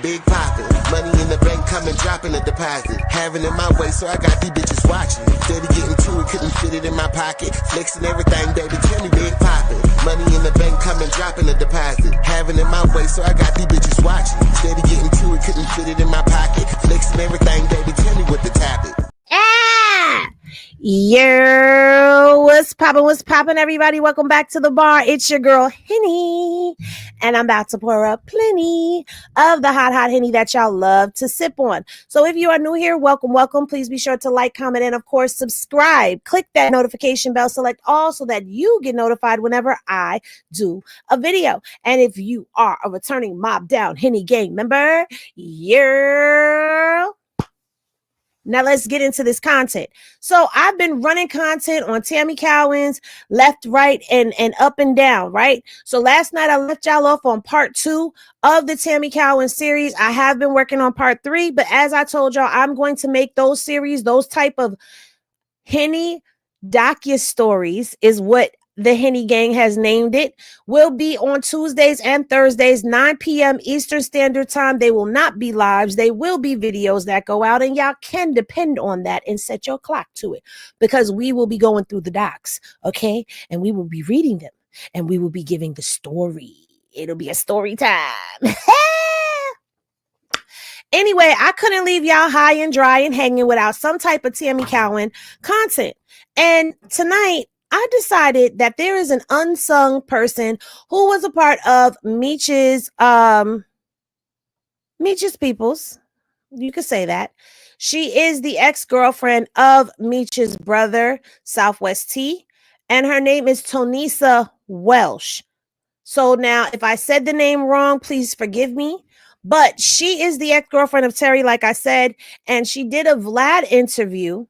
big poppin'. Money in the bank, coming, dropping a deposit. Having it my way, so I got these bitches watching. Steady getting to it, couldn't fit it in my pocket. Flexing everything, baby, tell me big poppin'. Money in the bank, coming, dropping a deposit. Having it my way, so I got these bitches watching. Steady getting to it, couldn't fit it in my pocket. Flexing everything, baby, tell me what the topic. Yo, what's poppin', everybody? Welcome back to the bar. It's your girl, Henny, and I'm about to pour up plenty of the hot Henny that y'all love to sip on. So if you are new here, welcome. Please be sure to like, comment, and of course, subscribe. Click that notification bell, select all so that you get notified whenever I do a video. And if you are a returning Mob Down Henny gang member, now let's get into this content. So I've been running content on Tammy Cowins, left, right, and up and down, right? So last night I left y'all off on part 2 of the Tammy Cowins series. I have been working on part 3, but as I told y'all, I'm going to make those series, those type of Henny docu-stories is what the Henny gang has named it, will be on Tuesdays and Thursdays, 9 p.m. Eastern Standard Time. They will not be lives. They will be videos that go out, and y'all can depend on that and set your clock to it because we will be going through the docs, okay? And we will be reading them, and we will be giving the story. It'll be a story time. Anyway, I couldn't leave y'all high and dry and hanging without some type of Tammy Cowins content. And tonight, I decided that there is an unsung person who was a part of Meech's peoples. You could say that. She is the ex-girlfriend of Meech's brother, Southwest T, and her name is Tonesa Welch. So now, if I said the name wrong, please forgive me. But she is the ex-girlfriend of Terry, like I said, and she did a Vlad interview.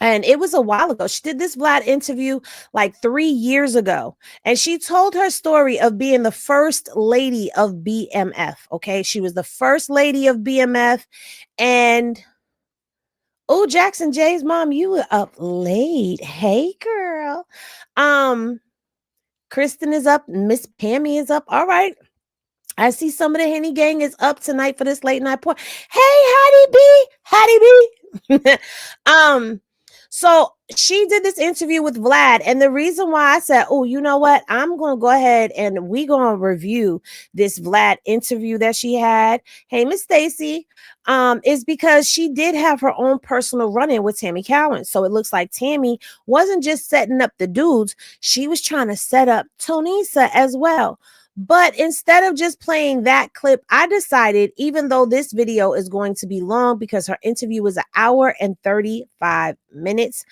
And it was a while ago. She did this Vlad interview like 3 years ago. And she told her story of being the first lady of BMF. Okay. She was the first lady of BMF. And oh, Jackson J's mom, you were up late. Hey, girl. Kristen is up. Miss Pammy is up. All right. I see some of the Henny gang is up tonight for this late night pour. Hey, Hattie B. So she did this interview with Vlad, and the reason why I said, oh, you know what? I'm going to go ahead and we're going to review this Vlad interview that she had. Hey, Miss Stacy, is because she did have her own personal run-in with Tammy Cowins. So it looks like Tammy wasn't just setting up the dudes. She was trying to set up Tonesa as well. But instead of just playing that clip, I decided, even though this video is going to be long because her interview was 1 hour and 35 minutes,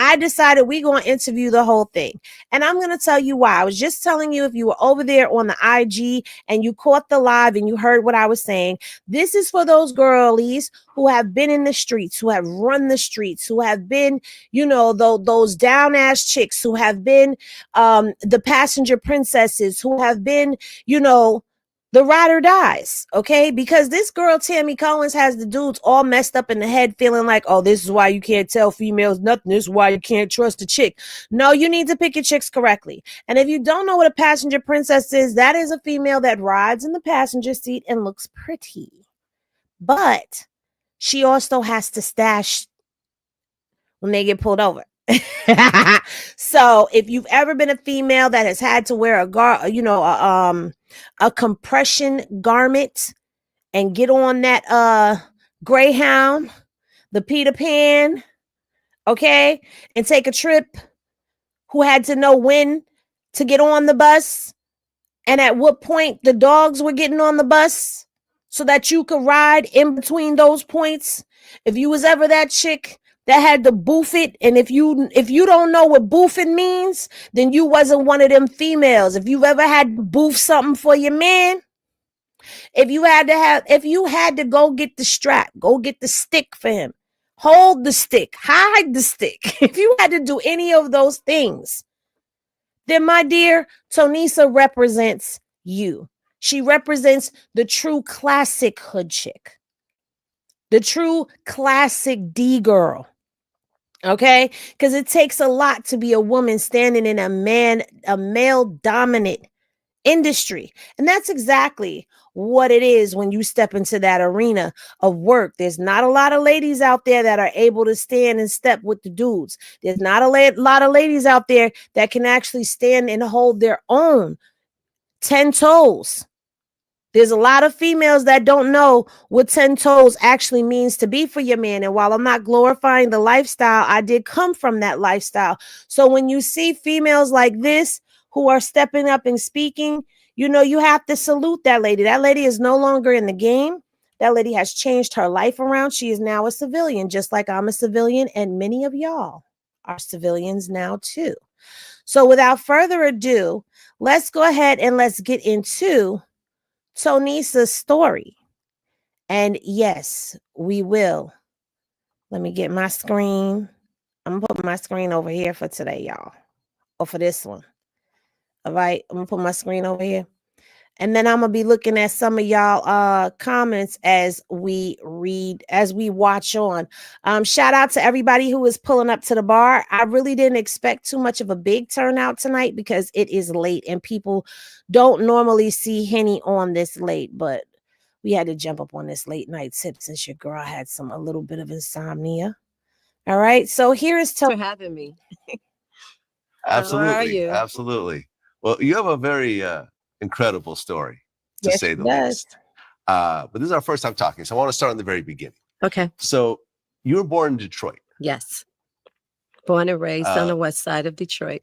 I decided we're going to interview the whole thing. And I'm going to tell you why. I was just telling you, if you were over there on the IG and you caught the live and you heard what I was saying, this is for those girlies who have been in the streets, who have run the streets, who have been, you know, those down ass chicks, who have been the passenger princesses, who have been, you know, the ride or dies, okay? Because this girl, Tammy Cowins, has the dudes all messed up in the head feeling like, oh, this is why you can't tell females nothing. This is why you can't trust a chick. No, you need to pick your chicks correctly. And if you don't know what a passenger princess is, that is a female that rides in the passenger seat and looks pretty. But she also has to stash when they get pulled over. So if you've ever been a female that has had to wear a compression garment and get on that Greyhound, the Peter Pan, okay, and take a trip, who had to know when to get on the bus and at what point the dogs were getting on the bus so that you could ride in between those points. If you was ever that chick that had to boof it, and if you don't know what boofing means, then you wasn't one of them females. If you've ever had to boof something for your man, if you had to go get the strap, go get the stick for him, hold the stick, hide the stick, if you had to do any of those things, then my dear, Tonesa represents you. She represents the true classic hood chick, the true classic D girl. Okay, because it takes a lot to be a woman standing in a male dominant industry. And that's exactly what it is when you step into that arena of work. There's not a lot of ladies out there that are able to stand and step with the dudes. There's not a lot of ladies out there that can actually stand and hold their own 10 toes. There's a lot of females that don't know what 10 toes actually means to be for your man. And while I'm not glorifying the lifestyle, I did come from that lifestyle. So when you see females like this who are stepping up and speaking, you know, you have to salute that lady. That lady is no longer in the game. That lady has changed her life around. She is now a civilian, just like I'm a civilian. And many of y'all are civilians now too. So without further ado, let's go ahead and let's get into Tonesa's story. And yes, we will. Let me get my screen. I'm gonna put my screen over here for today, y'all. Or for this one. All right. I'm gonna put my screen over here. And then I'm gonna be looking at some of y'all comments as we watch on. Shout out to everybody who is pulling up to the bar. I really didn't expect too much of a big turnout tonight because it is late and people don't normally see Henny on this late, but we had to jump up on this late night tip since your girl had a little bit of insomnia. All right, so here is for having me. Absolutely. How are you? Absolutely. Well, you have a very incredible story, to say the least. But this is our first time talking, so I want to start in the very beginning. Okay. So you were born in Detroit. Yes. Born and raised on the west side of Detroit.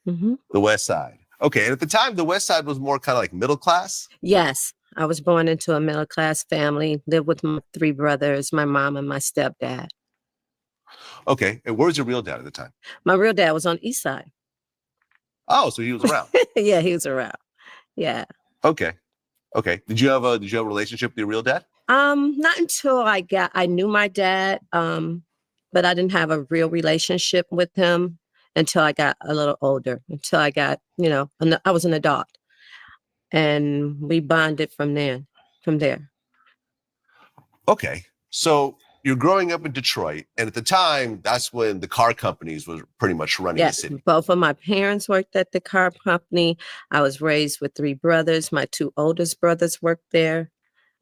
The west side. Okay. And at the time, the west side was more kind of like middle class? Yes. I was born into a middle class family, lived with my 3 brothers, my mom, and my stepdad. Okay. And where was your real dad at the time? My real dad was on the east side. Oh, so he was around. Yeah, he was around. Yeah. Okay. Okay. Did you have a relationship with your real dad? Not until I knew my dad, but I didn't have a real relationship with him until I got a little older, until I got, I was an adult. And we bonded from there. Okay. So you're growing up in Detroit, and at the time, that's when the car companies were pretty much running the city. Both of my parents worked at the car company. I was raised with 3 brothers. My 2 oldest brothers worked there.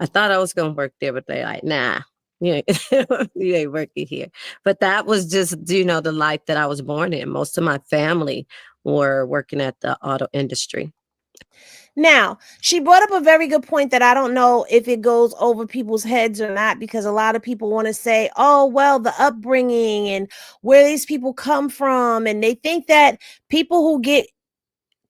I thought I was going to work there, but they're like, nah, you ain't working here. But that was just, the life that I was born in. Most of my family were working at the auto industry. Now, she brought up a very good point that I don't know if it goes over people's heads or not, because a lot of people want to say, oh, well, the upbringing and where these people come from. And they think that people who get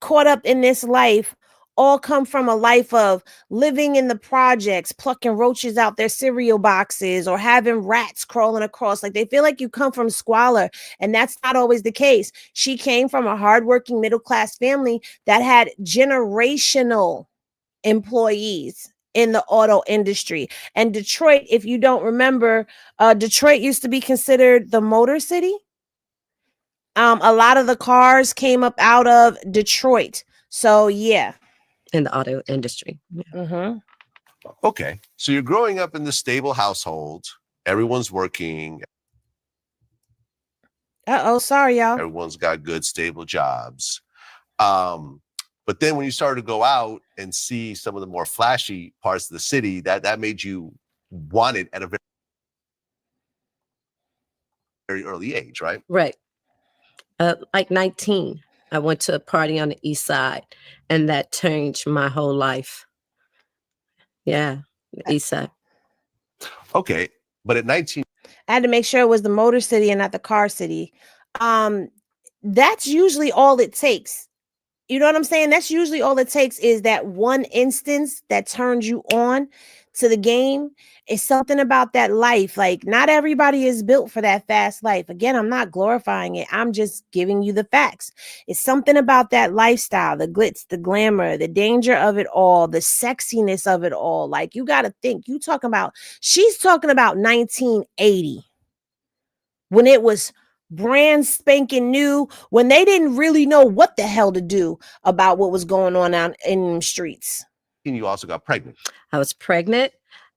caught up in this life all come from a life of living in the projects, plucking roaches out their cereal boxes or having rats crawling across. Like, they feel like you come from squalor, and that's not always the case. She came from a hardworking middle-class family that had generational employees in the auto industry. And Detroit, if you don't remember, Detroit used to be considered the Motor City. A lot of the cars came up out of Detroit. So, yeah. In the auto industry. Yeah. Mm-hmm. Okay. So you're growing up in this stable household. Everyone's working. Uh-oh, sorry, y'all. Everyone's got good, stable jobs. But then when you started to go out and see some of the more flashy parts of the city, that made you want it at a very, very early age, right? Right. Like 19. I went to a party on the east side, and that changed my whole life. Yeah, the east side. Okay, but at 19... I had to make sure it was the Motor City and not the Car City. That's usually all it takes. You know what I'm saying? That's usually all it takes, is that one instance that turns you on to the game. It's something about that life. Like, not everybody is built for that fast life. Again, I'm not glorifying it. I'm just giving you the facts. It's something about that lifestyle, the glitz, the glamour, the danger of it all, the sexiness of it all. Like, you got to think, she's talking about 1980, when it was brand spanking new, when they didn't really know what the hell to do about what was going on out in the streets. And you also got pregnant. I was pregnant,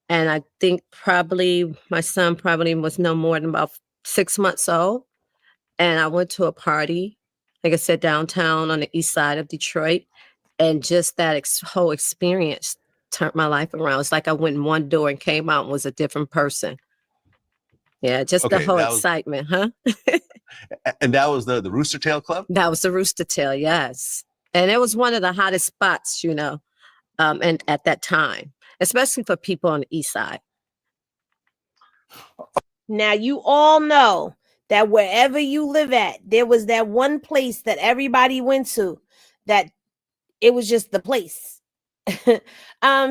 and I think my son was no more than about 6 months old. And I went to a party, like I said, downtown on the east side of Detroit. And just that whole experience turned my life around. It's like I went in one door and came out and was a different person. Yeah, just the Okay, whole that was, excitement, huh? and that was the Rooster Tail Club. That was the Rooster Tail, yes. And it was one of the hottest spots, you know, and at that time, especially for people on the east side. Now, you all know that wherever you live at, there was that one place that everybody went to, that it was just the place.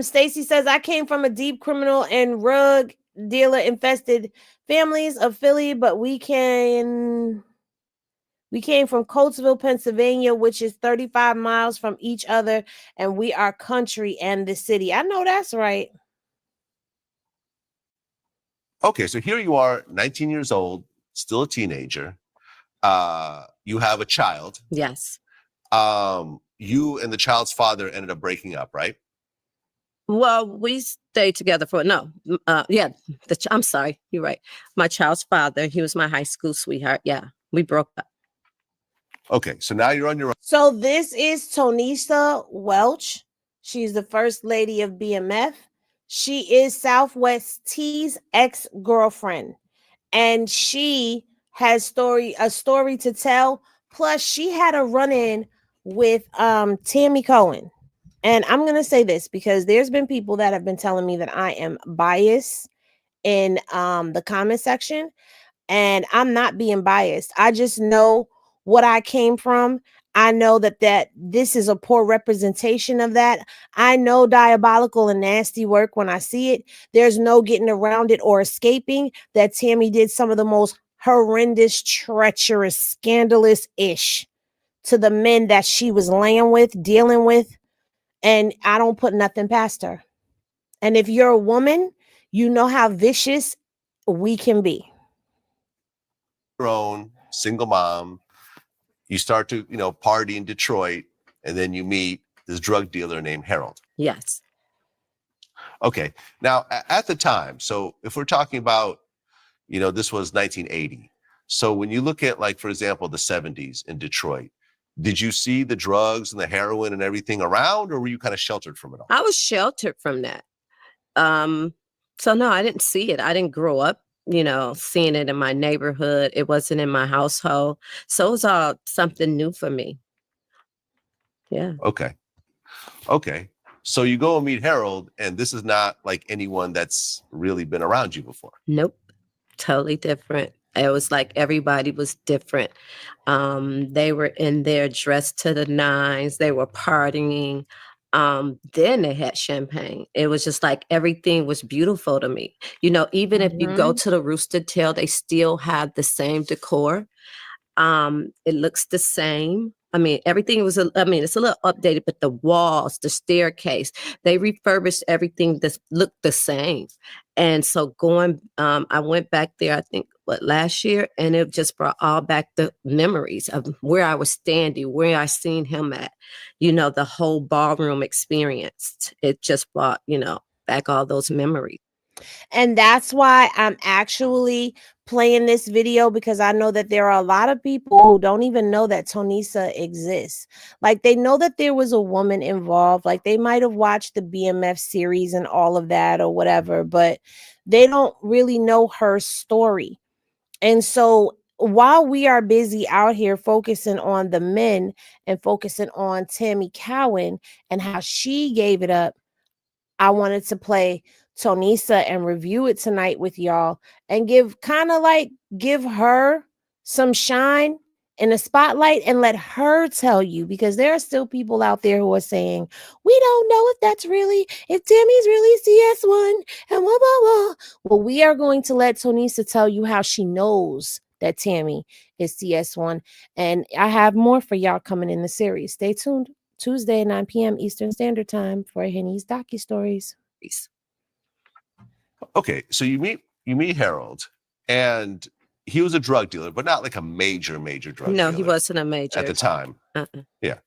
Stacy says, I came from a deep criminal and drug dealer infested families of Philly, but we came from Coatesville, Pennsylvania, which is 35 miles from each other, and we are country and the city. I know that's right. Okay, so here you are, 19 years old, still a teenager. You have a child. Yes. You and the child's father ended up breaking up, right? Well, we stayed together for I'm sorry, you're right. My child's father, he was my high school sweetheart. Yeah, we broke up. Okay, so now you're on your own. So this is Tonesa Welch. She's the first lady of BMF. She is Southwest T's ex-girlfriend, and she has a story to tell. Plus, she had a run-in with Tammy Cowins. And I'm going to say this because there's been people that have been telling me that I am biased in the comment section, and I'm not being biased. I just know what I came from. I know that this is a poor representation of that. I know diabolical and nasty work when I see it. There's no getting around it or escaping that Tammy did some of the most horrendous, treacherous, scandalous-ish to the men that she was laying with, dealing with. And I don't put nothing past her. And if you're a woman, you know how vicious we can be. Your own single mom. You start to, party in Detroit, and then you meet this drug dealer named Harold. Yes. Okay. Now, at the time, so if we're talking about, this was 1980. So when you look at, like, for example, the 70s in Detroit, did you see the drugs and the heroin and everything around, or were you kind of sheltered from it all? I was sheltered from that. So no, I didn't see it. I didn't grow up, seeing it in my neighborhood. It wasn't in my household. So it was all something new for me. Yeah. Okay. So you go and meet Harold, and this is not like anyone that's really been around you before. Nope. Totally different. It was like everybody was different. They were in there dressed to the nines. They were partying. Then they had champagne. It was just like everything was beautiful to me. Even if you go to the Rooster Tail, they still have the same decor. It looks the same. I mean, everything was, it's a little updated, but the walls, the staircase, they refurbished everything that looked the same. And so I went back there, I think, last year, and it just brought all back the memories of where I was standing, where I seen him at, the whole ballroom experience. It just brought, back all those memories. And that's why I'm actually playing this video, because I know that there are a lot of people who don't even know that Tonesa exists. Like, they know that there was a woman involved. Like, they might have watched the BMF series and all of that or whatever, but they don't really know her story. And so while we are busy out here focusing on the men and focusing on Tammy Cowins and how she gave it up, I wanted to play Tonesa and review it tonight with y'all and give her some shine in the spotlight and let her tell you, because there are still people out there who are saying, we don't know if Tammy's really CS1 and blah, blah, blah. Well, we are going to let Tonesa tell you how she knows that Tammy is CS1. And I have more for y'all coming in the series. Stay tuned. Tuesday, 9 p.m. Eastern Standard Time for Henny's docustories. Okay, so you meet Harold, and he was a drug dealer, but not like a major drug dealer. No, he wasn't a major at the time. Yeah.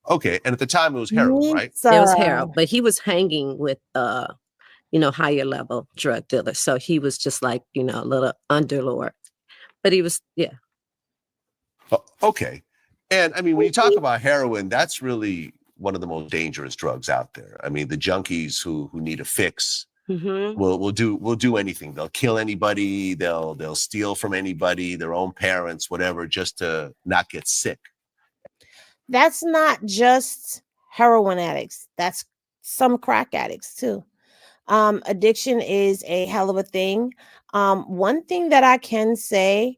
Okay, and at the time it was Harold, right? It was Harold, but he was hanging with higher level drug dealers. So he was just like, a little underlord. But he was, okay. And I mean, when you talk about heroin, that's really one of the most dangerous drugs out there. I mean, the junkies who need a fix Mm-hmm. will do anything. They'll kill anybody. They'll steal from anybody, their own parents, whatever, just to not get sick. That's not just heroin addicts. That's some crack addicts too. Addiction is a hell of a thing. One thing that I can say,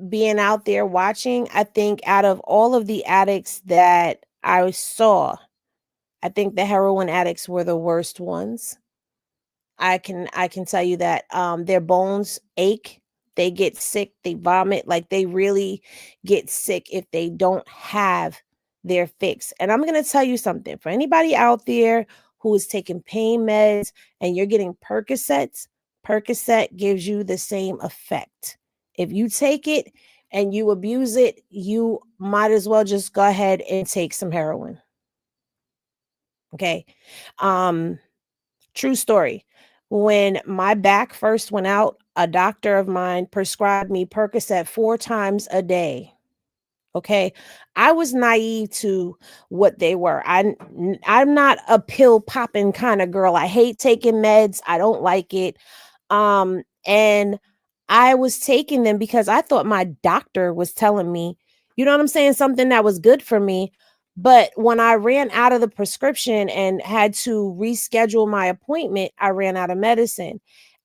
being out there watching, I think out of all of the addicts that I saw, I think the heroin addicts were the worst ones. I can tell you that their bones ache, they get sick, they vomit, like they really get sick if they don't have their fix. And I'm going to tell you something, for anybody out there who is taking pain meds and you're getting Percocets, Percocet gives you the same effect. If you take it and you abuse it, you might as well just go ahead and take some heroin. Okay. True story. When my back first went out, a doctor of mine prescribed me Percocet 4 times a day. Okay. I was naive to what they were. I'm not a pill popping kind of girl. I hate taking meds. I don't like it. And I was taking them because I thought my doctor was telling me, you know what I'm saying, something that was good for me. But when I ran out of the prescription and had to reschedule my appointment, I ran out of medicine.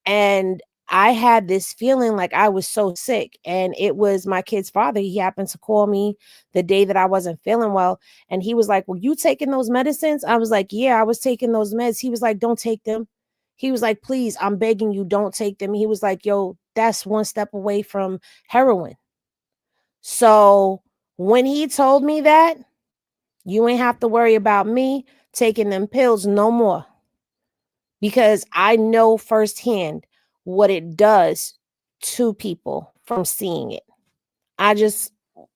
And I had this feeling like I was so sick. And it was my kid's father. He happened to call me the day that I wasn't feeling well. And he was like, "Were you taking those medicines?" I was like, "Yeah, I was taking those meds." He was like, "Don't take them." He was like, "Please, I'm begging you, don't take them." He was like, "Yo, that's one step away from heroin." So when he told me that, you ain't have to worry about me taking them pills no more, because I know firsthand what it does to people from seeing it. I just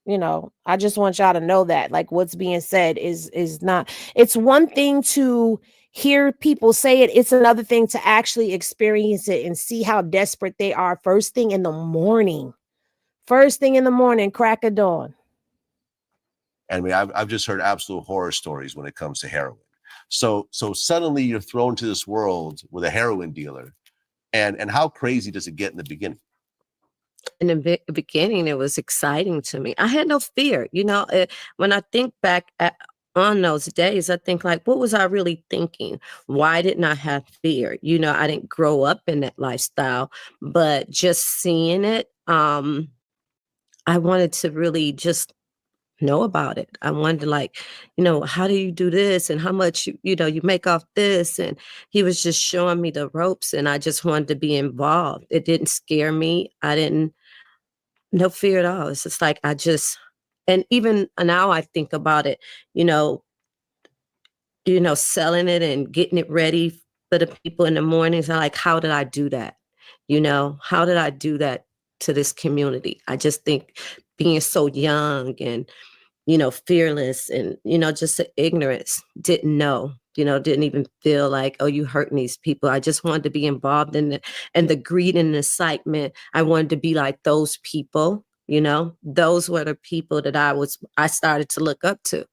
want y'all to know that, like, what's being said is not, it's one thing to hear people say it. It's another thing to actually experience it and see how desperate they are first thing in the morning, crack of dawn. I mean, I've just heard absolute horror stories when it comes to heroin. So suddenly you're thrown to this world with a heroin dealer, and how crazy does it get in the beginning? In the beginning, it was exciting to me. I had no fear. When I think back on those days, I think, like, what was I really thinking? Why didn't I have fear? I didn't grow up in that lifestyle, but just seeing it, I wanted to really just know about it. I wanted to, like, how do you do this and how much you make off this? And he was just showing me the ropes, and I just wanted to be involved. It didn't scare me. No fear at all. It's just like, and even now I think about it, selling it and getting it ready for the people in the mornings. I'm like, how did I do that? How did I do that to this community? I just think being so young and, fearless and, just the ignorance, didn't know, didn't even feel like, oh, you hurting these people. I just wanted to be involved in the greed and excitement. I wanted to be like those people, those were the people that I started to look up to,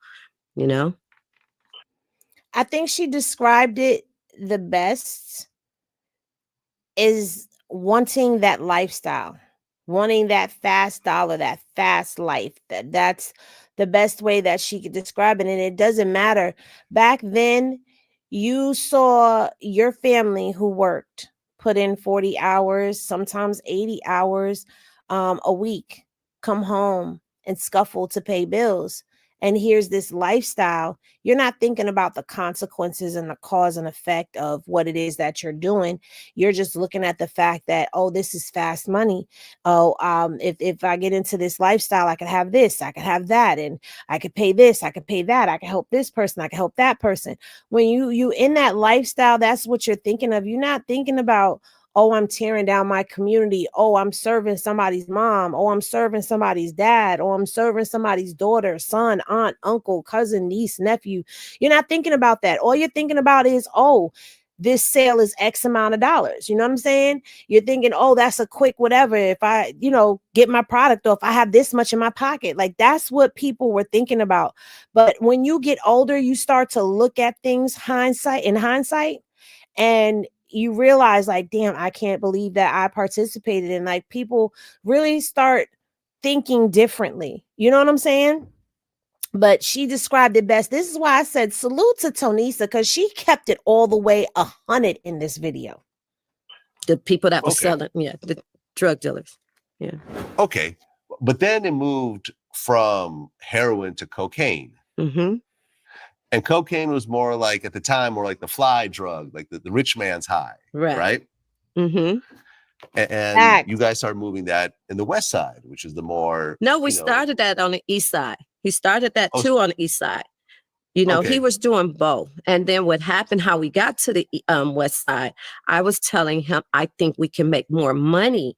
I think she described it the best, is wanting that lifestyle, wanting that fast dollar, that fast life. That's the best way that she could describe it. And it doesn't matter. Back then, you saw your family who worked put in 40 hours, sometimes 80 hours a week, come home and scuffle to pay bills. And here's this lifestyle. You're not thinking about the consequences and the cause and effect of what it is that you're doing. You're just looking at the fact that, oh, this is fast money. Oh, if I get into this lifestyle, I could have this, I could have that, and I could pay this, I could pay that, I could help this person, I could help that person. When you in that lifestyle, that's what you're thinking of. You're not thinking about, oh, I'm tearing down my community. Oh, I'm serving somebody's mom. Oh, I'm serving somebody's dad. Oh, I'm serving somebody's daughter, son, aunt, uncle, cousin, niece, nephew. You're not thinking about that. All you're thinking about is, oh, this sale is X amount of dollars. You know what I'm saying? You're thinking, oh, that's a quick whatever. If I, get my product off, I have this much in my pocket. Like that's what people were thinking about. But when you get older, you start to look at things in hindsight, and you realize like, damn, I can't believe that I participated. And like people really start thinking differently. You know what I'm saying? But she described it best. This is why I said salute to Tonesa, because she kept it all the way 100 in this video. The people that were selling, the drug dealers. Yeah. Okay. But then it moved from heroin to cocaine. Mm-hmm. And cocaine was more like, at the time, more like the fly drug, like the rich man's high. Right? Mm-hmm. And you guys started moving that in the West Side, which is the more... No, we started that on the East Side. He started that too on the East Side. He was doing both. And then what happened, how we got to the West Side, I was telling him, I think we can make more money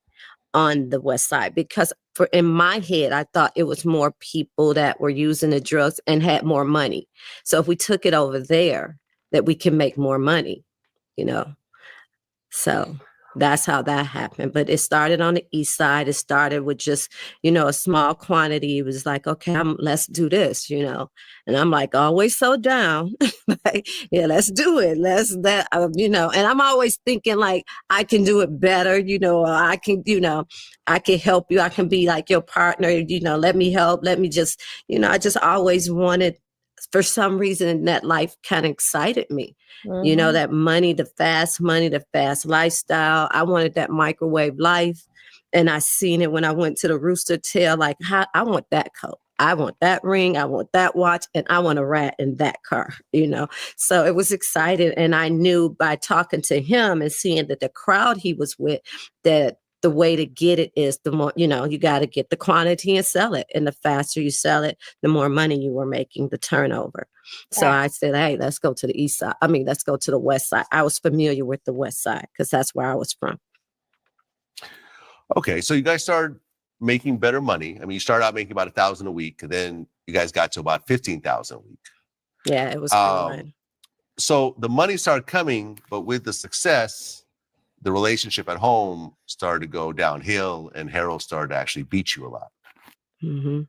on the West Side, because in my head, I thought it was more people that were using the drugs and had more money. So if we took it over there, that we can make more money, So that's how that happened. But it started on the East Side. It started with just, a small quantity. It was like, okay, let's do this, And I'm like, always so down. Like, yeah, let's do it. And I'm always thinking like, I can do it better, or I can, I can help you. I can be like your partner, let me help. Let me just, I just always wanted, for some reason, that life kind of excited me. Mm-hmm. That money, the fast lifestyle. I wanted that microwave life. And I seen it when I went to the Rooster Tail, like, I want that coat. I want that ring. I want that watch. And I want to ride in that car, So it was exciting. And I knew by talking to him and seeing that the crowd he was with, that the way to get it is the more, you got to get the quantity and sell it. And the faster you sell it, the more money you were making, the turnover. So I said, hey, let's go to the East Side. Let's go to the West Side. I was familiar with the West Side because that's where I was from. Okay. So you guys started making better money. You started out making about $1,000 a week, and then you guys got to about $15,000 a week. Yeah, it was growing. So the money started coming, but with the success, the relationship at home started to go downhill, and Harold started to actually beat you a lot. Mm-hmm.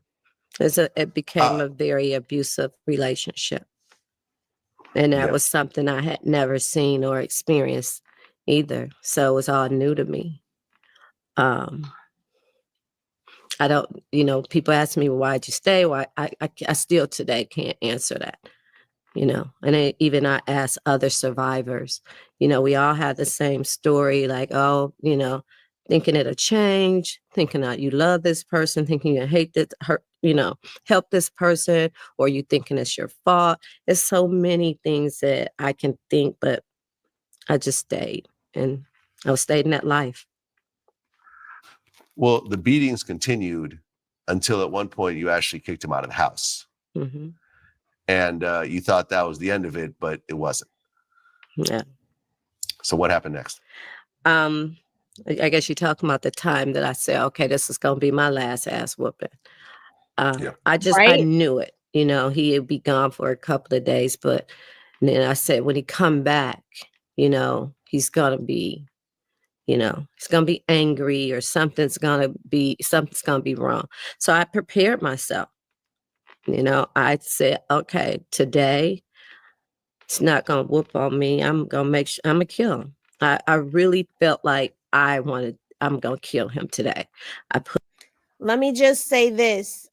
It became a very abusive relationship. And that was something I had never seen or experienced either. So it was all new to me. I don't, people ask me, why'd you stay? Why? I still today can't answer that. And even I ask other survivors, we all have the same story, like, thinking it'll change, thinking that you love this person, thinking you hate this, help this person, or you thinking it's your fault. There's so many things that I can think, but I just stayed, and I stayed in that life. Well, the beatings continued until at one point you actually kicked him out of the house. Mm-hmm. And you thought that was the end of it, but it wasn't. Yeah. So what happened next? I guess you're talking about the time that I said, okay, this is going to be my last ass whooping. I knew it. He would be gone for a couple of days, but then I said, when he come back, he's going to be, he's going to be angry, or something's going to be wrong. So I prepared myself. I said, okay, today it's not going to whoop on me. I'm going to kill him. I really felt like I'm going to kill him today. Let me just say this.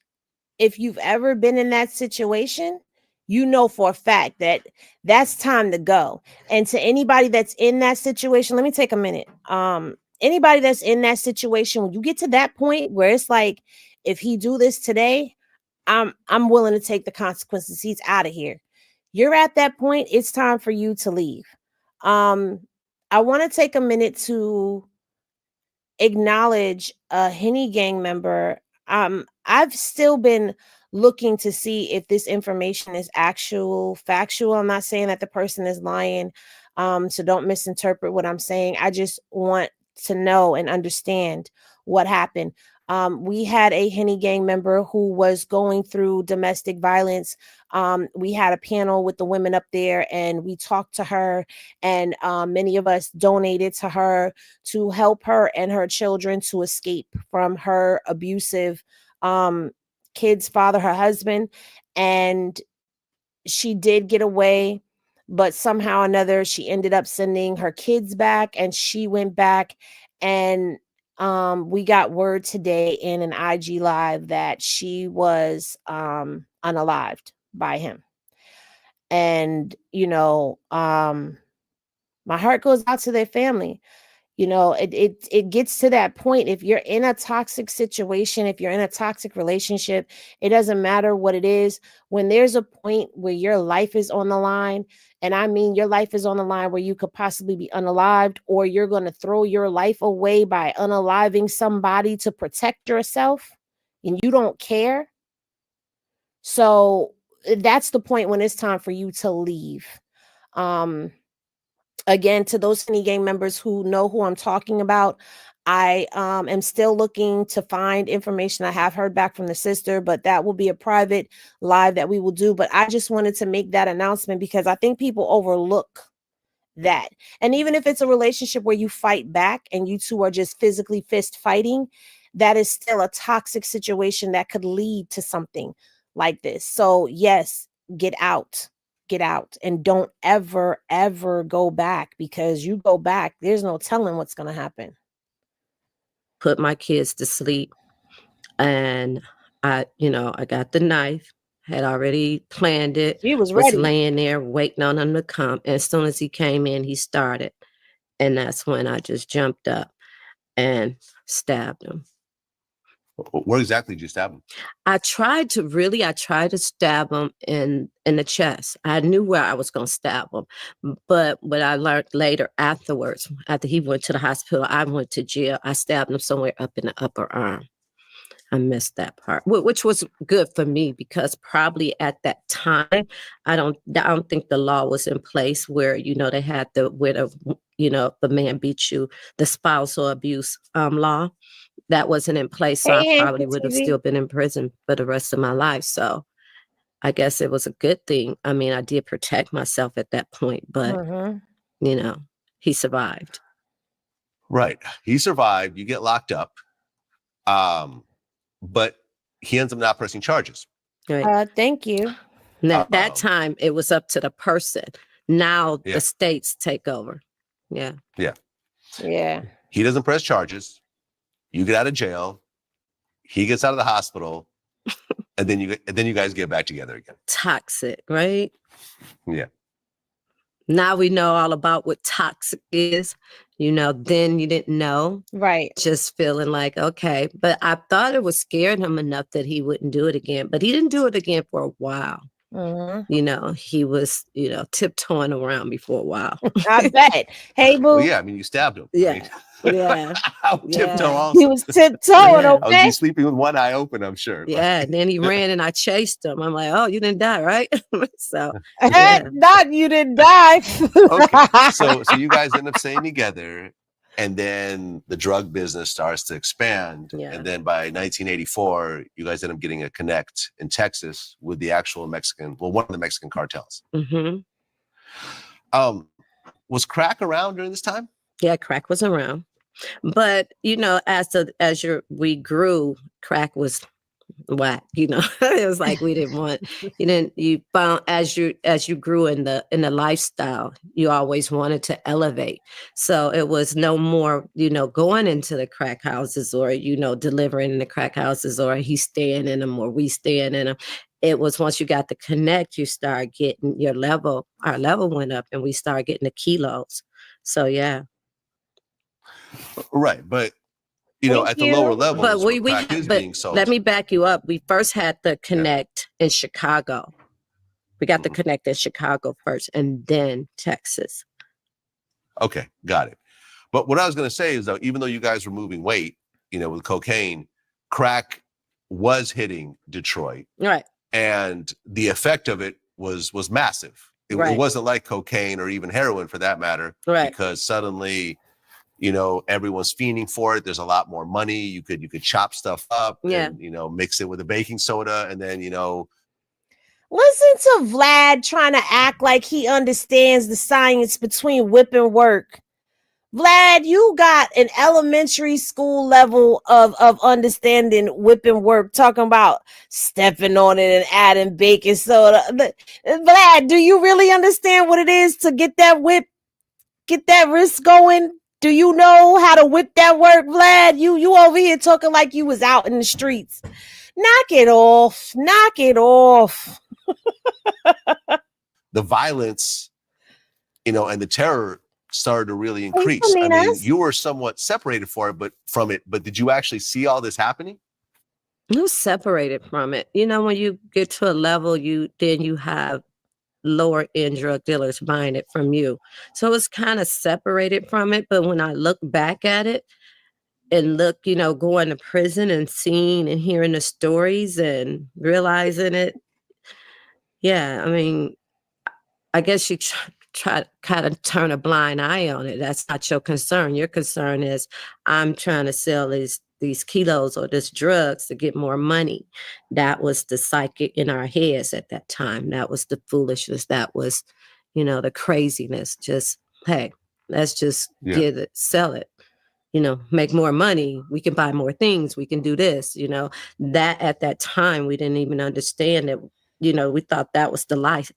If you've ever been in that situation, for a fact that that's time to go. And to anybody that's in that situation, let me take a minute. Anybody that's in that situation, when you get to that point where it's like, if he do this today, I'm willing to take the consequences. He's out of here. You're at that point. It's time for you to leave. I want to take a minute to acknowledge a Henny gang member. I've still been looking to see if this information is factual. I'm not saying that the person is lying. So don't misinterpret what I'm saying. I just want to know and understand what happened. We had a Henny gang member who was going through domestic violence We had a panel with the women up there, and we talked to her, and many of us donated to her to help her and her children to escape from her abusive kid's father, her husband. And she did get away, but somehow or another she ended up sending her kids back, and she went back. And we got word today in an IG live that she was unalived by him. And my heart goes out to their family. It gets to that point. If you're in a toxic situation, if you're in a toxic relationship, it doesn't matter what it is. When there's a point where your life is on the line, and I mean your life is on the line where you could possibly be unalived, or you're going to throw your life away by unaliving somebody to protect yourself, and you don't care. So that's the point when it's time for you to leave. Again, to those Finny Gang members who know who I'm talking about, I am still looking to find information. I have heard back from the sister, but that will be a private live that we will do. But I just wanted to make that announcement because I think people overlook that. And even if it's a relationship where you fight back and you two are just physically fist fighting, that is still a toxic situation that could lead to something like this. So yes, get out, and don't ever go back, because you go back, there's no telling what's going to happen. Put my kids to sleep, and I got the knife, had already planned it. He was ready, laying there waiting on him to come. And as soon as he came in, he started, and that's when I just jumped up and stabbed him. Where exactly did you stab him? I tried to stab him in the chest. I knew where I was going to stab him. But what I learned later afterwards, after he went to the hospital, I went to jail. I stabbed him somewhere up in the upper arm. I missed that part, which was good for me, because probably at that time, I don't think the law was in place where, they had the man beat you, the spousal abuse law. That wasn't in place, so I probably would have still been in prison for the rest of my life. So I guess it was a good thing. I mean, I did protect myself at that point, but, he survived. Right. He survived. You get locked up. But he ends up not pressing charges. Right. Thank you. And at that time, it was up to the person. Now the states take over. Yeah. Yeah. Yeah. He doesn't press charges. You get out of jail. He gets out of the hospital, and then you guys get back together again. Toxic, right? Yeah. Now we know all about what toxic is. Then you didn't know. Right. Just feeling like, okay. But I thought it was scaring him enough that he wouldn't do it again. But he didn't do it again for a while. Mm-hmm. He was, tiptoeing around me for a while. I bet. Hey, boo. Well, yeah, I mean, you stabbed him. Yeah. Right? Yeah. Tiptoe also. He was tiptoeing, Yeah. okay? I was sleeping with one eye open, I'm sure. Yeah. And then he ran and I chased him. I'm like, oh, you didn't die, right? So not you didn't die. Okay. So you guys end up staying together, and then the drug business starts to expand. Yeah. And then by 1984, you guys end up getting a connect in Texas with the actual one of the Mexican cartels. Mm-hmm. Was crack around during this time? Yeah, crack was around. But, we grew, crack was whack, it was like we didn't want, you found as you grew in the lifestyle, you always wanted to elevate. So it was no more, going into the crack houses or, delivering in the crack houses, or he's staying in them or we staying in them. It was once you got the connect, you start getting our level went up, and we started getting the kilos. So, yeah. Right. But, at the lower levels, but being sold. Let me back you up. We first had the connect in Chicago. We got the connect in Chicago first, and then Texas. Okay. Got it. But what I was going to say is, though, even though you guys were moving weight, with cocaine, crack was hitting Detroit. Right. And the effect of it was massive. It wasn't like cocaine or even heroin, for that matter. Right. Because suddenly, everyone's fiending for it. There's a lot more money. You could chop stuff up and, mix it with a baking soda, and then, Listen to Vlad trying to act like he understands the science between whip and work. Vlad, you got an elementary school level of understanding whip and work, talking about stepping on it and adding baking soda. Vlad, do you really understand what it is to get that whip, get that wrist going? Do you know how to whip that work, Vlad? You over here talking like you was out in the streets. Knock it off. Knock it off. The violence, and the terror started to really increase. I mean, you were somewhat separated from it, but did you actually see all this happening? You separated from it. When you get to a level, then you have lower end drug dealers buying it from you. So it's kind of separated from it. But when I look back at it and going to prison and seeing and hearing the stories and realizing it, yeah, I mean, I guess you try to kind of turn a blind eye on it. That's not your concern. Your concern is, I'm trying to sell these kilos or this drugs to get more money. That was the psychic in our heads at that time. That was the foolishness. That was, the craziness. Just, hey, let's just get it, sell it, make more money. We can buy more things. We can do this, that at that time, we didn't even understand it. We thought that was the life.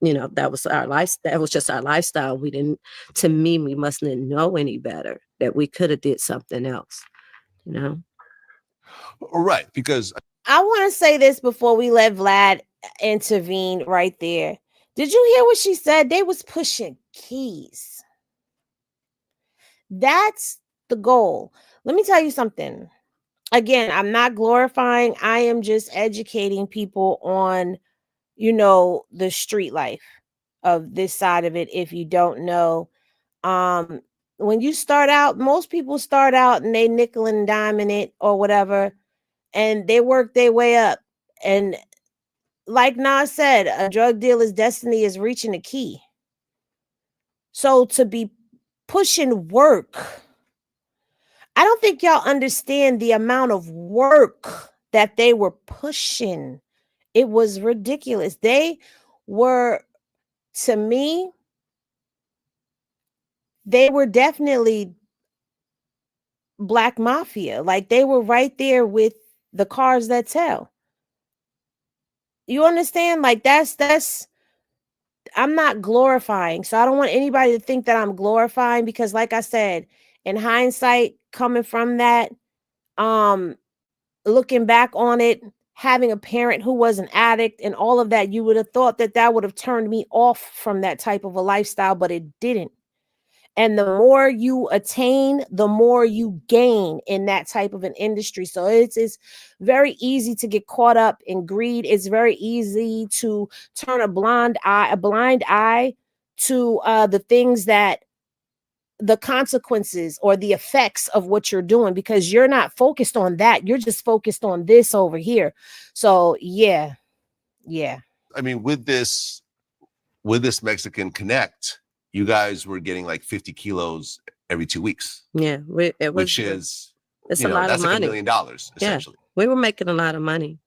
That was our life. That was just our lifestyle. To me, we mustn't know any better, that we could have did something else, Right. Because I want to say this before we let Vlad intervene right there. Did you hear what she said? They was pushing keys. That's the goal. Let me tell you something. Again, I'm not glorifying. I am just educating people on, the street life of this side of it. If you don't know, when you start out, most people start out and they nickel and diming it or whatever, and they work their way up. And like Nas said, a drug dealer's destiny is reaching a key. So to be pushing work, I don't think y'all understand the amount of work that they were pushing. It was ridiculous. They were, to me, they were definitely Black Mafia. Like, they were right there with the cars that tell. You understand? Like, that's I'm not glorifying. So I don't want anybody to think that I'm glorifying, because like I said, in hindsight, coming from that, looking back on it, having a parent who was an addict and all of that, you would have thought that would have turned me off from that type of a lifestyle, but it didn't. And the more you attain, the more you gain in that type of an industry. So it's very easy to get caught up in greed. It's very easy to turn a blind eye to the things that, the consequences or the effects of what you're doing, because you're not focused on that. You're just focused on this over here. So yeah. I mean, with this Mexican Connect, you guys were getting like 50 kilos every 2 weeks. Yeah, which is, it's a lot that's of like money. $1 million essentially. Yeah, we were making a lot of money.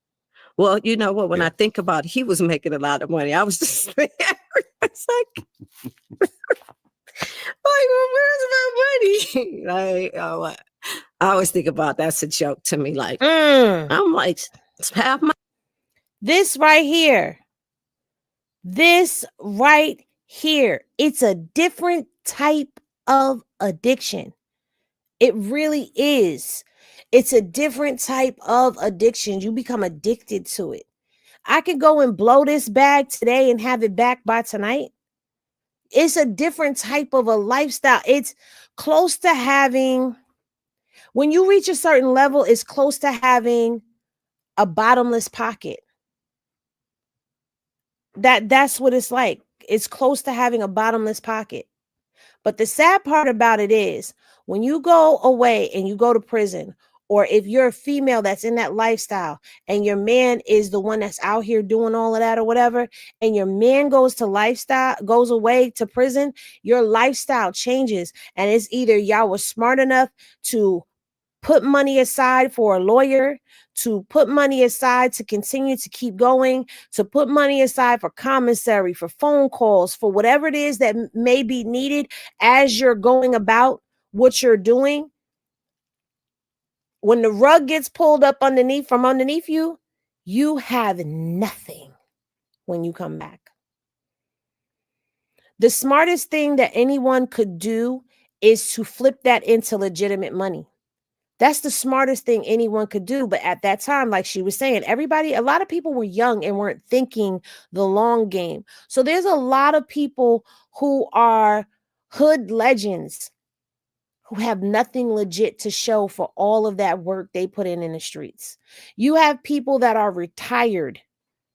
Well, you know what? When I think about it, he was making a lot of money. I was just it's like, well, where's my money? Like, I always think about that's a joke to me. Like, I'm like, it's half my. This right here. It's a different type of addiction. It really is. It's a different type of addiction. You become addicted to it. I could go and blow this bag today and have it back by tonight. It's a different type of a lifestyle. It's close to having, when you reach a certain level, it's close to having a bottomless pocket. That's what it's like. It's close to having a bottomless pocket. But the sad part about it is, when you go away and you go to prison, or if you're a female that's in that lifestyle and your man is the one that's out here doing all of that or whatever, and your man goes away to prison, your lifestyle changes. And it's either y'all was smart enough to put money aside for a lawyer, to put money aside to continue to keep going, to put money aside for commissary, for phone calls, for whatever it is that may be needed as you're going about what you're doing. When the rug gets pulled up from underneath you, you have nothing when you come back. The smartest thing that anyone could do is to flip that into legitimate money. That's the smartest thing anyone could do. But at that time, like she was saying, a lot of people were young and weren't thinking the long game. So there's a lot of people who are hood legends who have nothing legit to show for all of that work they put in the streets. You have people that are retired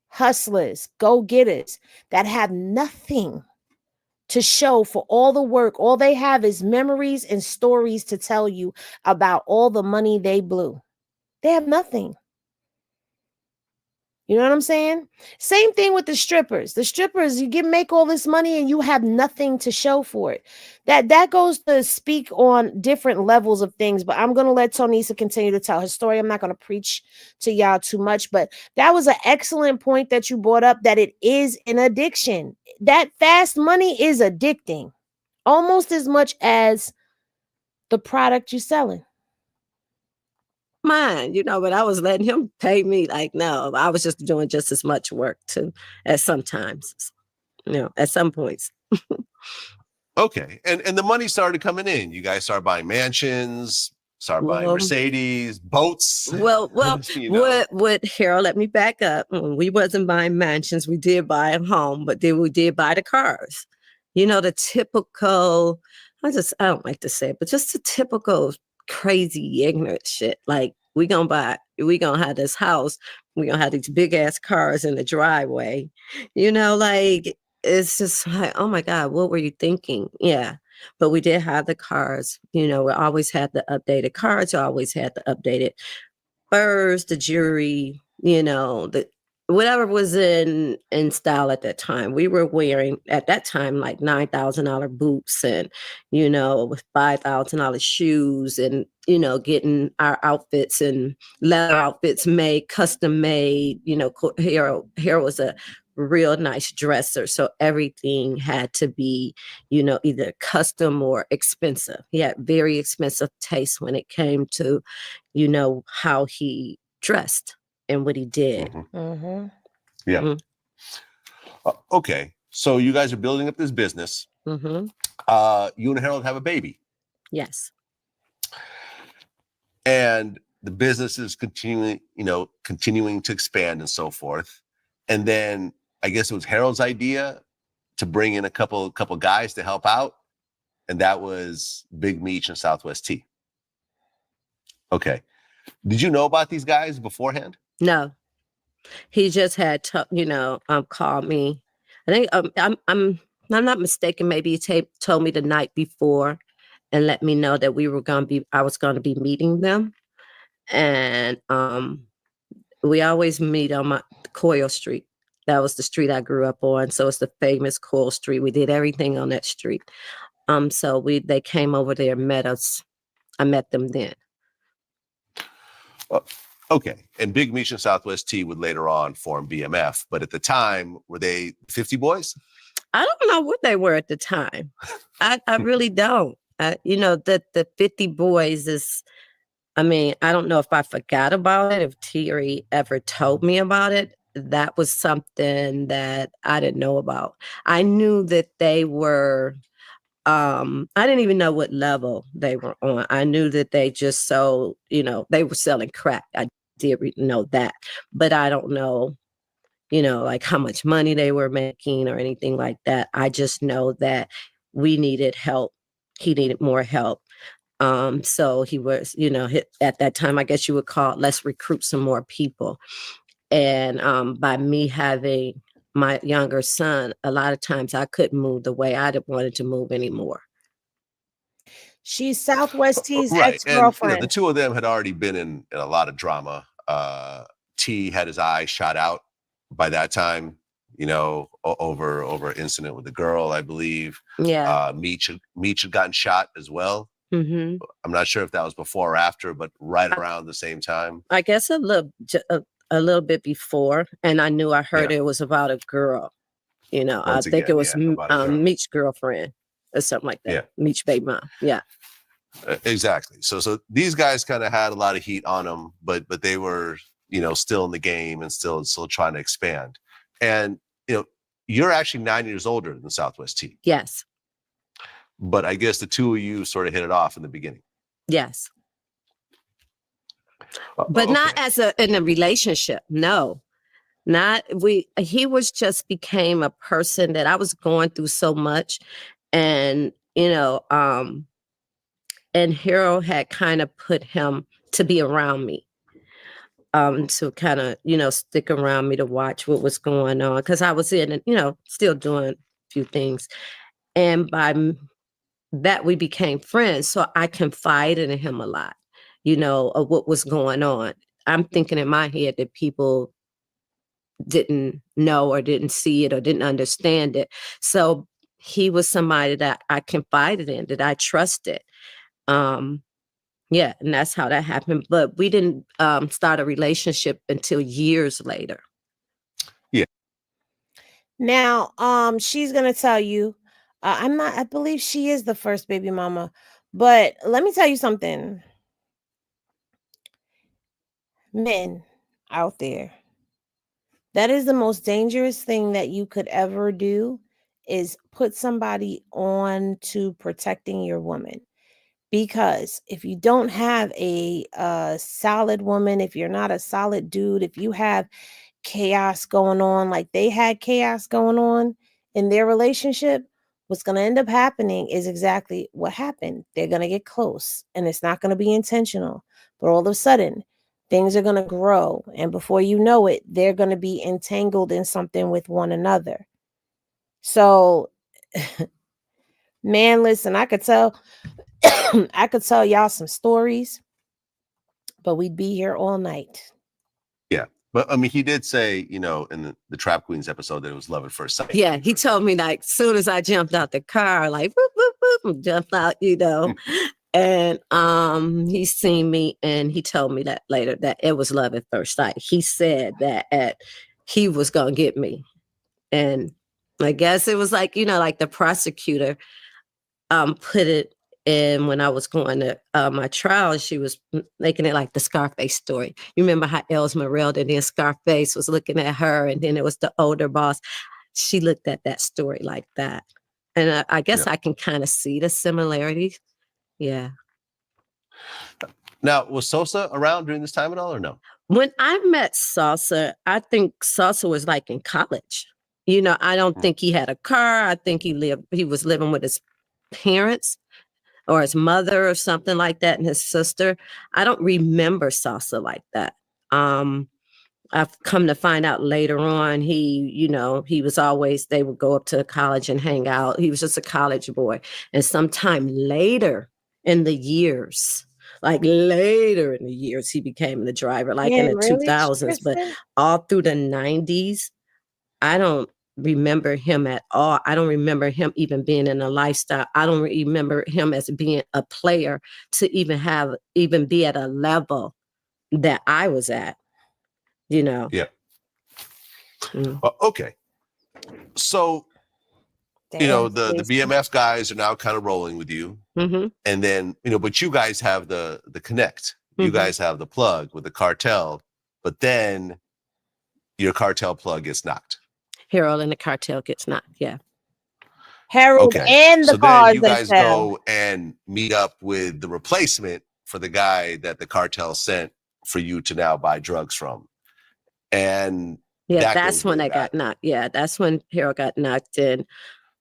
hustlers, go-getters that have nothing to show for all the work. All they have is memories and stories to tell you about all the money they blew. They have nothing. You know what I'm saying? Same thing with the strippers. The strippers, you make all this money and you have nothing to show for it. That goes to speak on different levels of things, but I'm going to let Tonesa continue to tell her story. I'm not going to preach to y'all too much, but that was an excellent point that you brought up, that it is an addiction. That fast money is addicting almost as much as the product you're selling. Mine, but I was letting him pay me. Like, no, I was just doing just as much work too, at sometimes, at some points. Okay. And the money started coming in. You guys started buying mansions, started buying Mercedes, boats. Well, what Harold, let me back up. We wasn't buying mansions. We did buy a home, but then we did buy the cars. The typical, I don't like to say it, but just the typical crazy ignorant shit. Like, we gonna have this house, we gonna have these big ass cars in the driveway, like, it's just like, oh my God, what were you thinking? Yeah. But we did have the cars, we always had the updated cars, always had the updated furs, the jewelry, whatever was in style at that time. We were wearing at that time like $9,000 boots and, with $5,000 shoes and, getting our outfits and leather outfits made, custom made. Harold was a real nice dresser. So everything had to be, either custom or expensive. He had very expensive taste when it came to, how he dressed and what he did. Mm-hmm. Yeah. Mm-hmm. Okay. So you guys are building up this business. Mm-hmm. You and Harold have a baby. Yes. And the business is continuing to expand and so forth. And then I guess it was Harold's idea to bring in a couple guys to help out. And that was Big Meech and Southwest T. Okay. Did you know about these guys beforehand? No. He just had called me. I think I'm not mistaken. Maybe he told me the night before and let me know that I was going to be meeting them. And we always meet on Coyle Street. That was the street I grew up on. So it's the famous Coyle Street. We did everything on that street. So they came over there and met us. I met them then. Okay. And Big Meech and Southwest T would later on form BMF. But at the time, were they 50 boys? I don't know what they were at the time. I really don't. The 50 boys is, I don't know if I forgot about it, if Thierry ever told me about it. That was something that I didn't know about. I knew that they were, I didn't even know what level they were on. I knew that they just sold, they were selling crack. I did know that, but I don't know, like how much money they were making or anything like that. I just know that we needed help. He needed more help. So he was, at that time, I guess you would call it, let's recruit some more people. And by me having my younger son, a lot of times I couldn't move the way I wanted to move anymore. She's Southwest T's right. ex-girlfriend. And the two of them had already been in a lot of drama. T had his eye shot out by that time, over an incident with a girl, I believe. Yeah. Meech had gotten shot as well. Mm-hmm. I'm not sure if that was before or after, but right around the same time. I guess a little bit before, and I knew I heard it was about a girl. You know, Once I think again, it was about a girl. Meech's girlfriend or something like that. Yeah. Meech baby mom. Yeah. Exactly. So these guys kind of had a lot of heat on them, but they were, you know, still in the game and still trying to expand. And, you know, you're actually 9 years older than Southwest T. Yes. But I guess the two of you sort of hit it off in the beginning. Yes. But not as in a relationship. No. He was just became a person that I was going through so much. And, you know, and Hero had kind of put him to be around me. To kind of, you know, stick around me to watch what was going on. Cause I was in, you know, still doing a few things. And by that we became friends. So I confided in him a lot, you know, of what was going on. I'm thinking in my head that people didn't know or didn't see it or didn't understand it. So he was somebody that I confided in, that I trusted. Yeah, and that's how that happened. But we didn't start a relationship until years later. Yeah. Now, she's gonna tell you, I believe she is the first baby mama, but let me tell you something. Men out there, that is the most dangerous thing that you could ever do, is put somebody on to protecting your woman. Because if you don't have a solid woman, if you're not a solid dude, if you have chaos going on, like they had chaos going on in their relationship, what's going to end up happening is exactly what happened. They're going to get close and it's not going to be intentional. But all of a sudden, things are going to grow. And before you know it, they're going to be entangled in something with one another. So, man, listen, I could tell y'all some stories, but we'd be here all night. Yeah. But I mean, he did say, you know, in the Trap Queens episode that it was love at first sight. Yeah, he told me like as soon as I jumped out the car, like whoop, whoop, whoop, jumped out, you know. And he seen me and he told me that later that it was love at first sight. He said that he was gonna get me. And I guess it was like, you know, like the prosecutor put it in when I was going to my trial. She was making it like the Scarface story. You remember how Esmeralda and then Scarface was looking at her and then it was the older boss. She looked at that story like that. And I guess I can kind of see the similarities. Yeah. Now, was Sosa around during this time at all or no? When I met Sosa, I think Sosa was like in college. You know, I don't think he had a car. I think he was living with his parents or his mother or something like that and his sister. I don't remember Sosa like that. I've come to find out later on, he was always, they would go up to college and hang out. He was just a college boy. And sometime later in the years, he became the driver, like in the really, 2000s. Tristan? But all through the 90s, I don't remember him at all. I don't remember him even being in a lifestyle. I don't remember him as being a player to even be at a level that I was at, you know. Yeah. Okay. So, you know, the BMF guys are now kind of rolling with you. Mm-hmm. And then, you know, but you guys have the connect. You guys have the plug with the cartel, but then your cartel plug gets knocked. Harold and the cartel gets knocked. Yeah. Harold and the cars then you guys themselves. go and meet up with the replacement for the guy that the cartel sent for you to now buy drugs from. And yeah, that's when I got knocked. Yeah, that's when Harold got knocked in.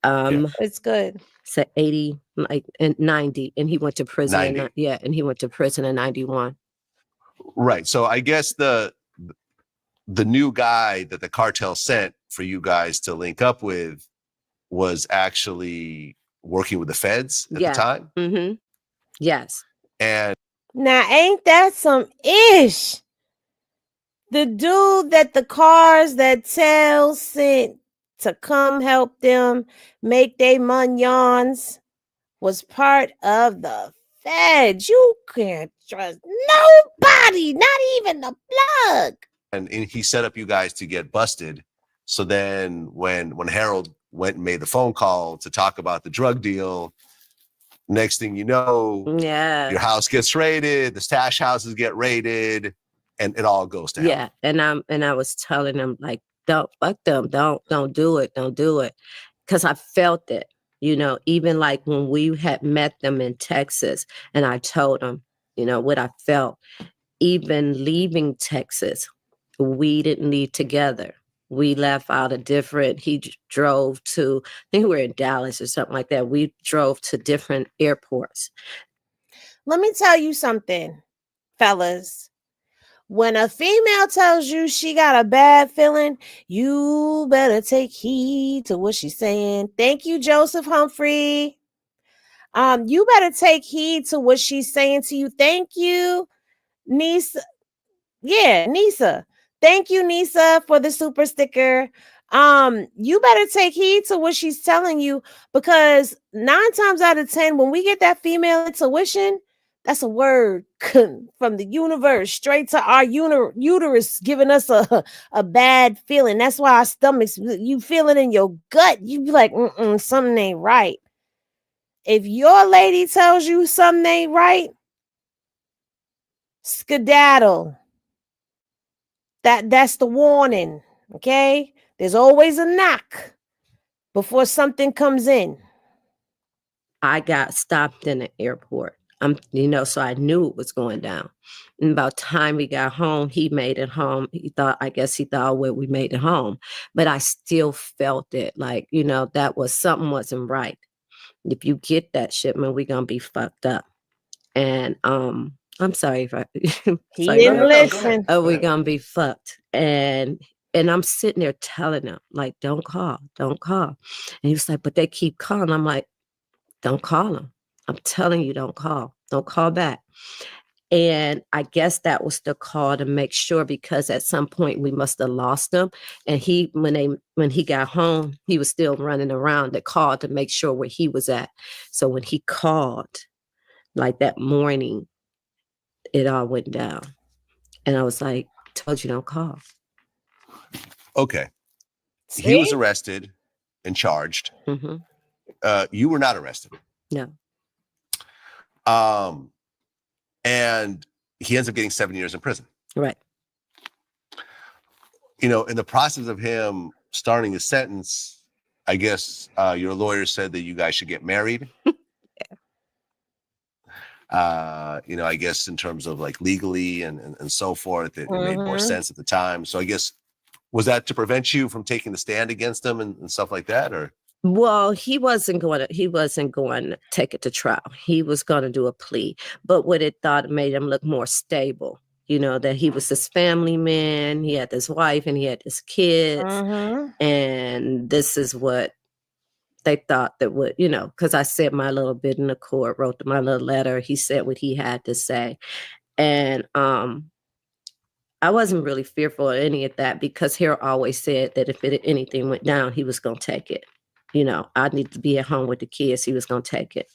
It's good. So 80, like in 90, and he went to prison. 90. And he went to prison in 91. Right. So I guess the new guy that the cartel sent for you guys to link up with was actually working with the feds at the time. Mm-hmm. Yes. And now, ain't that some ish? The dude that the cars that tell sent to come help them make their munions was part of the feds. You can't trust nobody, not even the plug. And he set up you guys to get busted. So then when Harold went and made the phone call to talk about the drug deal, next thing you know, Yeah. your house gets raided, the stash houses get raided, and it all goes to hell. Yeah. And I was telling them, like, don't fuck them. Don't do it. Don't do it. Because I felt it, even like when we had met them in Texas and I told them, what I felt, even leaving Texas, we didn't leave together. We left out he drove to, I think we were in Dallas or something like that. We drove to different airports. Let me tell you something, fellas. When a female tells you she got a bad feeling, you better take heed to what she's saying. Thank you, Joseph Humphrey. You better take heed to what she's saying to you. Thank you, Nisa. Yeah, Nisa. Thank you, Nisa, for the super sticker. You better take heed to what she's telling you, because 9 times out of 10, when we get that female intuition, that's a word from the universe straight to our uterus, giving us a bad feeling. That's why our stomachs, you feel it in your gut. You be like, something ain't right. If your lady tells you something ain't right, skedaddle. That's the warning. Okay, there's always a knock before something comes in. I got stopped in the airport. So I knew it was going down. And about time we got home, he made it home. He thought we made it home, but I still felt it. Like, that was something wasn't right. If you get that shipment, we're gonna be fucked up. And I'm sorry if I he didn't listen. Oh, we're gonna be fucked. And I'm sitting there telling him, like, don't call. And he was like, but they keep calling. I'm like, don't call them. I'm telling you, don't call back. And I guess that was the call to make sure, because at some point we must have lost him. And when he got home, he was still running around. The call to make sure where he was at. So when he called, like that morning, it all went down. And I was like, told you don't call. Okay. See? He was arrested and charged. Mm-hmm. You were not arrested. No. And he ends up getting 7 years in prison. Right. In the process of him starting his sentence, I guess your lawyer said that you guys should get married. Yeah. I guess in terms of like legally and so forth, it made more sense at the time. So I guess, was that to prevent you from taking the stand against him and stuff like that, or? Well, he wasn't going to take it to trial. He was going to do a plea. But what it made him look more stable, that he was this family man. He had this wife and he had his kids. And this is what they thought that would, because I said my little bit in the court, wrote my little letter. He said what he had to say. And I wasn't really fearful of any of that, because Harold always said that if anything went down, he was going to take it. I need to be at home with the kids. He was going to take it.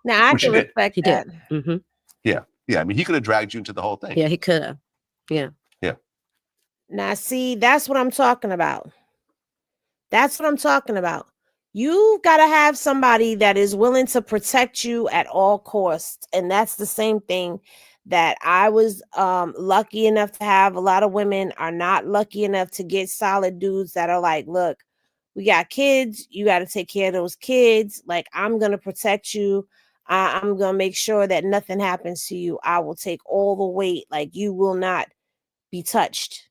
Now, I can respect that. Mm-hmm. Yeah. I mean, he could have dragged you into the whole thing. Yeah, he could have. Yeah. Now, see, that's what I'm talking about. You've got to have somebody that is willing to protect you at all costs. And that's the same thing that I was lucky enough to have. A lot of women are not lucky enough to get solid dudes that are like, look, we got kids. You got to take care of those kids. Like, I'm going to protect you. I'm going to make sure that nothing happens to you. I will take all the weight. Like, you will not be touched.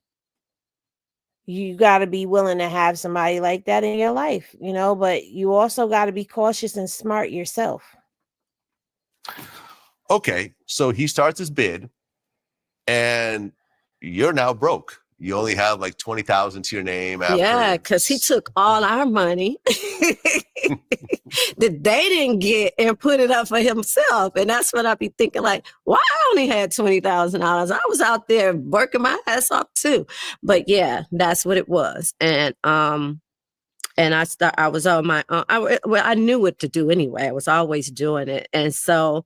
You got to be willing to have somebody like that in your life, but you also got to be cautious and smart yourself. Okay. So he starts his bid and you're now broke. You only have like 20,000 to your name. Yeah, because he took all our money that they didn't get and put it up for himself. And that's what I be thinking, like, why I only had $20,000? I was out there working my ass off too. But yeah, that's what it was. And And I was on my own. I knew what to do anyway. I was always doing it. And so,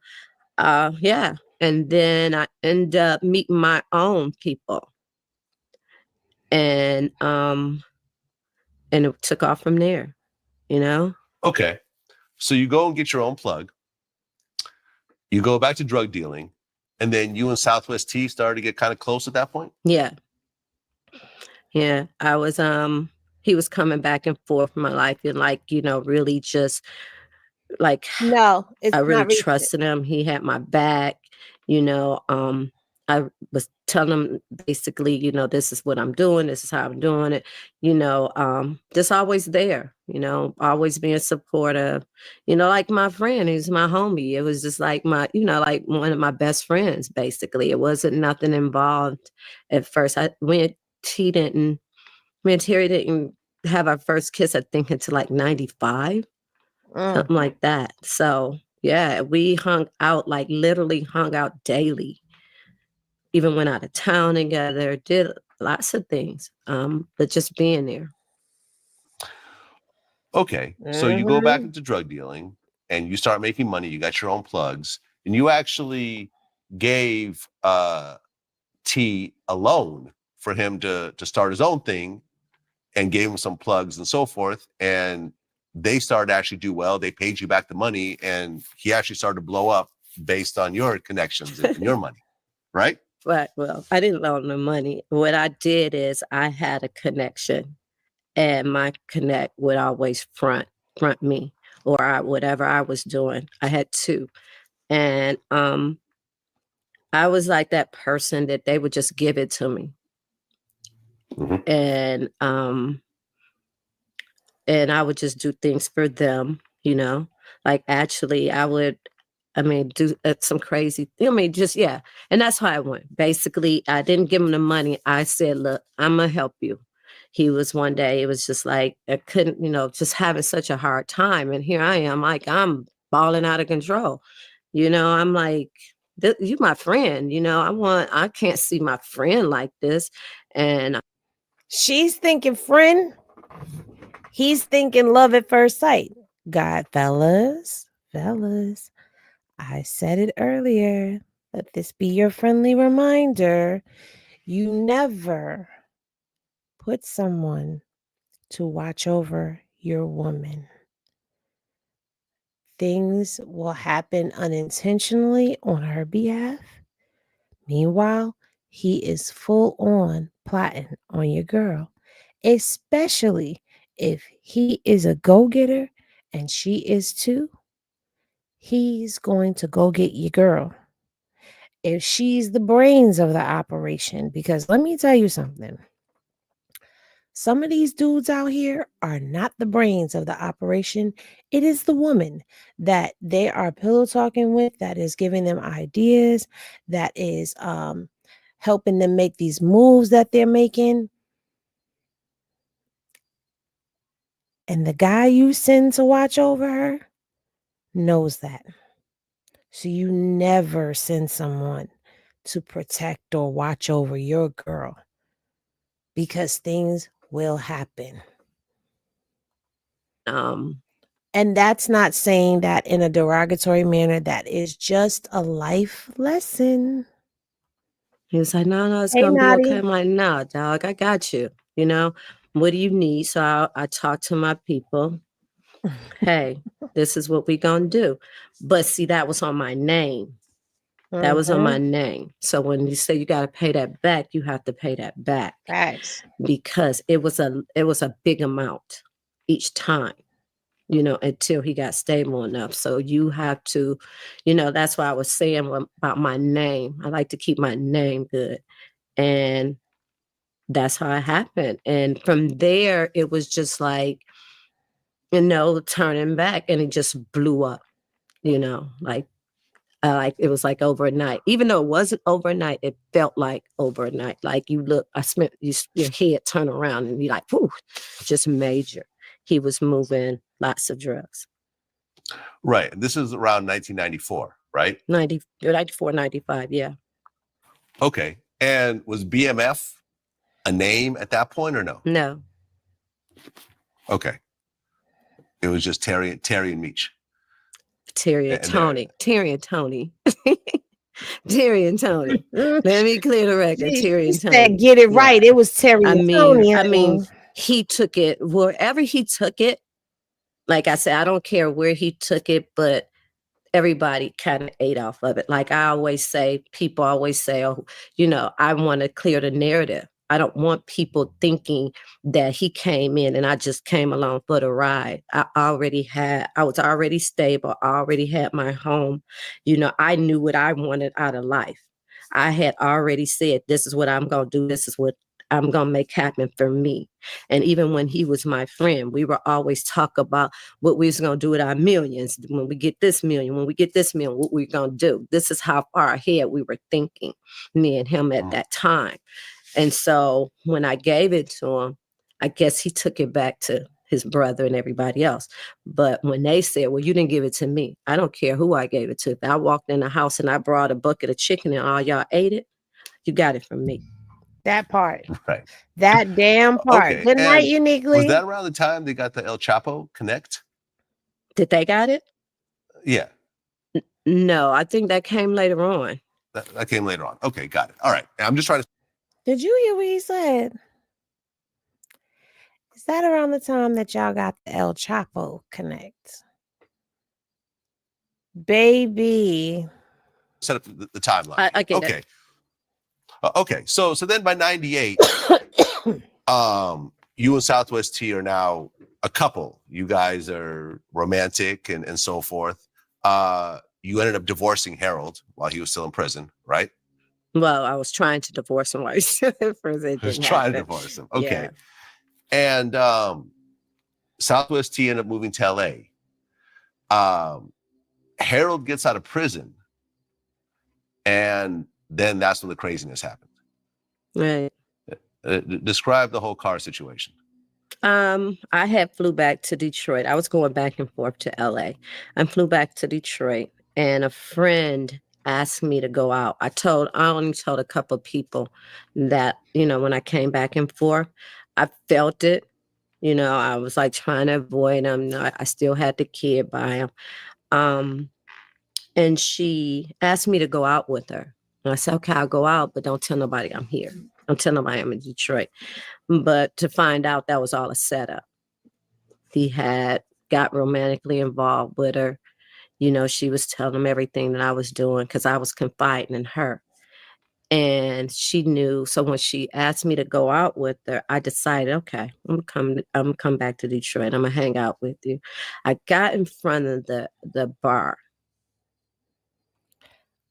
yeah. And then I ended up meeting my own people. And it took off from there, you know? Okay. So you go and get your own plug. You go back to drug dealing. And then you and Southwest T started to get kind of close at that point? Yeah. Yeah. I was, he was coming back and forth in my life and like, you know, really just like, No, it's I really not recent. trusted him. He had my back, you know. I was telling him basically, you know, this is what I'm doing. This is how I'm doing it. You know, just always there, you know, always being supportive, you know, like my friend, he's my homie. It was just like my, you know, like one of my best friends, basically. It wasn't nothing involved at first. Me and Terry didn't have our first kiss, I think, until like 95. Something like that. So yeah, we hung out, like literally hung out daily. Even went out of town together, did lots of things. But just being there. Okay. So you go back into drug dealing and you start making money. You got your own plugs, and you actually gave T a loan for him to start his own thing, and gave him some plugs and so forth. And they started to actually do well. They paid you back the money, and he actually started to blow up based on your connections and your money, right? Right. Well, I didn't loan the money. What I did is I had a connection, and my connect would always front me, or whatever I was doing. I had two, and I was like that person that they would just give it to me, and I would just do things for them, you know. Like actually, do some crazy, just, yeah. And that's how I went. Basically, I didn't give him the money. I said, look, I'm going to help you. He was one day, it was just like, I couldn't, you know, just having such a hard time. And here I am, like, I'm balling out of control. You know, I'm like, you my friend, you know, I can't see my friend like this. And She's thinking friend. He's thinking love at first sight. God, fellas, I said it earlier. Let this be your friendly reminder. You never put someone to watch over your woman. Things will happen unintentionally on her behalf. Meanwhile, he is full on plotting on your girl, especially if he is a go-getter and she is too. He's going to go get your girl if she's the brains of the operation. Because let me tell you something. Some of these dudes out here are not the brains of the operation. It is the woman that they are pillow talking with, that is giving them ideas, that is helping them make these moves that they're making. And the guy you send to watch over her knows that. So you never send someone to protect or watch over your girl, because things will happen. And that's not saying that in a derogatory manner. That is just a life lesson. he was like, no, it's Hey, going to be okay. Nadi. I'm like, no, dog, I got you. You know, what do you need? So I talked to my people. Hey, this is what we going to do. But see, that was on my name. That was on my name. So when you say you got to pay that back, you have to pay that back. Facts. Because it was a big amount each time, you know, until he got stable enough. So you have to, you know, that's why I was saying about my name. I like to keep my name good. And that's how it happened. And from there, it was just like, you know, turning back, and it just blew up, you know, like it was like overnight. Even though it wasn't overnight, it felt like overnight. Like you look, your head turn around and you're like, whew, just major. He was moving lots of drugs. Right. This is around 1994, right? 94, 95, yeah. Okay. And was BMF a name at that point or no? No. Okay. It was just Terry and Meech. Terry and Tony. Terry and Tony. Mm. Let me clear the record. Terry and Said, Tony. get it right. It was Terry I and mean, Tony. he took it wherever he took it. Like I said, I don't care where he took it, but everybody kind of ate off of it. Like I always say, people always say, oh, I want to clear the narrative. I don't want people thinking that he came in and I just came along for the ride. I was already stable. I already had my home. I knew what I wanted out of life. I had already said, this is what I'm going to do. This is what I'm going to make happen for me. And even when he was my friend, we were always talk about what we was going to do with our millions. When we get this million, what we're going to do. This is how far ahead we were thinking, me and him at that time. And so when I gave it to him, I guess he took it back to his brother and everybody else. But when they said, well, you didn't give it to me, I don't care who I gave it to. If I walked in the house and I brought a bucket of chicken and all y'all ate it, you got it from me. That part. Right. That damn part. Okay. Good night, Uniquely. Was that around the time they got the El Chapo Connect? Did they got it? Yeah. No, I think that came later on. That came later on. Okay, got it. All right. I'm just trying to. Did you hear what he said? Is that around the time that y'all got the El Chapo Connect? Baby. Set up the timeline. I get okay. Okay. So then by 98, you and Southwest T are now a couple. You guys are romantic and so forth. You ended up divorcing Harold while he was still in prison, right? Well, I was trying to divorce him while he was still in prison. I was trying to divorce him. Okay. Yeah. And Southwest T ended up moving to LA. Harold gets out of prison. And then that's when the craziness happened. Right. Describe the whole car situation. I had flew back to Detroit. I was going back and forth to LA. I flew back to Detroit and a friend asked me to go out. I only told a couple of people that, when I came back and forth, I felt it. I was like trying to avoid him. I still had the kid by him. And she asked me to go out with her. And I said, okay, I'll go out, but don't tell nobody I'm here. Don't tell nobody I'm in Detroit. But to find out that was all a setup. He had got romantically involved with her. She was telling him everything that I was doing because I was confiding in her. And she knew. So when she asked me to go out with her, I decided, okay, I'm gonna come back to Detroit. I'm gonna hang out with you. I got in front of the bar.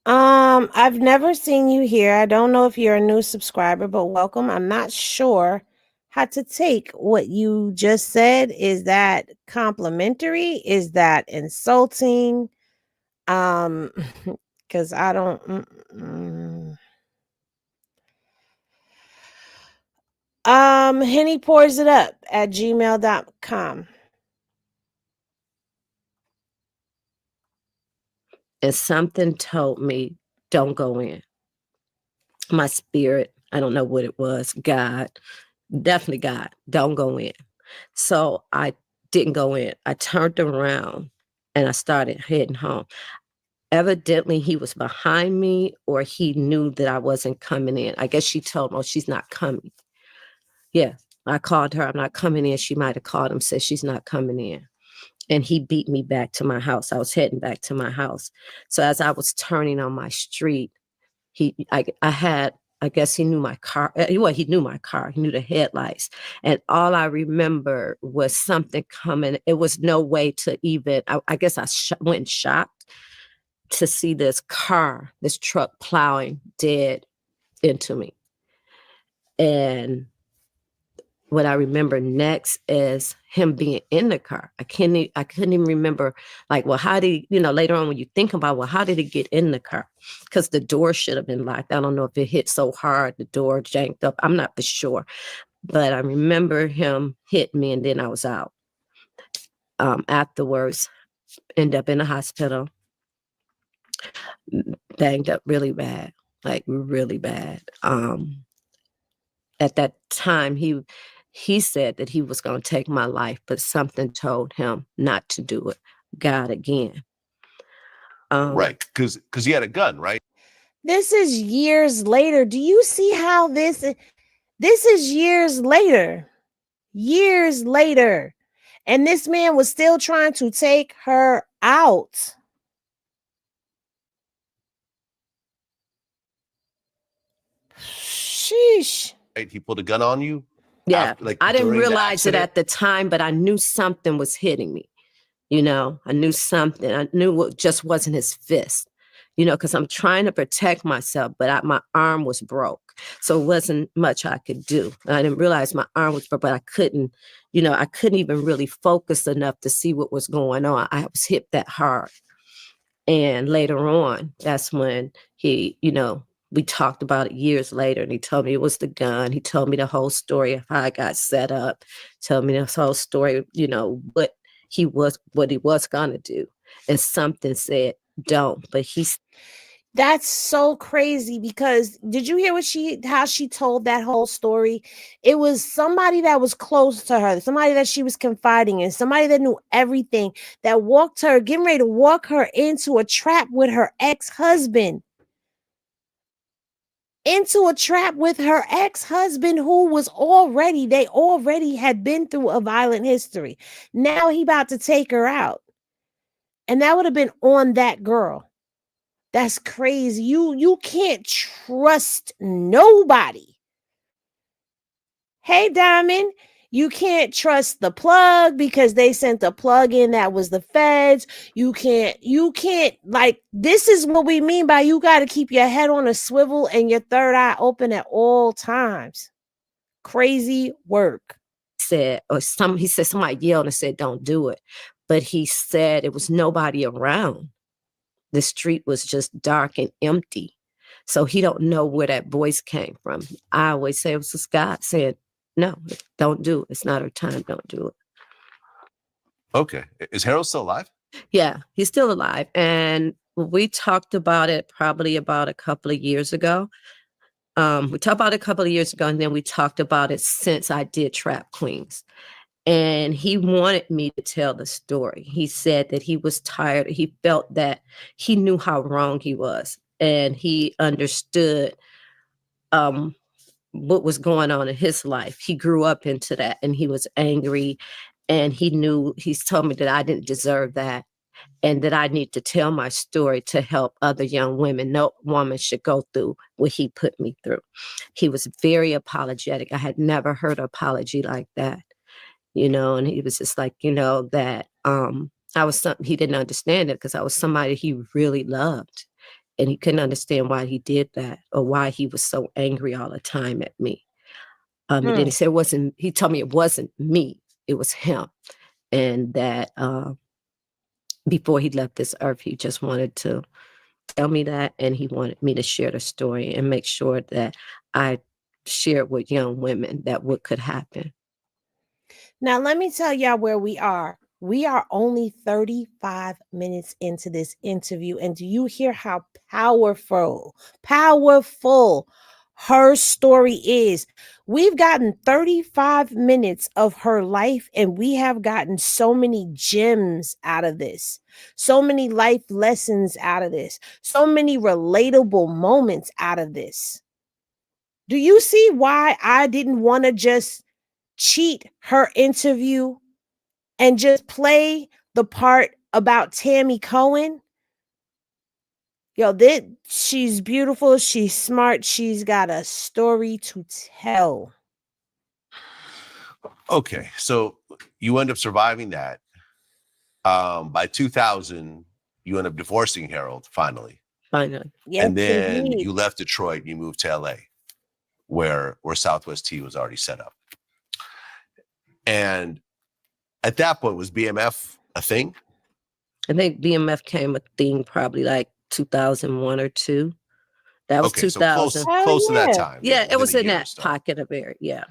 I've never seen you here. I don't know if you're a new subscriber, but welcome. I'm not sure how to take what you just said. Is that complimentary? Is that insulting? Because I don't. Henny pours it up at gmail.com. And something told me, don't go in. My spirit, I don't know what it was, God, definitely God, don't go in. So I didn't go in. I turned around and I started heading home. Evidently, he was behind me or he knew that I wasn't coming in. I guess she told me, oh, she's not coming. Yeah, I called her, I'm not coming in. She might have called him, said she's not coming in. And he beat me back to my house. I was heading back to my house. So as I was turning on my street, I guess he knew my car. Well, he knew my car. He knew the headlights. And all I remember was something coming. It was no way to even, I guess I went shocked to see this truck plowing dead into me. And what I remember next is him being in the car. I couldn't even remember, like, well, how did he, later on when you think about, well, how did he get in the car? Because the door should have been locked. I don't know if it hit so hard, the door janked up. I'm not for sure. But I remember him hit me and then I was out. Afterwards, end up in the hospital, banged up really bad, like really bad. At that time, he He said that he was going to take my life, but something told him not to do it. God again. Right, because he had a gun, right? This is years later. Do you see how this is years later? Years later. And this man was still trying to take her out. Sheesh. Right? He pulled a gun on you. Yeah, After, I didn't during the realize it accident? at the time, but I knew something was hitting me. I knew something. I knew it just wasn't his fist, because I'm trying to protect myself, but my arm was broke. So it wasn't much I could do. I didn't realize my arm was broke, but I couldn't even really focus enough to see what was going on. I was hit that hard. And later on, that's when he, we talked about it years later, and he told me it was the gun. He told me the whole story of how I got set up, told me this whole story, what he was going to do. And something said, don't, but that's so crazy, because did you hear how she told that whole story? It was somebody that was close to her, somebody that she was confiding in, somebody that knew everything, that walked her, getting ready to walk her into a trap with her ex-husband. Into a trap with her ex-husband, who was they already had been through a violent history. Now he about to take her out. And that would have been on that girl. That's crazy. You can't trust nobody. Hey, Diamond, you can't trust the plug because they sent the plug in that was the feds. You can't, like, this is what we mean by you got to keep your head on a swivel and your third eye open at all times. Crazy work. He said somebody yelled and said, don't do it. But he said it was nobody around. The street was just dark and empty. So he don't know where that voice came from. I always say it was just God saying, no, don't do it. It's not our time. Don't do it. Okay. Is Harold still alive? Yeah, he's still alive. And we talked about it probably about a couple of years ago. And then we talked about it since I did Trap Queens. And he wanted me to tell the story. He said that he was tired. He felt that he knew how wrong he was. And he understood what was going on in his life. He grew up into that, and he was angry. And he's told me that I didn't deserve that, and that I need to tell my story to help other young women. No woman should go through what he put me through. He was very apologetic. I had never heard an apology like that. And he was just like, that I was something he didn't understand it, because I was somebody he really loved, and he couldn't understand why he did that, or why he was so angry all the time at me. And then he said he told me it wasn't me, it was him. And that before he left this earth, he just wanted to tell me that, and he wanted me to share the story and make sure that I shared with young women that what could happen. Now, let me tell y'all where we are. We are only 35 minutes into this interview. And do you hear how powerful her story is? We've gotten 35 minutes of her life, and we have gotten so many gems out of this, so many life lessons out of this, so many relatable moments out of this. Do you see why I didn't want to just cheat her interview and just play the part about Tammy Cowins? She's beautiful, she's smart, she's got a story to tell. Okay, so you end up surviving that. By 2000, you end up divorcing Harold finally. Yes, and then indeed. you left Detroit and you moved to LA, where Southwest T was already set up. And at that point, was BMF a thing? I think BMF came a thing probably like 2001 or 2. That was 2000. So close to that time. Yeah, it was in that pocket of area. Yeah.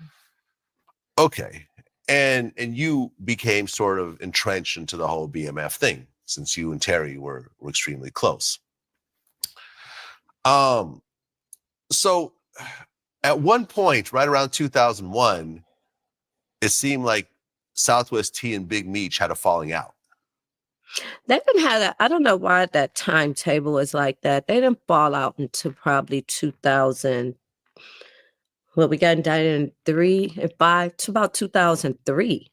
Okay. And you became sort of entrenched into the whole BMF thing, since you and Terry were extremely close. So at one point, right around 2001, it seemed like Southwest T and Big Meech had a falling out. They didn't have that. I don't know why that timetable was like that. They didn't fall out until probably 2000. Well, we got indicted in 3 and 5 to about 2003.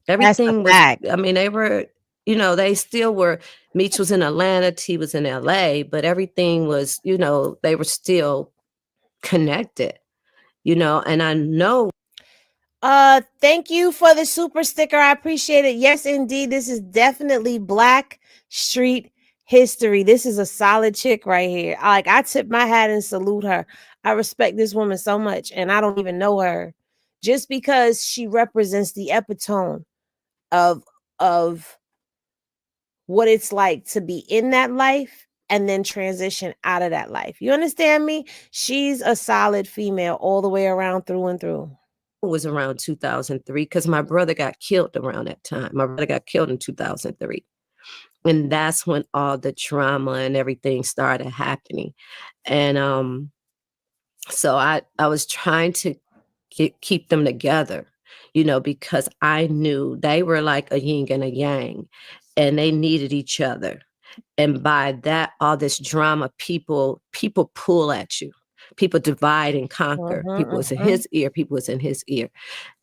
That's a Everything was, fact. I mean, they were, you know, they still were, Meech was in Atlanta, T was in LA, but everything was, you know, they were still connected, you know, and I know. Thank you for the super sticker. I appreciate it. Yes, indeed. This is definitely Black Street history. This is a solid chick right here. Like, I tip my hat and salute her. I respect this woman so much, and I don't even know her. Just because she represents the epitome of what it's like to be in that life and then transition out of that life. You understand me? She's a solid female all the way around, through and through. Was around 2003 because my brother got killed around that time. My brother got killed in 2003. And that's when all the drama and everything started happening. And so I was trying to keep them together, you know, because I knew they were like a yin and a yang and they needed each other. And by that, all this drama, people pull at you. People divide and conquer. People was in his ear, people was in his ear.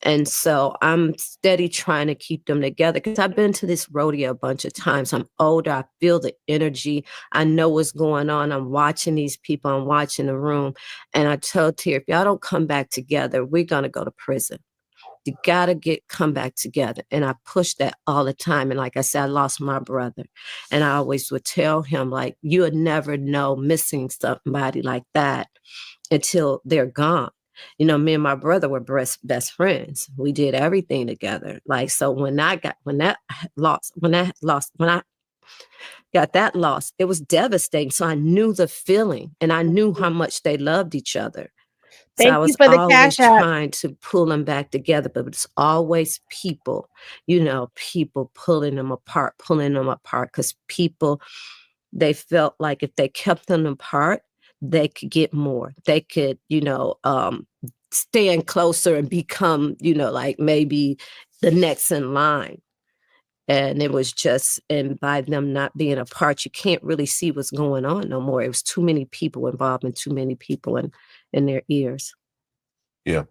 And so I'm steady trying to keep them together because I've been to this rodeo a bunch of times. I'm older. I feel the energy. I know what's going on. I'm watching these people. I'm watching the room. And I told Tia, if y'all don't come back together, we're going to go to prison. You got to come back together. And I push that all the time. And like I said, I lost my brother. And I always would tell him, like, you would never know missing somebody like that until they're gone. You know, me and my brother were best friends. We did everything together. Like, so when I got that loss, it was devastating. So I knew the feeling and I knew how much they loved each other. So Thank I you was for the always cash app. trying to pull them back together, but it's always people, you know, people pulling them apart because people, they felt like if they kept them apart, they could get more. They could, you know, stand closer and become, you know, like maybe the next in line. And it was just, and by them not being apart, you can't really see what's going on no more. It was too many people involved and too many people in their ears. Yeah.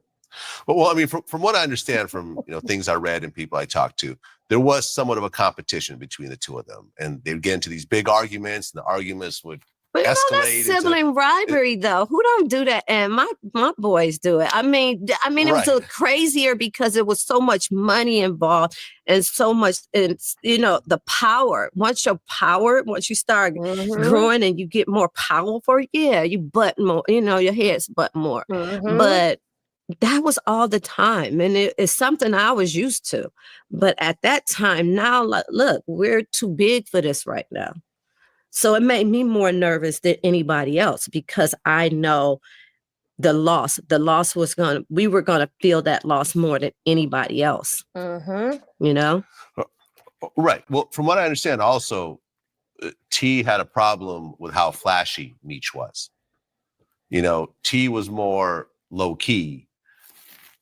Well, I mean, from what I understand from, you know, things I read and people I talked to, there was somewhat of a competition between the two of them. And they would get into these big arguments, and the arguments would But you know, that's escalate sibling rivalry, though. Who don't do that? And my boys do it. I mean, it was a crazier because it was so much money involved and so much, and you know, the power. Once you start growing and you get more powerful, yeah, you butt more. You know, your head's butt more. But that was all the time, and it's something I was used to. But at that time, now, look, we're too big for this right now. So it made me more nervous than anybody else because I know the loss was we were going to feel that loss more than anybody else, you know? Right. Well, from what I understand, also, T had a problem with how flashy Meech was. You know, T was more low key.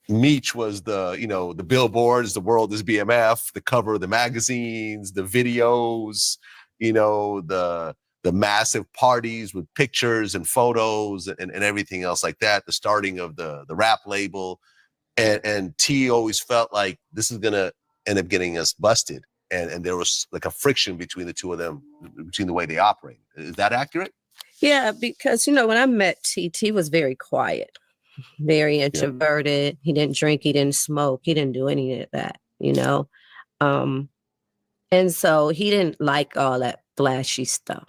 Meech was the billboards, the world is BMF, the cover of the magazines, the videos, you know, the massive parties with pictures and photos and everything else like that, the starting of the rap label. And T always felt like this is going to end up getting us busted. And there was like a friction between the two of them, between the way they operate. Is that accurate? Yeah, because, you know, when I met T was very quiet, very introverted. He didn't drink, he didn't smoke, he didn't do any of that, you know? And so he didn't like all that flashy stuff,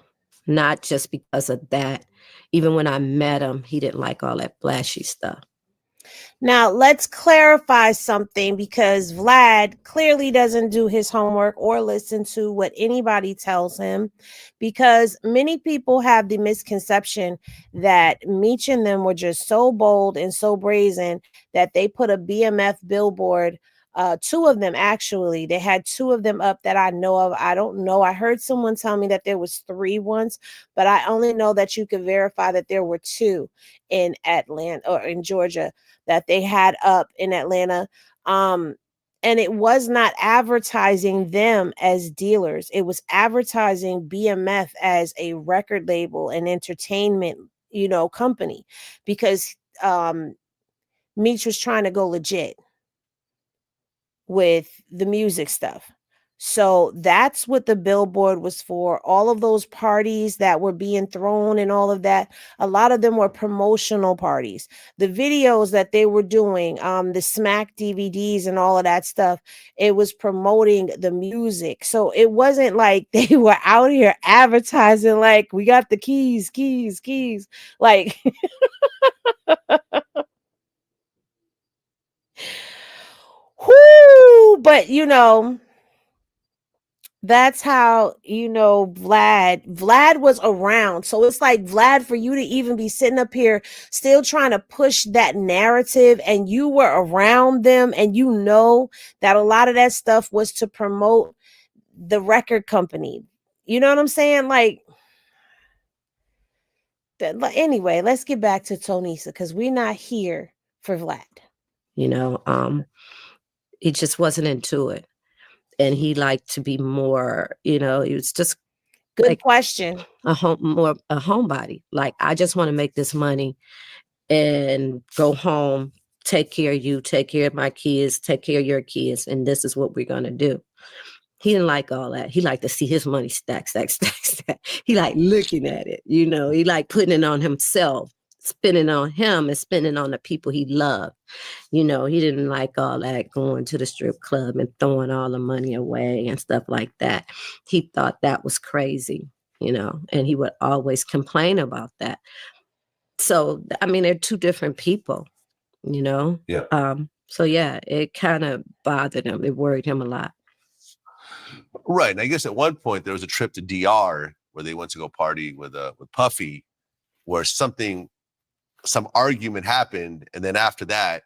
not just because of that. Even when I met him, he didn't like all that flashy stuff. Now, let's clarify something because Vlad clearly doesn't do his homework or listen to what anybody tells him, because many people have the misconception that Meech and them were just so bold and so brazen that they put a BMF billboard. Two of them, actually. They had two of them up that I know of. I don't know. I heard someone tell me that there was 3 once, but I only know that you could verify that there were 2 in Atlanta or in Georgia that they had up in Atlanta. And it was not advertising them as dealers. It was advertising BMF as a record label and entertainment, company, because Meech was trying to go legit with the music stuff. So that's what the billboard was for. All of those parties that were being thrown and all of that, a lot of them were promotional parties. The videos that they were doing, the Smack DVDs and all of that stuff, it was promoting the music. So it wasn't like they were out here advertising like, we got the keys. Like, whoo, but that's how Vlad was around. So it's like, Vlad, for you to even be sitting up here still trying to push that narrative, and you were around them, and that a lot of that stuff was to promote the record company. You know what I'm saying? Like, anyway, let's get back to Tonesa, because we're not here for Vlad. He just wasn't into it. And he liked to be more, he was just good like question. a homebody. Like, I just want to make this money and go home, take care of you, take care of my kids, take care of your kids, and this is what we're gonna do. He didn't like all that. He liked to see his money stack. He liked looking at it, he liked putting it on himself, spending on him and spending on the people he loved. He didn't like all that going to the strip club and throwing all the money away and stuff like that. He thought that was crazy, and he would always complain about that. So, I mean, they're two different people, Yeah. So yeah, it kind of bothered him. It worried him a lot. Right. And I guess at one point there was a trip to DR where they went to go party with Puffy, where some argument happened. And then after that,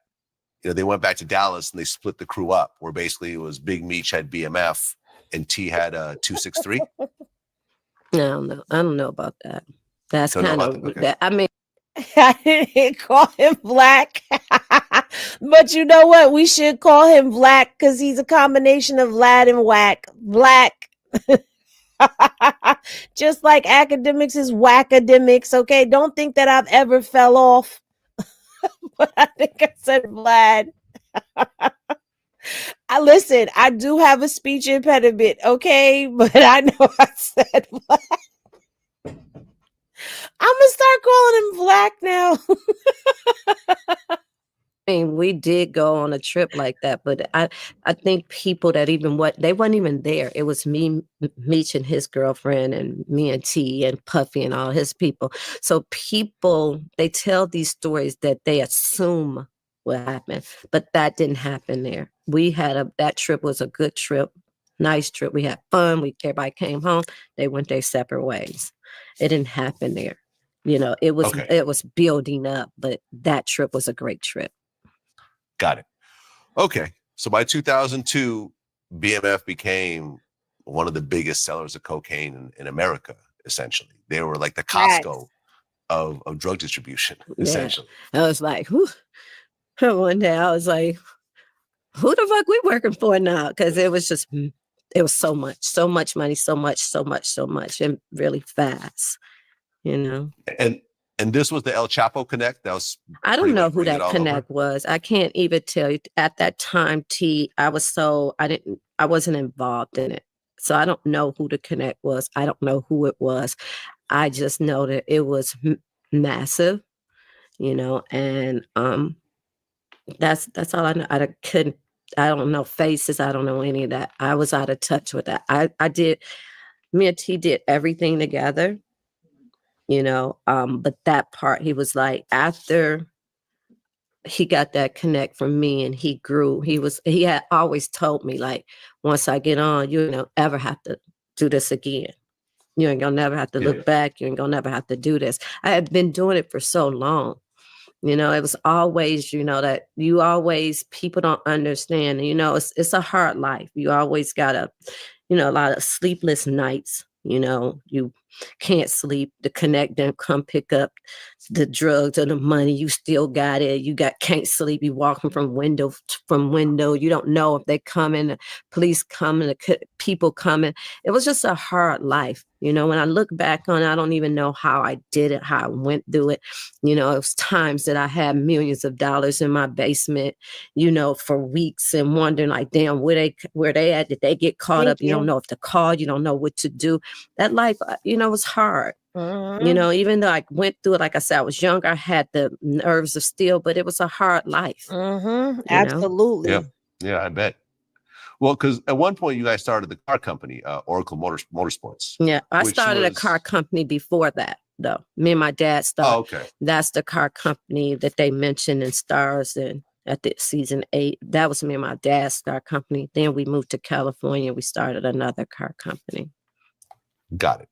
they went back to Dallas and they split the crew up, where basically it was Big Meech had BMF and T had 263. I don't know about that. That's kind of that. I mean, I didn't call him Black, but you know what? We should call him Black, because he's a combination of Vlad and Whack. Black. Just like academics is whackademics. Okay, don't think that I've ever fell off. But I think I said Vlad. Listen, I do have a speech impediment, okay? But I know I said Vlad. I'm gonna start calling him Black now. I mean, we did go on a trip like that, but I think people that they weren't even there. It was me, Meech and his girlfriend, and me and T and Puffy and all his people. So people, they tell these stories that they assume will happen, but that didn't happen there. We had that trip was a good trip, nice trip. We had fun. Everybody came home. They went their separate ways. It didn't happen there. It was building up, but that trip was a great trip. Got it. Okay. So by 2002, BMF became one of the biggest sellers of cocaine in America, essentially. They were like the Costco of drug distribution, essentially. I was like, whew. One day I was like, who the fuck we working for now? Because it was so much money, so much, and really fast, And this was the El Chapo Connect. That was. I don't know who that connect was. I can't even tell you. At that time, I wasn't involved in it, so I don't know who the connect was. I don't know who it was. I just know that it was massive, and that's all I know. I don't know faces. I don't know any of that. I was out of touch with that. Me and T did everything together. But that part, he was like, after he got that connect from me and he grew, he had always told me, like, once I get on, you don't ever have to do this again. You ain't gonna never have to look back. You ain't gonna never have to do this. I had been doing it for so long. It was always, that people don't understand. It's a hard life. You always gotta, a lot of sleepless nights, you can't sleep. The connect them come pick up the drugs or the money. You still got it. You can't sleep. You walking from window. You don't know if they coming, the police coming, the people coming. It was just a hard life. You know, when I look back on it, I don't even know how I did it, how I went through it. You know, it was times that I had millions of dollars in my basement, you know, for weeks and wondering like, damn, where they at? Did they get caught up? You don't know if to call, you don't know what to do. That life, you know, was hard. You know, even though I went through it, like I said, I was younger, I had the nerves of steel, but it was a hard life. Absolutely. Yeah, I bet. Well, because at one point you guys started the car company, Oracle Motorsports. Yeah, I started a car company before that, though. Me and my dad started. Oh, okay. That's the car company that they mentioned in Stars and at the season 8. That was me and my dad's car company. Then we moved to California. We started another car company. Got it.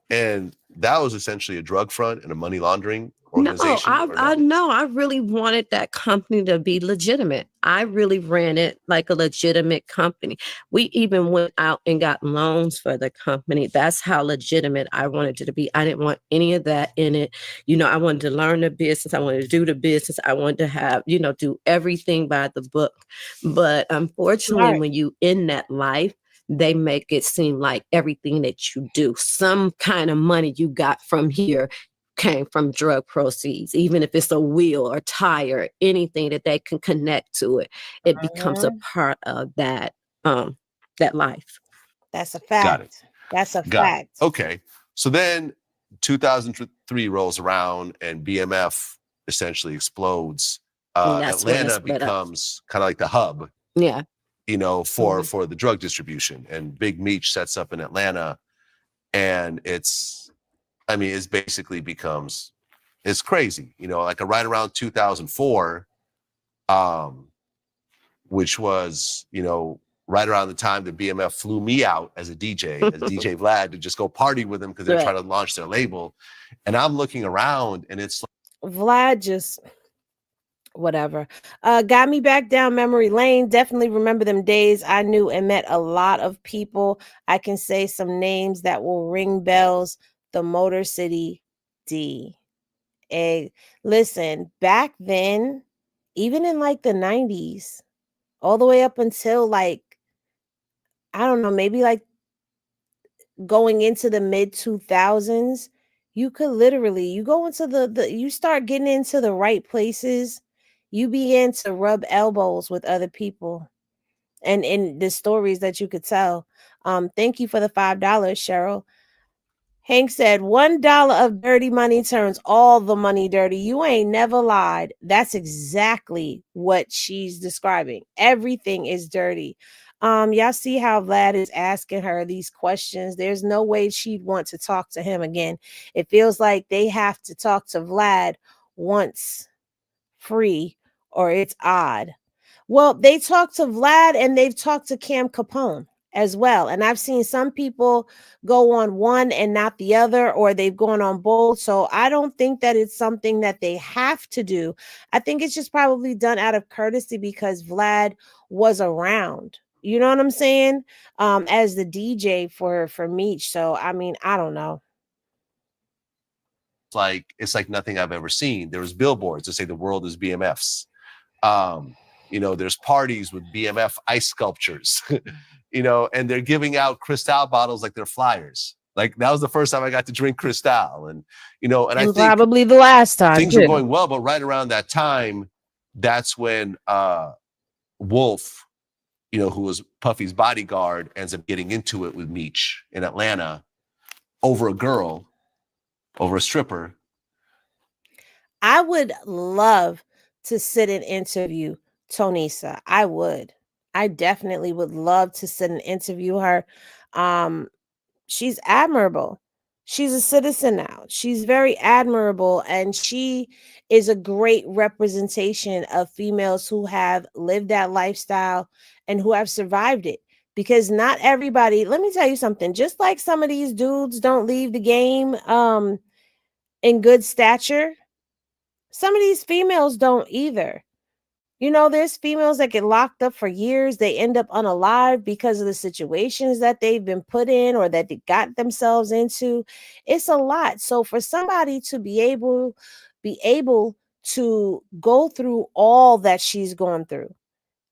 And that was essentially a drug front and a money laundering organization? No, I really wanted that company to be legitimate. I really ran it like a legitimate company. We even went out and got loans for the company. That's how legitimate I wanted it to be. I didn't want any of that in it. You know, I wanted to learn the business. I wanted to do the business. I wanted to have, you know, do everything by the book. But unfortunately, when you in that life, they make it seem like everything that you do, some kind of money you got from here came from drug proceeds, even if it's a wheel or tire, anything that they can connect to it, it becomes a part of that life. That's a fact. Got it. That's a fact. Okay. So then 2003 rolls around and BMF essentially explodes. Atlanta becomes kind of like the hub. Yeah. You know, for the drug distribution, and Big Meech sets up in Atlanta, and it's basically becomes, it's crazy, you know, like right around 2004, which was, you know, right around the time that BMF flew me out as a DJ, as DJ Vlad, to just go party with them because they're trying to launch their label, and I'm looking around, and it's like, Vlad just. Whatever. Got me back down memory lane. Definitely remember them days. I knew and met a lot of people. I can say some names that will ring bells. The Motor City D. Listen, back then, even in like the 90s, all the way up until like, I don't know, maybe like going into the mid 2000s, you could literally, you go into you start getting into the right places. You begin to rub elbows with other people and in the stories that you could tell. Thank you for the $5, Cheryl. Hank said, $1 of dirty money turns all the money dirty. You ain't never lied. That's exactly what she's describing. Everything is dirty. Y'all see how Vlad is asking her these questions. There's no way she'd want to talk to him again. It feels like they have to talk to Vlad once free, or it's odd. Well, they talked to Vlad and they've talked to Cam Capone as well. And I've seen some people go on one and not the other, or they've gone on both. So I don't think that it's something that they have to do. I think it's just probably done out of courtesy because Vlad was around. You know what I'm saying? As the DJ for Meech. So, I mean, I don't know. It's like nothing I've ever seen. There was billboards that say the world is BMF's. You know, there's parties with BMF ice sculptures, you know, and they're giving out Cristal bottles like they're flyers. Like that was the first time I got to drink Cristal, and you know, and I think probably the last time things were going well. But right around that time, that's when Wolf, you know, who was Puffy's bodyguard, ends up getting into it with Meech in Atlanta over a girl. Over a stripper. I would love to sit and interview Tonesa. I would. I definitely would love to sit and interview her. She's admirable. She's a citizen now. She's very admirable, and she is a great representation of females who have lived that lifestyle and who have survived it. Because not everybody, let me tell you something, just like some of these dudes don't leave the game in good stature, some of these females don't either. You know, there's females that get locked up for years. They end up unalive because of the situations that they've been put in or that they got themselves into. It's a lot. So for somebody to be able to go through all that she's gone through,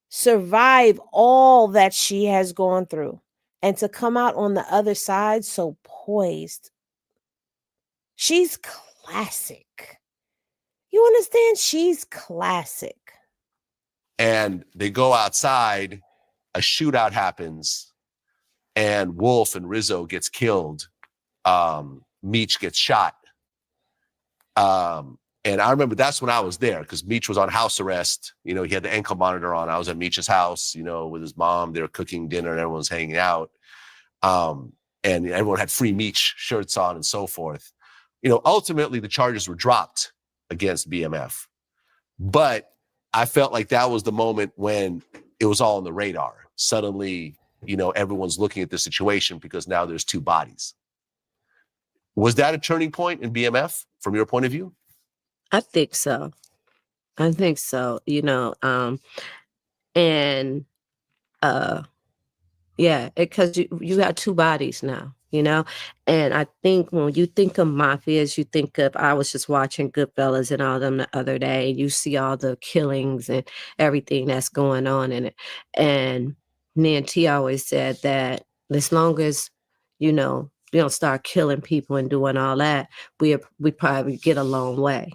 survive all that she has gone through, and to come out on the other side so poised. She's classic. You understand? She's classic. And they go outside, a shootout happens, and Wolf and Rizzo gets killed. Meech gets shot. And I remember that's when I was there because Meech was on house arrest. You know, he had the ankle monitor on. I was at Meech's house, you know, with his mom. They were cooking dinner and everyone was hanging out. And everyone had free Meech shirts on and so forth. You know, ultimately the charges were dropped against BMF. But I felt like that was the moment when it was all on the radar. Suddenly, you know, everyone's looking at the situation because now there's two bodies. Was that a turning point in BMF from your point of view? I think so. I think so. You know, and yeah, because you got two bodies now, you know? And I think when you think of mafias, you think of, I was just watching Goodfellas and all them the other day, and you see all the killings and everything that's going on in it. And me and T always said that as long as, you know, we don't start killing people and doing all that, we probably get a long way.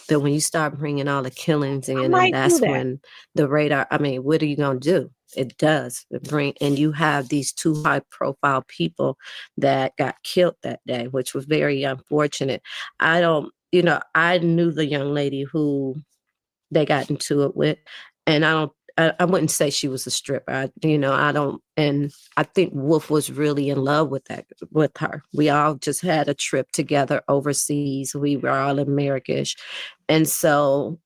But when you start bringing all the killings in, and that's when the radar, I mean, what are you going to do? It does and you have these two high profile people that got killed that day, which was very unfortunate. I knew the young lady who they got into it with, and I wouldn't say she was a stripper. And I think Wolf was really in love with her. We all just had a trip together overseas. We were all American-ish. And so,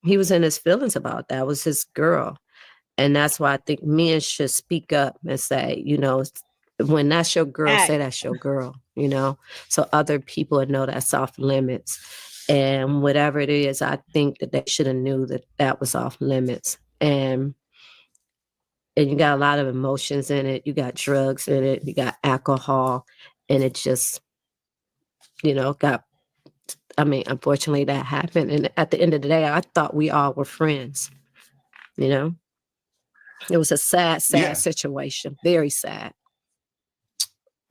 he was in his feelings about that. It was his girl. And that's why I think men should speak up and say, when that's your girl, say that's your girl, so other people know that's off limits. And whatever it is, I think that they should have knew that was off limits. And you got a lot of emotions in it. You got drugs in it. You got alcohol. And it just, unfortunately that happened. And at the end of the day, I thought we all were friends, It was a sad situation. Very sad.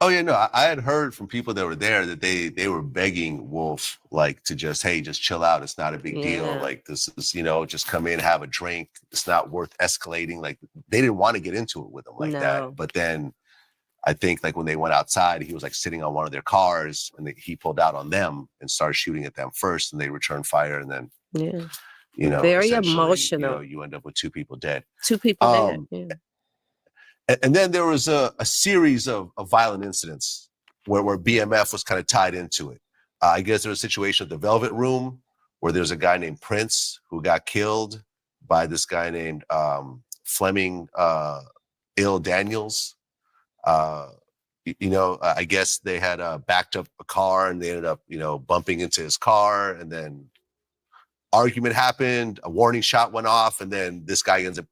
Oh, yeah, no, I had heard from people that were there that they were begging Wolf, like, to just chill out. It's not a big deal. Like, this is, just come in, have a drink. It's not worth escalating. Like, they didn't want to get into it with him like that. But then I think, like, when they went outside, he was, like, sitting on one of their cars, and he pulled out on them and started shooting at them first, and they returned fire. And then, very emotional. You end up with two people dead. Two people dead, yeah. And then there was a series of violent incidents where BMF was kind of tied into it. I guess there was a situation at the Velvet Room where there's a guy named Prince who got killed by this guy named Fleming Ill Daniels. I guess they had backed up a car and they ended up, bumping into his car, and then argument happened, a warning shot went off, and then the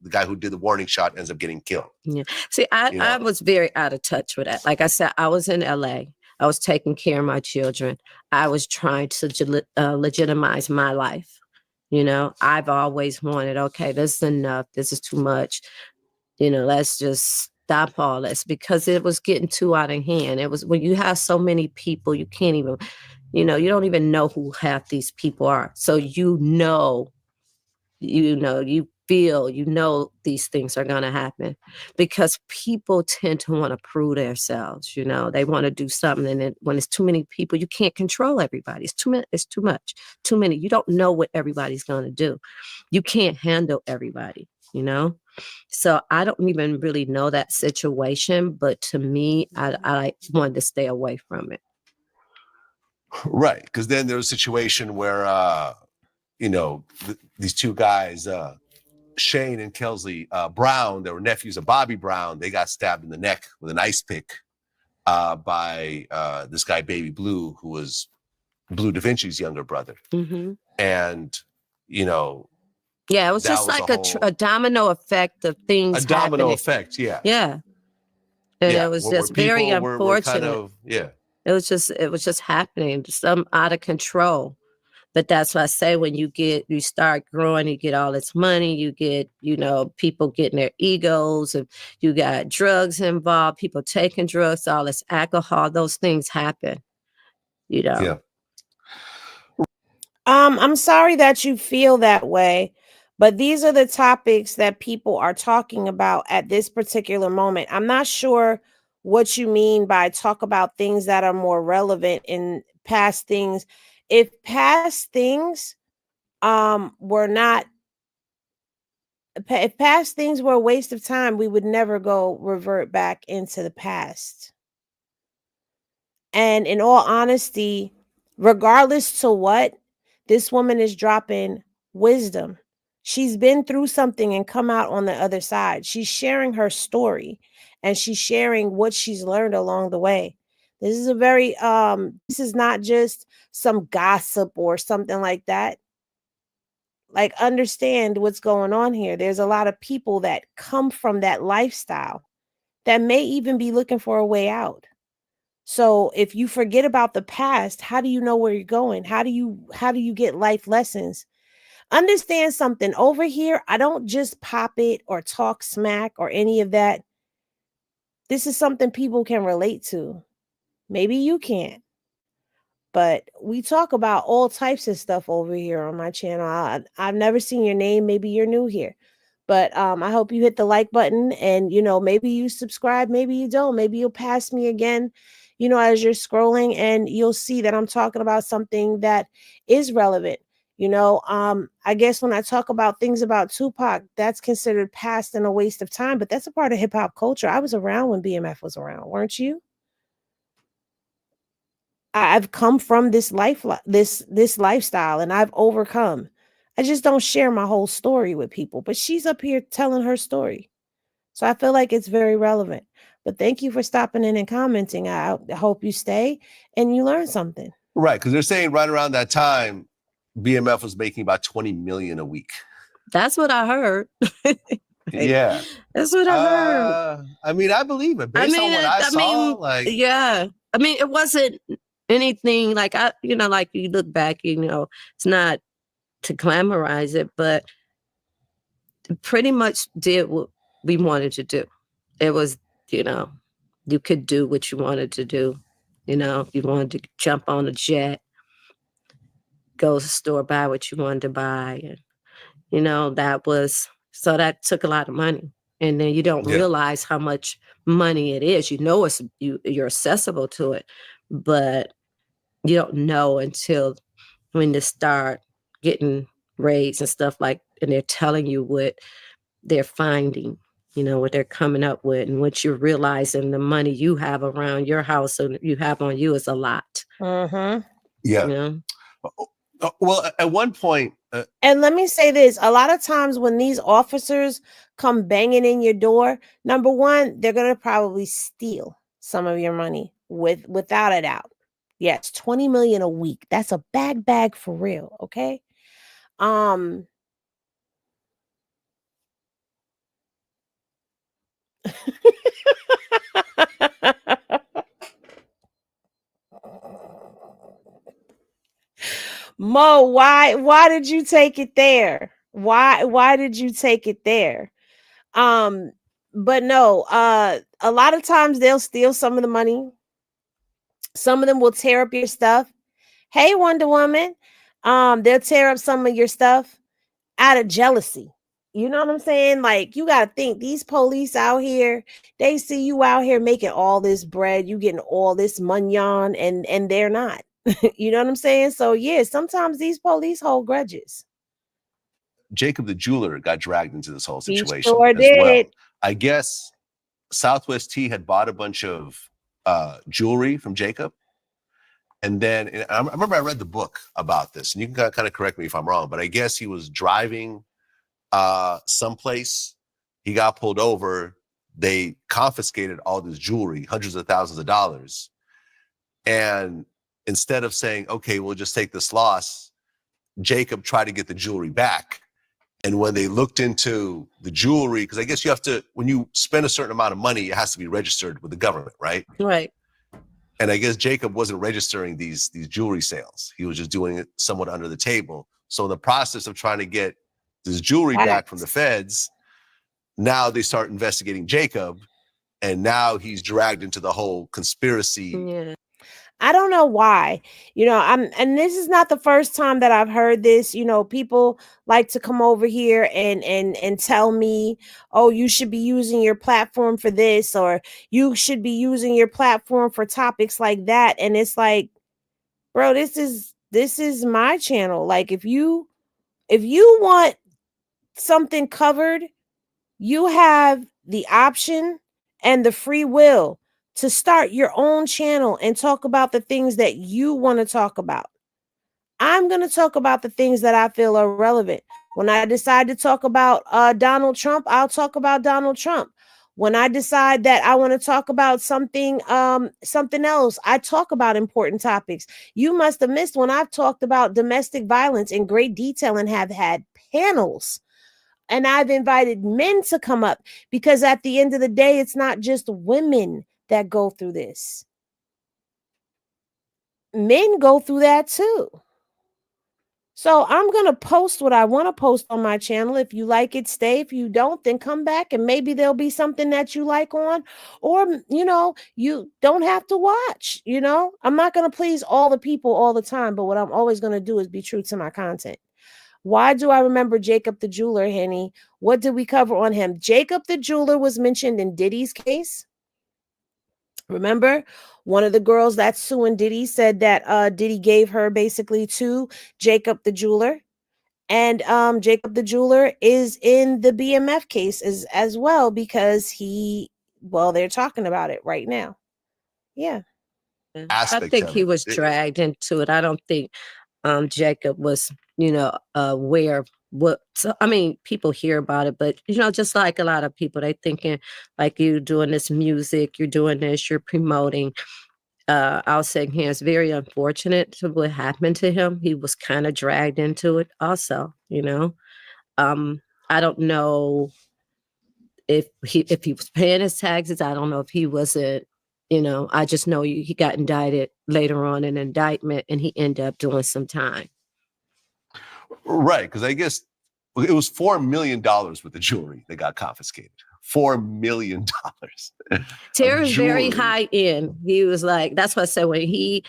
guy who did the warning shot ends up getting killed. Yeah. See, I was very out of touch with that. Like I said, I was in LA. I was taking care of my children. I was trying to legitimize my life. I've always wanted, okay, this is enough. This is too much. Let's just stop all this, because it was getting too out of hand. It was when you have so many people, you can't even, you don't even know who half these people are. So you feel, these things are going to happen, because people tend to want to prove themselves. They want to do something. And then when it's too many people, you can't control everybody. It's too much, too many. You don't know what everybody's going to do. You can't handle everybody, So I don't even really know that situation. But to me, I wanted to stay away from it. Right, because then there was a situation where, these two guys, Shane and Kelsley Brown, they were nephews of Bobby Brown. They got stabbed in the neck with an ice pick by this guy, Baby Blue, who was Blue Da Vinci's younger brother. Mm-hmm. And you know, Yeah, it was that just was like a a, whole a domino effect of things a domino happening. effect. Yeah. Yeah. And Yeah. it was Where just very people were kind unfortunate. of, yeah. It was just happening, some out of control. But that's why I say when you start growing, you get all this money, you get, people getting their egos, and you got drugs involved, people taking drugs, all this alcohol, those things happen, Yeah. I'm sorry that you feel that way, but these are the topics that people are talking about at this particular moment. I'm not sure what you mean by talk about things that are more relevant in past things. If past things were not if past things were a waste of time, we would never go revert back into the past. And in all honesty, regardless to what, this woman is dropping wisdom. She's been through something and come out on the other side. She's sharing her story, and she's sharing what she's learned along the way. This is a very this is not just some gossip or something like that. Like, understand what's going on here. There's a lot of people that come from that lifestyle that may even be looking for a way out. So if you forget about the past, how do you know where you're going? How do you get life lessons? Understand something. Over here, I don't just pop it or talk smack or any of that. This is something people can relate to. Maybe you can't. But we talk about all types of stuff over here on my channel. I've never seen your name. Maybe you're new here. But I hope you hit the like button, and maybe you subscribe, maybe you don't. Maybe you'll pass me again, as you're scrolling, and you'll see that I'm talking about something that is relevant. I guess when I talk about things about Tupac, that's considered past and a waste of time, but that's a part of hip hop culture. I was around when BMF was around, weren't you? I've come from this this lifestyle, and I've overcome. I just don't share my whole story with people, but she's up here telling her story. So I feel like it's very relevant. But thank you for stopping in and commenting. I hope you stay and you learn something. Right. Because they're saying right around that time, BMF was making about 20 million a week. That's what I heard. Yeah. That's what I heard. I mean, I believe it. Based on what I saw, yeah. I mean, it wasn't anything like like you look back, it's not to glamorize it, but pretty much did what we wanted to do. It was, you could do what you wanted to do. If you wanted to jump on a jet, go to the store, buy what you wanted to buy. And, so that took a lot of money. And then you don't realize how much money it is. You're accessible to it, but you don't know until when they start getting raids and stuff and they're telling you what they're finding, what they're coming up with, and what you're realizing the money you have around your house and you have on you is a lot. Mm-hmm. Yeah. Well, at one point, and let me say this, a lot of times when these officers come banging in your door, number one, they're going to probably steal some of your money without a doubt. Yes, 20 million a week. That's a bag for real. Okay. Mo, why did you take it there? Why did you take it there? But no, a lot of times they'll steal some of the money. Some of them will tear up your stuff. Hey, Wonder Woman. They'll tear up some of your stuff out of jealousy. You know what I'm saying? Like, you got to think, these police out here, they see you out here making all this bread, you getting all this munyon, and they're not. You know what I'm saying? So yeah, sometimes these police hold grudges. Jacob the jeweler got dragged into this whole situation sure as did. well. I guess Southwest T had bought a bunch of jewelry from Jacob. And then and I remember I read the book about this, and you can kind of correct me if I'm wrong, but I guess he was driving someplace. He got pulled over. They confiscated all this jewelry, hundreds of thousands of dollars. And instead of saying, okay, we'll just take this loss, Jacob tried to get the jewelry back. And when they looked into the jewelry, because I guess you have to, when you spend a certain amount of money, it has to be registered with the government, right? Right. And I guess Jacob wasn't registering these jewelry sales. He was just doing it somewhat under the table. So in the process of trying to get this jewelry back from the feds, now they start investigating Jacob, and now he's dragged into the whole conspiracy. Yeah. I don't know why, and this is not the first time that I've heard this. People like to come over here and tell me, oh, you should be using your platform for this, or you should be using your platform for topics like that. And it's like, bro, this is my channel. Like, if you want something covered, you have the option and the free will to start your own channel and talk about the things that you want to talk about. I'm going to talk about the things that I feel are relevant. When I decide to talk about Donald Trump, I'll talk about Donald Trump. When I decide that I want to talk about something else, I talk about important topics. You must have missed when I've talked about domestic violence in great detail and have had panels. And I've invited men to come up, because at the end of the day, it's not just women that go through this. Men go through that too. So I'm going to post what I want to post on my channel. If you like it, stay. If you don't, then come back, and maybe there'll be something that you like on, or, you don't have to watch. I'm not going to please all the people all the time, but what I'm always going to do is be true to my content. Why do I remember Jacob the jeweler, Henny? What did we cover on him? Jacob the jeweler was mentioned in Diddy's case. Remember, one of the girls that's suing Diddy said that Diddy gave her basically to Jacob the jeweler. And Jacob the jeweler is in the BMF case as well, because they're talking about it right now. Yeah. I think he was dragged into it. I don't think Jacob was, aware of what. So, I mean, people hear about it, but just like a lot of people, they thinking like, you doing this music, you're doing this, you're promoting. I'll say here, it's very unfortunate to what happened to him. He was kind of dragged into it also. I don't know if he was paying his taxes. I don't know if he wasn't. I just know he got indicted later on in indictment, and he ended up doing some time. Right, because I guess it was $4 million with the jewelry that got confiscated. $4 million. Terry's very high end. He was like, that's what I said, when he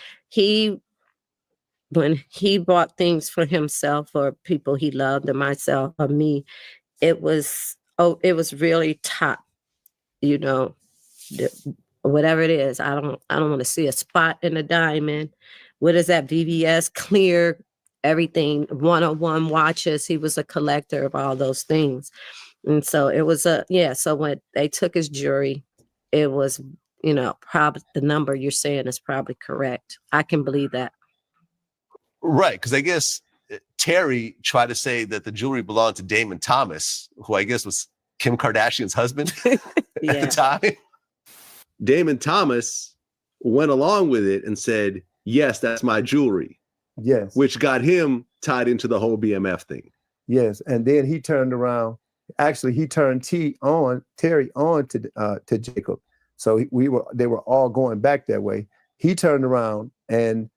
bought things for himself or people he loved, or myself or me, it was really top, whatever it is. I don't want to see a spot in a diamond. What is that? VVS, clear, everything, 101 watches. He was a collector of all those things. And so it was so when they took his jewelry, it was, probably the number you're saying is probably correct. I can believe that. Right, because I guess Terry tried to say that the jewelry belonged to Damon Thomas, who I guess was Kim Kardashian's husband at the time. Damon Thomas went along with it and said, yes, that's my jewelry. Yes. Which got him tied into the whole BMF thing. Yes. And then he turned around. Actually, he turned Terry on to Jacob. So they were all going back that way. He turned around and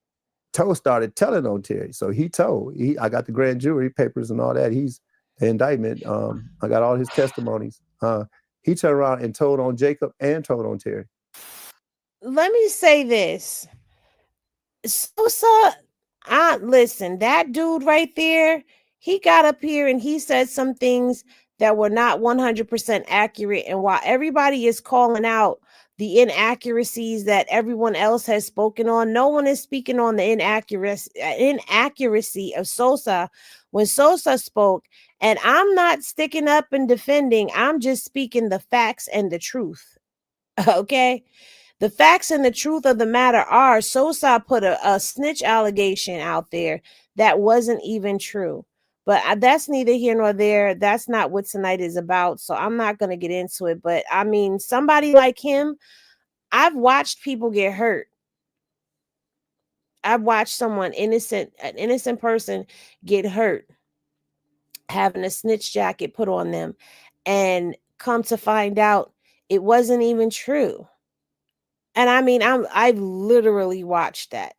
started telling on Terry. So I got the grand jury papers and all that. He's the indictment. I got all his testimonies. He turned around and told on Jacob and told on Terry. Let me say this. Sosa, listen, that dude right there, he got up here and he said some things that were not 100% accurate. And while everybody is calling out the inaccuracies that everyone else has spoken on, no one is speaking on the inaccuracy of Sosa when Sosa spoke. And I'm not sticking up and defending. I'm just speaking the facts and the truth. Okay? The facts and the truth of the matter are Sosa put a snitch allegation out there that wasn't even true. But that's neither here nor there. That's not what tonight is about. So I'm not going to get into it. But I mean, somebody like him, I've watched people get hurt. watched someone an innocent person get hurt having a snitch jacket put on them, and come to find out it wasn't even true. And I mean, I've literally watched that.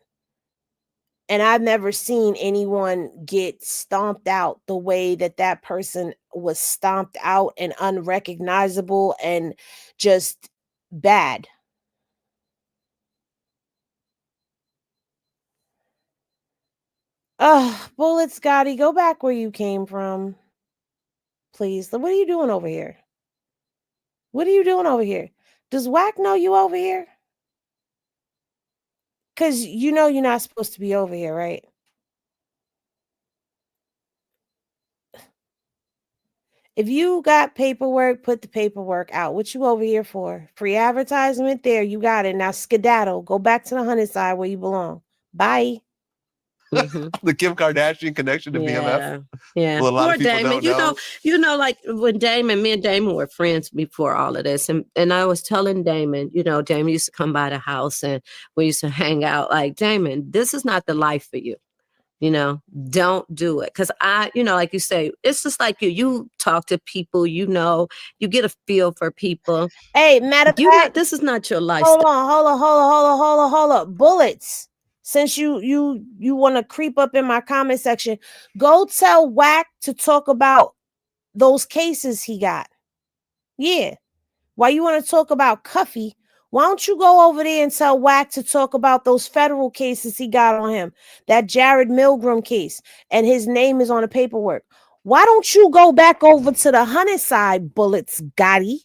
And I've never seen anyone get stomped out the way that person was stomped out, and unrecognizable and just bad. Bullets, Gotti, go back where you came from. Please. What are you doing over here? What are you doing over here? Does Whack know you over here? Because you know you're not supposed to be over here, right? If you got paperwork, put the paperwork out. What you over here for? Free advertisement? There, you got it. Now skedaddle. Go back to the 100 side where you belong. Bye. The Kim Kardashian connection to BMF. Yeah. Well, a lot Poor of people Damon. don't know, like when me and Damon were friends before all of this. And I was telling Damon, Damon used to come by the house and we used to hang out. Like, Damon, this is not the life for you. Don't do it. Cause like you say, it's just like you talk to people, you get a feel for people. Hey, matter of fact, this is not your lifestyle. Hold on. Bullets. Since you want to creep up in my comment section, go tell Whack to talk about those cases he got. Yeah. Why you want to talk about Cuffy? Why don't you go over there and tell Whack to talk about those federal cases he got on him? That Jared Milgram case, and his name is on the paperwork. Why don't you go back over to the 100 side, Bullets, Gotti,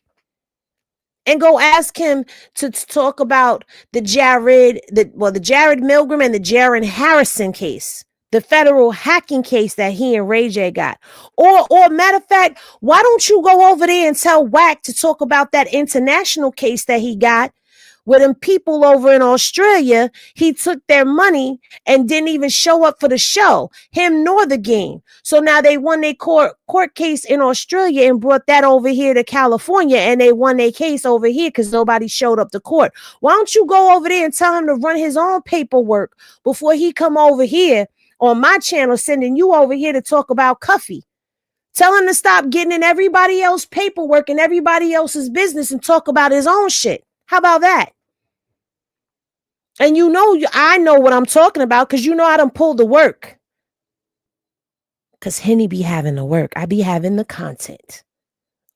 and go ask him to talk about the Jared Milgram and the Jaron Harrison case, the federal hacking case that he and Ray J got. Or matter of fact, why don't you go over there and tell Whack to talk about that international case that he got with them people over in Australia? He took their money and didn't even show up for the show, him nor the game. So now they won their court case in Australia and brought that over here to California, and they won their case over here because nobody showed up to court. Why don't you go over there and tell him to run his own paperwork before he come over here on my channel, sending you over here to talk about Cuffy? Tell him to stop getting in everybody else's paperwork and everybody else's business and talk about his own shit. How about that? And I know what I'm talking about because I done pulled the work. Because Henny be having the work. I be having the content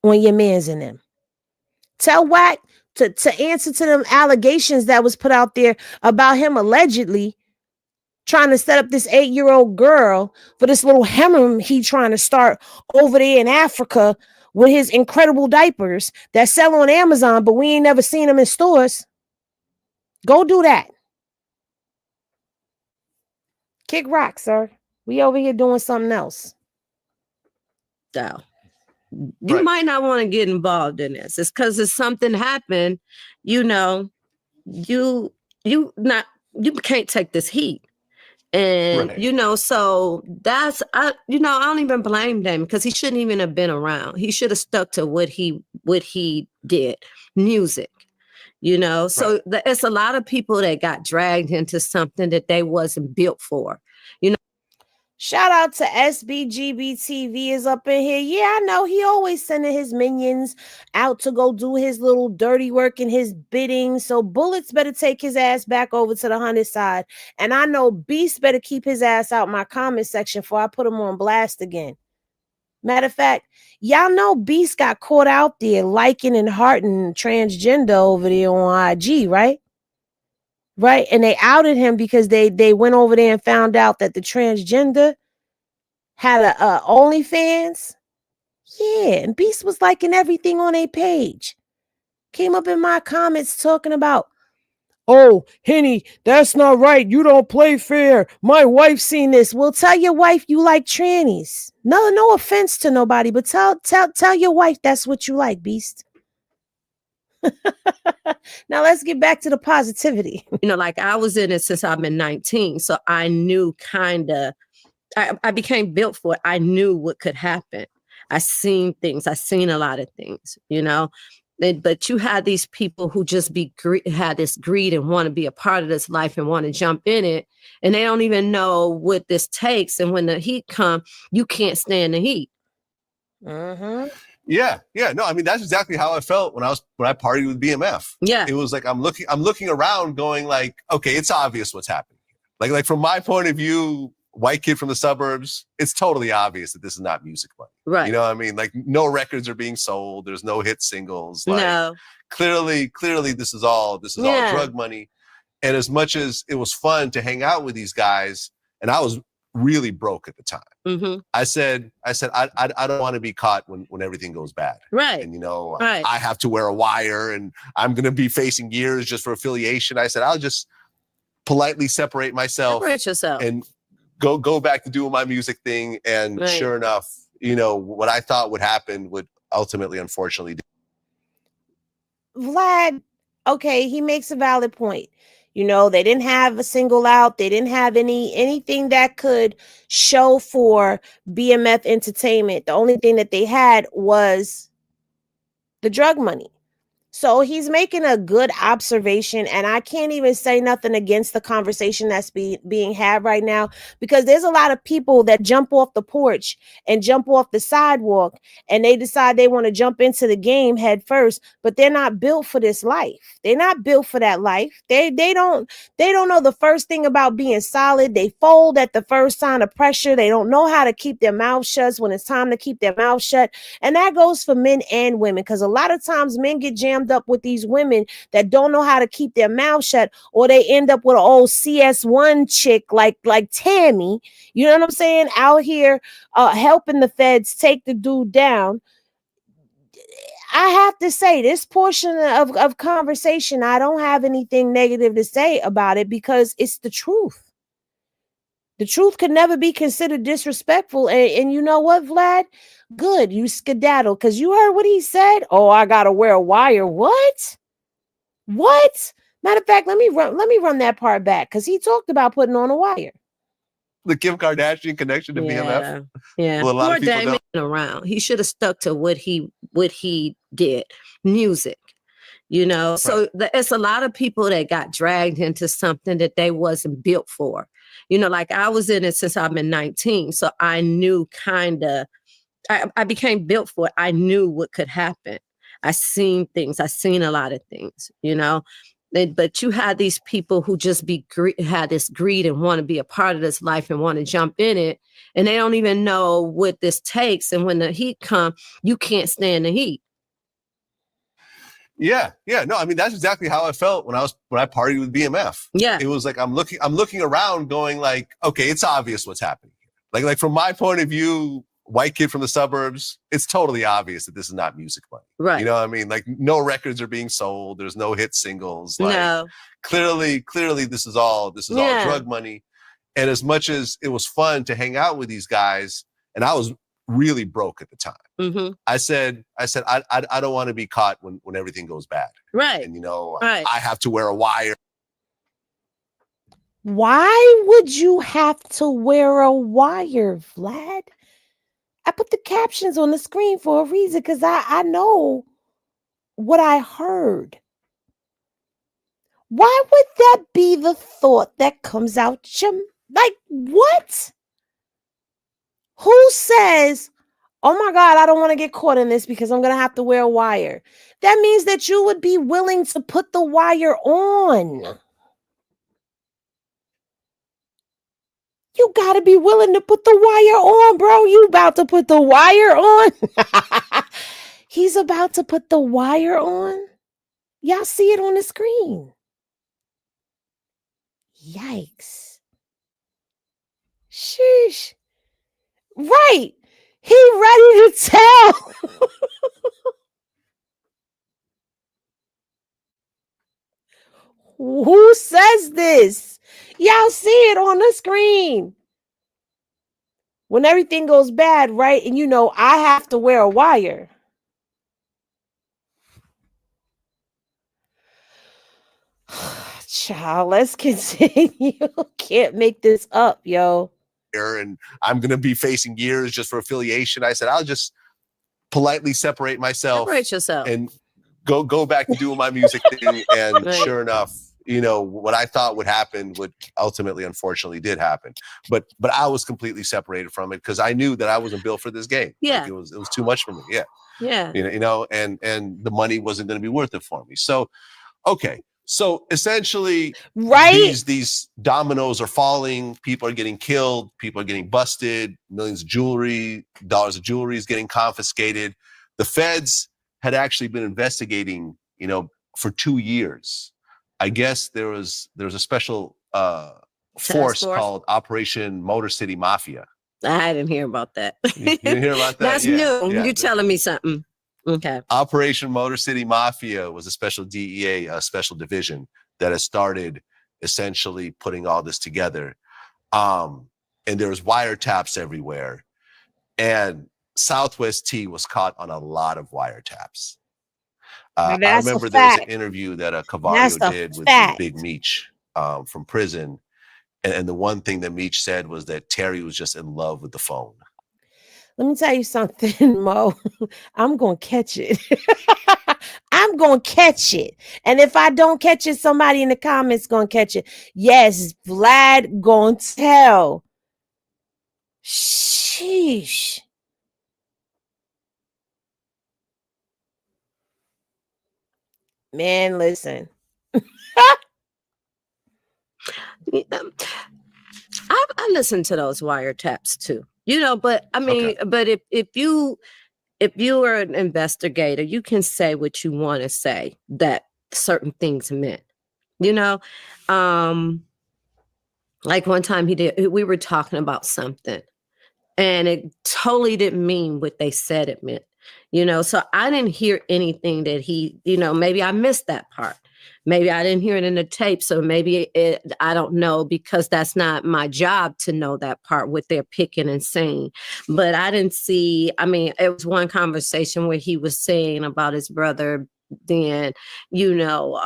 on your mans and them. Tell Whack to answer to them allegations that was put out there about him allegedly trying to set up this 8-year-old girl for this little harem he trying to start over there in Africa with his incredible diapers that sell on Amazon, but we ain't never seen them in stores. Go do that. Kick rock, sir. We over here doing something else. So you might not want to get involved in this. It's because if something happened, you can't take this heat. And so that's I don't even blame them, because he shouldn't even have been around. He should have stuck to what he did, music. So it's a lot of people that got dragged into something that they wasn't built for. Shout out to SBGBTV is up in here. Yeah, I know he always sending his minions out to go do his little dirty work and his bidding. So Bullets better take his ass back over to the 100 side. And I know Beast better keep his ass out my comment section before I put him on blast again. Matter of fact, y'all know Beast got caught out there liking and hearting transgender over there on IG, right? Right. And they outed him because they went over there and found out that the transgender had a OnlyFans. Yeah. And Beast was liking everything on a page. Came up in my comments talking about, oh, Henny, that's not right. You don't play fair. My wife seen this. Well, tell your wife you like trannies. No offense to nobody, but tell your wife that's what you like, Beast. Now let's get back to the positivity. Like I was in it since I've been 19. So I knew I became built for it. I knew what could happen. I seen things. I seen a lot of things, But you had these people who just had this greed and want to be a part of this life and want to jump in it. And they don't even know what this takes. And when the heat comes, you can't stand the heat. Mm-hmm. Yeah. No, I mean, that's exactly how I felt when I partied with BMF. Yeah. It was like, I'm looking around going like, okay, it's obvious what's happening. Like from my point of view, white kid from the suburbs, it's totally obvious that this is not music money. Right. You know what I mean? Like no records are being sold. There's no hit singles. Like, no. Clearly this is all drug money. And as much as it was fun to hang out with these guys, and I was really broke at the time. Mm-hmm. I said, I don't want to be caught when everything goes bad. Right. And, right. I have to wear a wire and I'm going to be facing years just for affiliation. I said, I'll just politely separate myself. Separate yourself. And go back to doing my music thing. And sure enough, what I thought would happen would ultimately, unfortunately, do. Vlad, okay, he makes a valid point. They didn't have a single out. They didn't have anything that could show for BMF Entertainment. The only thing that they had was the drug money. So he's making a good observation, and I can't even say nothing against the conversation that's being had right now, because there's a lot of people that jump off the porch and jump off the sidewalk and they decide they want to jump into the game head first, but they're not built for this life. They're not built for that life. They don't know the first thing about being solid. They fold at the first sign of pressure. They don't know how to keep their mouth shut when it's time to keep their mouth shut. And that goes for men and women, because a lot of times men get jammed up with these women that don't know how to keep their mouth shut, or they end up with an old CS1 chick like Tammy, you know what I'm saying, out here helping the feds take the dude down. I have to say, this portion of conversation, I don't have anything negative to say about it, because it's the truth. The truth could never be considered disrespectful. And you know what, Vlad? Good, you skedaddle, because you heard what he said. Oh, I gotta wear a wire. What? Matter of fact, let me run that part back, because he talked about putting on a wire. The Kim Kardashian connection to BMF. Yeah. Well, a lot of people Damon around. He should have stuck to what he did, music. So it's a lot of people that got dragged into something that they wasn't built for. Like I was in it since I've been 19. So I knew I became built for it. I knew what could happen. I seen things. I seen a lot of things, But you had these people who just had this greed and want to be a part of this life and want to jump in it. And they don't even know what this takes. And when the heat comes, you can't stand the heat. Yeah. No, I mean, that's exactly how I felt when I partied with BMF. Yeah. It was like, I'm looking around going like, okay, it's obvious what's happening here. Like from my point of view, white kid from the suburbs, it's totally obvious that this is not music money. Right. You know what I mean? Like no records are being sold. There's no hit singles. Like no. Clearly this is all drug money. And as much as it was fun to hang out with these guys, and I was really broke at the time. Mm-hmm. I said, I don't want to be caught when everything goes bad. Right. And I have to wear a wire. Why would you have to wear a wire, Vlad? I put the captions on the screen for a reason, because I know what I heard. Why would that be the thought that comes out? Like, what? Who says, oh my God, I don't want to get caught in this because I'm going to have to wear a wire? That means that you would be willing to put the wire on. You got to be willing to put the wire on, bro. You about to put the wire on? He's about to put the wire on. Y'all see it on the screen. Yikes. Sheesh. Right. He ready to tell. Who says this? Y'all see it on the screen. When everything goes bad, right? And I have to wear a wire. Child, let's continue. Can't make this up, yo. And I'm going to be facing years just for affiliation. I said, I'll just politely separate myself. Separate yourself. And go back to doing my music thing. And Right. sure enough, you know, what I thought would happen would ultimately, unfortunately, did happen. But I was completely separated from it because I knew that I wasn't built for this game. Yeah. Like, it was too much for me. Yeah. Yeah. You know, and the money wasn't going to be worth it for me. So, okay. So essentially, Right? these dominoes are falling. People are getting killed. People are getting busted. Millions of dollars of jewelry is getting confiscated. The feds had actually been investigating, you know, for 2 years. I guess there was a special force called Operation Motor City Mafia. I didn't hear about that. You didn't hear about that? That's Yeah, new. yeah. You're telling me something. Okay. Operation Motor City Mafia was a special DEA, a special division that has started essentially putting all this together. And there's wiretaps everywhere. And Southwest T was caught on a lot of wiretaps. I remember there was an interview that Cavario did with Big Meech from prison. And the one thing that Meech said was that Terry was just in love with the phone. Let me tell you something, Mo. I'm going to catch it. I'm going to catch it. And if I don't catch it, somebody in the comments going to catch it. Yes, Vlad going to tell. Sheesh. Man, listen. I listen to those wiretaps too, you know, but I mean, but if you are an investigator, you can say what you want to say that certain things meant, you know. Like one time we were talking about something and it totally didn't mean what they said it meant, you know. So I didn't hear anything that he, you know, maybe I missed that part. Maybe I didn't hear it in the tape. So maybe I don't know, because that's not my job to know that part, what they're picking and saying. But I didn't see, I mean, it was one conversation where he was saying about his brother being, you know,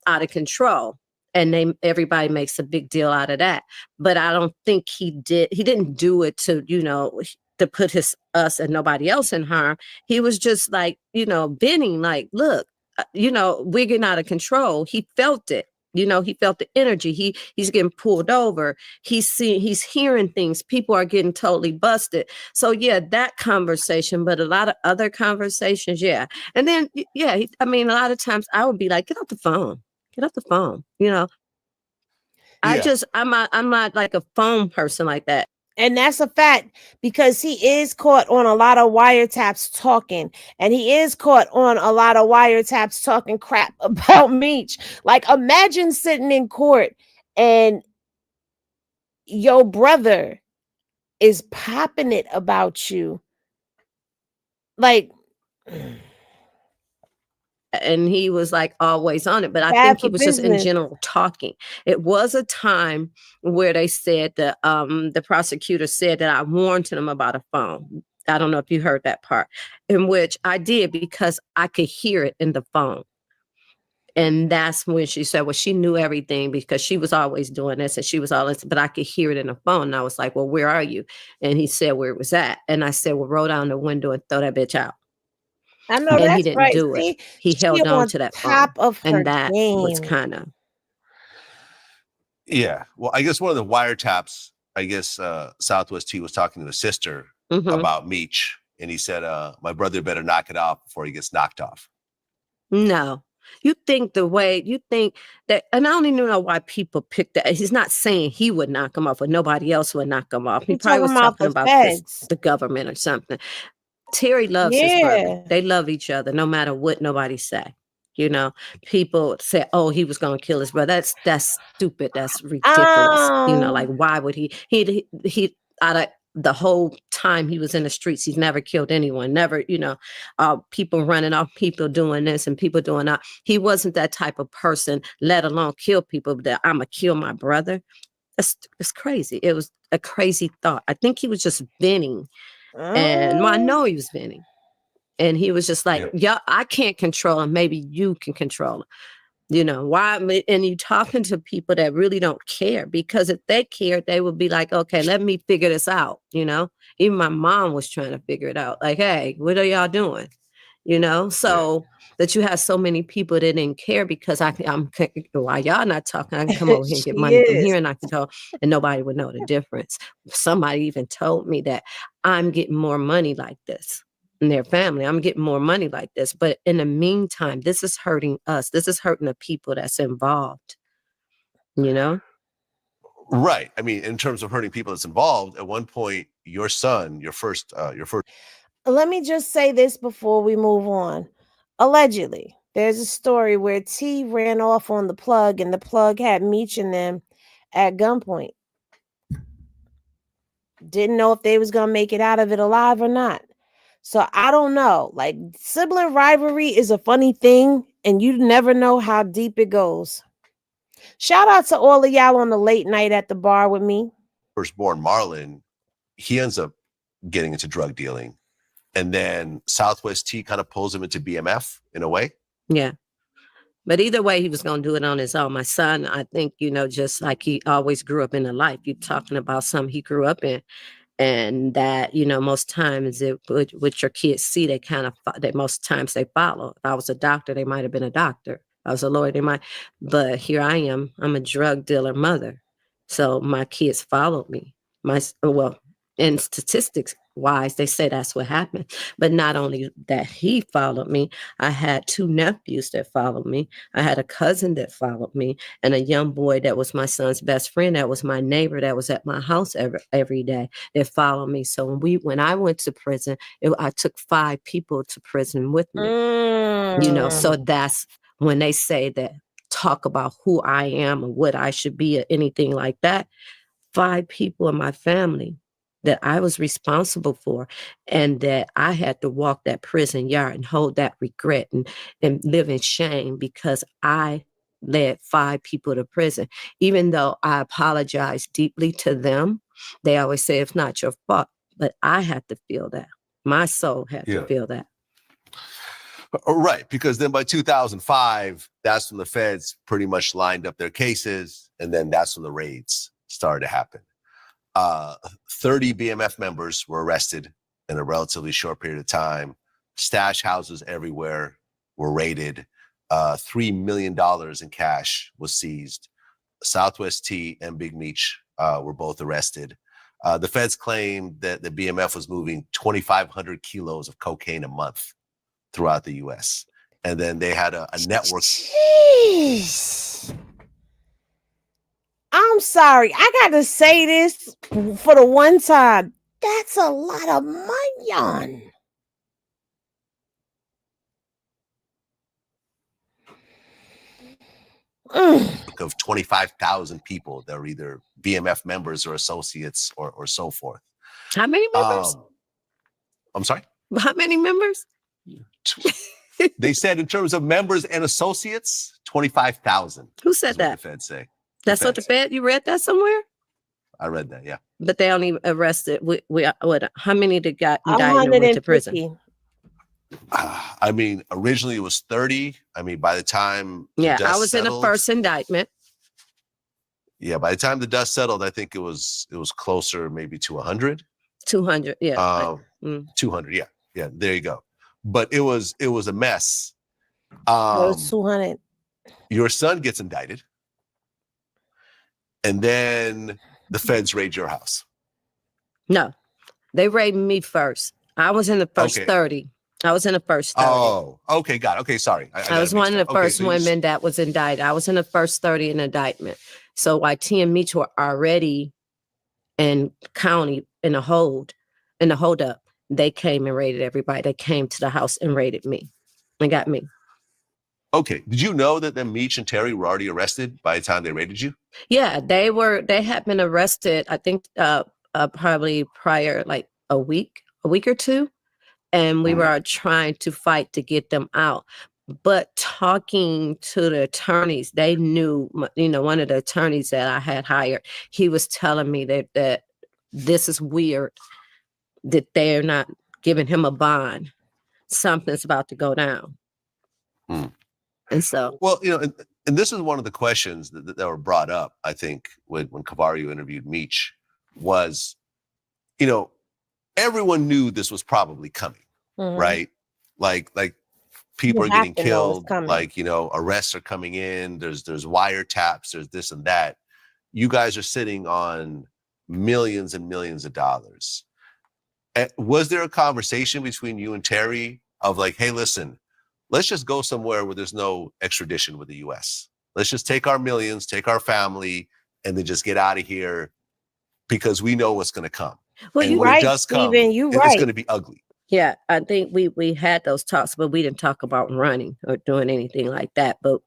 out of control. And everybody makes a big deal out of that. But I don't think he didn't do it to, you know, to put us and nobody else in harm. He was just like, you know, venting, like, look, you know, we're getting out of control. He felt it. You know, he felt the energy. He's getting pulled over. He's hearing things. People are getting totally busted. So yeah, that conversation, but a lot of other conversations, yeah. And then yeah, I mean, a lot of times I would be like, get off the phone. Get off the phone. You know, I'm not like a phone person like that. And that's a fact, because he is caught on a lot of wiretaps talking, and he is caught on a lot of wiretaps talking crap about Meech. Like, imagine sitting in court and your brother is popping it about you. Like, and he was like always on it, but I think he was just in general talking. It was a time where they said that the prosecutor said that I warned him about a phone. I don't know if you heard that part, in which I did, because I could hear it in the phone. And that's when she said, well, she knew everything because she was always doing this and she was always, but I could hear it in the phone. And I was like, well, where are you? And he said where it was at. And I said, well, roll down the window and throw that bitch out. I know, and that's he didn't right. do it. He held on to that top phone, of her and that was game. kind of. Yeah, well, I guess one of the wiretaps, I guess Southwest T was talking to his sister about Meech, and he said, "My brother better knock it off before he gets knocked off." No, you think that, and I don't even know why people pick that. He's not saying he would knock him off, or nobody else would knock him off. He probably was talking about the government or something. Terry loves his brother. They love each other, no matter what nobody say. You know, people say, "Oh, he was going to kill his brother." That's stupid. That's ridiculous. You know, like, why would he out of the whole time he was in the streets, he's never killed anyone. Never, you know, people running off, people doing this and people doing that. He wasn't that type of person. Let alone kill people. That I'm gonna kill my brother. It's crazy. It was a crazy thought. I think he was just venting. And I know he was venting. And he was just like, yeah, I can't control him. Maybe you can control him. You know, why? And you talking to people that really don't care, because if they cared, they would be like, okay, let me figure this out. You know, even my mom was trying to figure it out. Like, hey, what are y'all doing? you know? So that you have so many people that didn't care because I'm while y'all not talking, I can come over here and get She money from is. here and I can talk and nobody would know the difference. Somebody even told me that I'm getting more money like this in their family. I'm getting more money like this. But in the meantime, this is hurting us. This is hurting the people that's involved, you know? Right. I mean, in terms of hurting people that's involved, at one point, your son, your first. Let me just say this before we move on. Allegedly, there's a story where T ran off on the plug and the plug had Meech and them at gunpoint. Didn't know if they was going to make it out of it alive or not. So I don't know. Like, sibling rivalry is a funny thing and you never know how deep it goes. Shout out to all of y'all on the late night at the bar with me. Firstborn Marlon, he ends up getting into drug dealing. And then Southwest T kind of pulls him into BMF in a way. Yeah. But either way, he was going to do it on his own. My son, I think, you know, just like he always grew up in a life. You're talking about something he grew up in. And that, you know, most times what your kids see, they kind of, that most times they follow. If I was a doctor, they might have been a doctor. If I was a lawyer, they might. But here I am. I'm a drug dealer mother. So my kids followed me. In statistics wise, they say that's what happened. But not only that he followed me, I had 2 nephews that followed me. I had a cousin that followed me and a young boy that was my son's best friend. That was my neighbor that was at my house every day that followed me. So when I went to prison, I took 5 people to prison with me, you know, so that's when they say that, talk about who I am and what I should be or anything like that. 5 people in my family that I was responsible for and that I had to walk that prison yard and hold that regret and live in shame because I led 5 people to prison. Even though I apologize deeply to them, they always say it's not your fault, but I had to feel that. My soul had to feel that. Right, because then by 2005, that's when the feds pretty much lined up their cases, and then that's when the raids started to happen. 30 BMF members were arrested in a relatively short period of time. Stash houses everywhere were raided. $3 million in cash was seized. Southwest T and Big Meech were both arrested. The feds claimed that the BMF was moving 2,500 kilos of cocaine a month throughout the U.S. And then they had a network. Jeez. I'm sorry. I got to say this for the one time. That's a lot of money. Of 25,000 people that are either BMF members or associates or so forth. How many members? I'm sorry? How many members? They said in terms of members and associates, 25,000. Who said that? The Fed say. That's what the Fed, you read that somewhere? I read that, yeah. But they only arrested, how many that got indicted and went to prison? I mean, originally it was 30. I mean, by the time I was settled, in the first indictment. Yeah, by the time the dust settled, I think it was closer maybe to 100. 200, yeah. 200, yeah. Yeah, there you go. But it was a mess. It was 200. Your son gets indicted. And then the feds raid your house. No, they raided me first. I was in the first 30. I was in the first 30. Oh, okay, got it. Okay, sorry. I was one of the first women that was indicted. I was in the first 30 in indictment. So while T and Meech were already in county in the holdup, they came and raided everybody. They came to the house and raided me and got me. Okay. Did you know that then Meech and Terry were already arrested by the time they raided you? Yeah, they had been arrested, I think probably prior like a week or two. And we were trying to fight to get them out. But talking to the attorneys, they knew, one of the attorneys that I had hired, he was telling me that this is weird, that they're not giving him a bond. Something's about to go down. And so, well, and this is one of the questions that were brought up, I think, when Cavario interviewed Meech, was, everyone knew this was probably coming, right? like people You are have getting to know it's killed, coming. like, you know, arrests are coming in, there's wiretaps, there's this and that. You guys are sitting on millions and millions of dollars. Was there a conversation between you and Terry of like, hey, listen, let's just go somewhere where there's no extradition with the US. Let's just take our millions, take our family, and then just get out of here because we know what's going to come. Well, And you when right, it does come, Stephen, you it's right. going to be ugly. Yeah, I think we had those talks, but we didn't talk about running or doing anything like that. But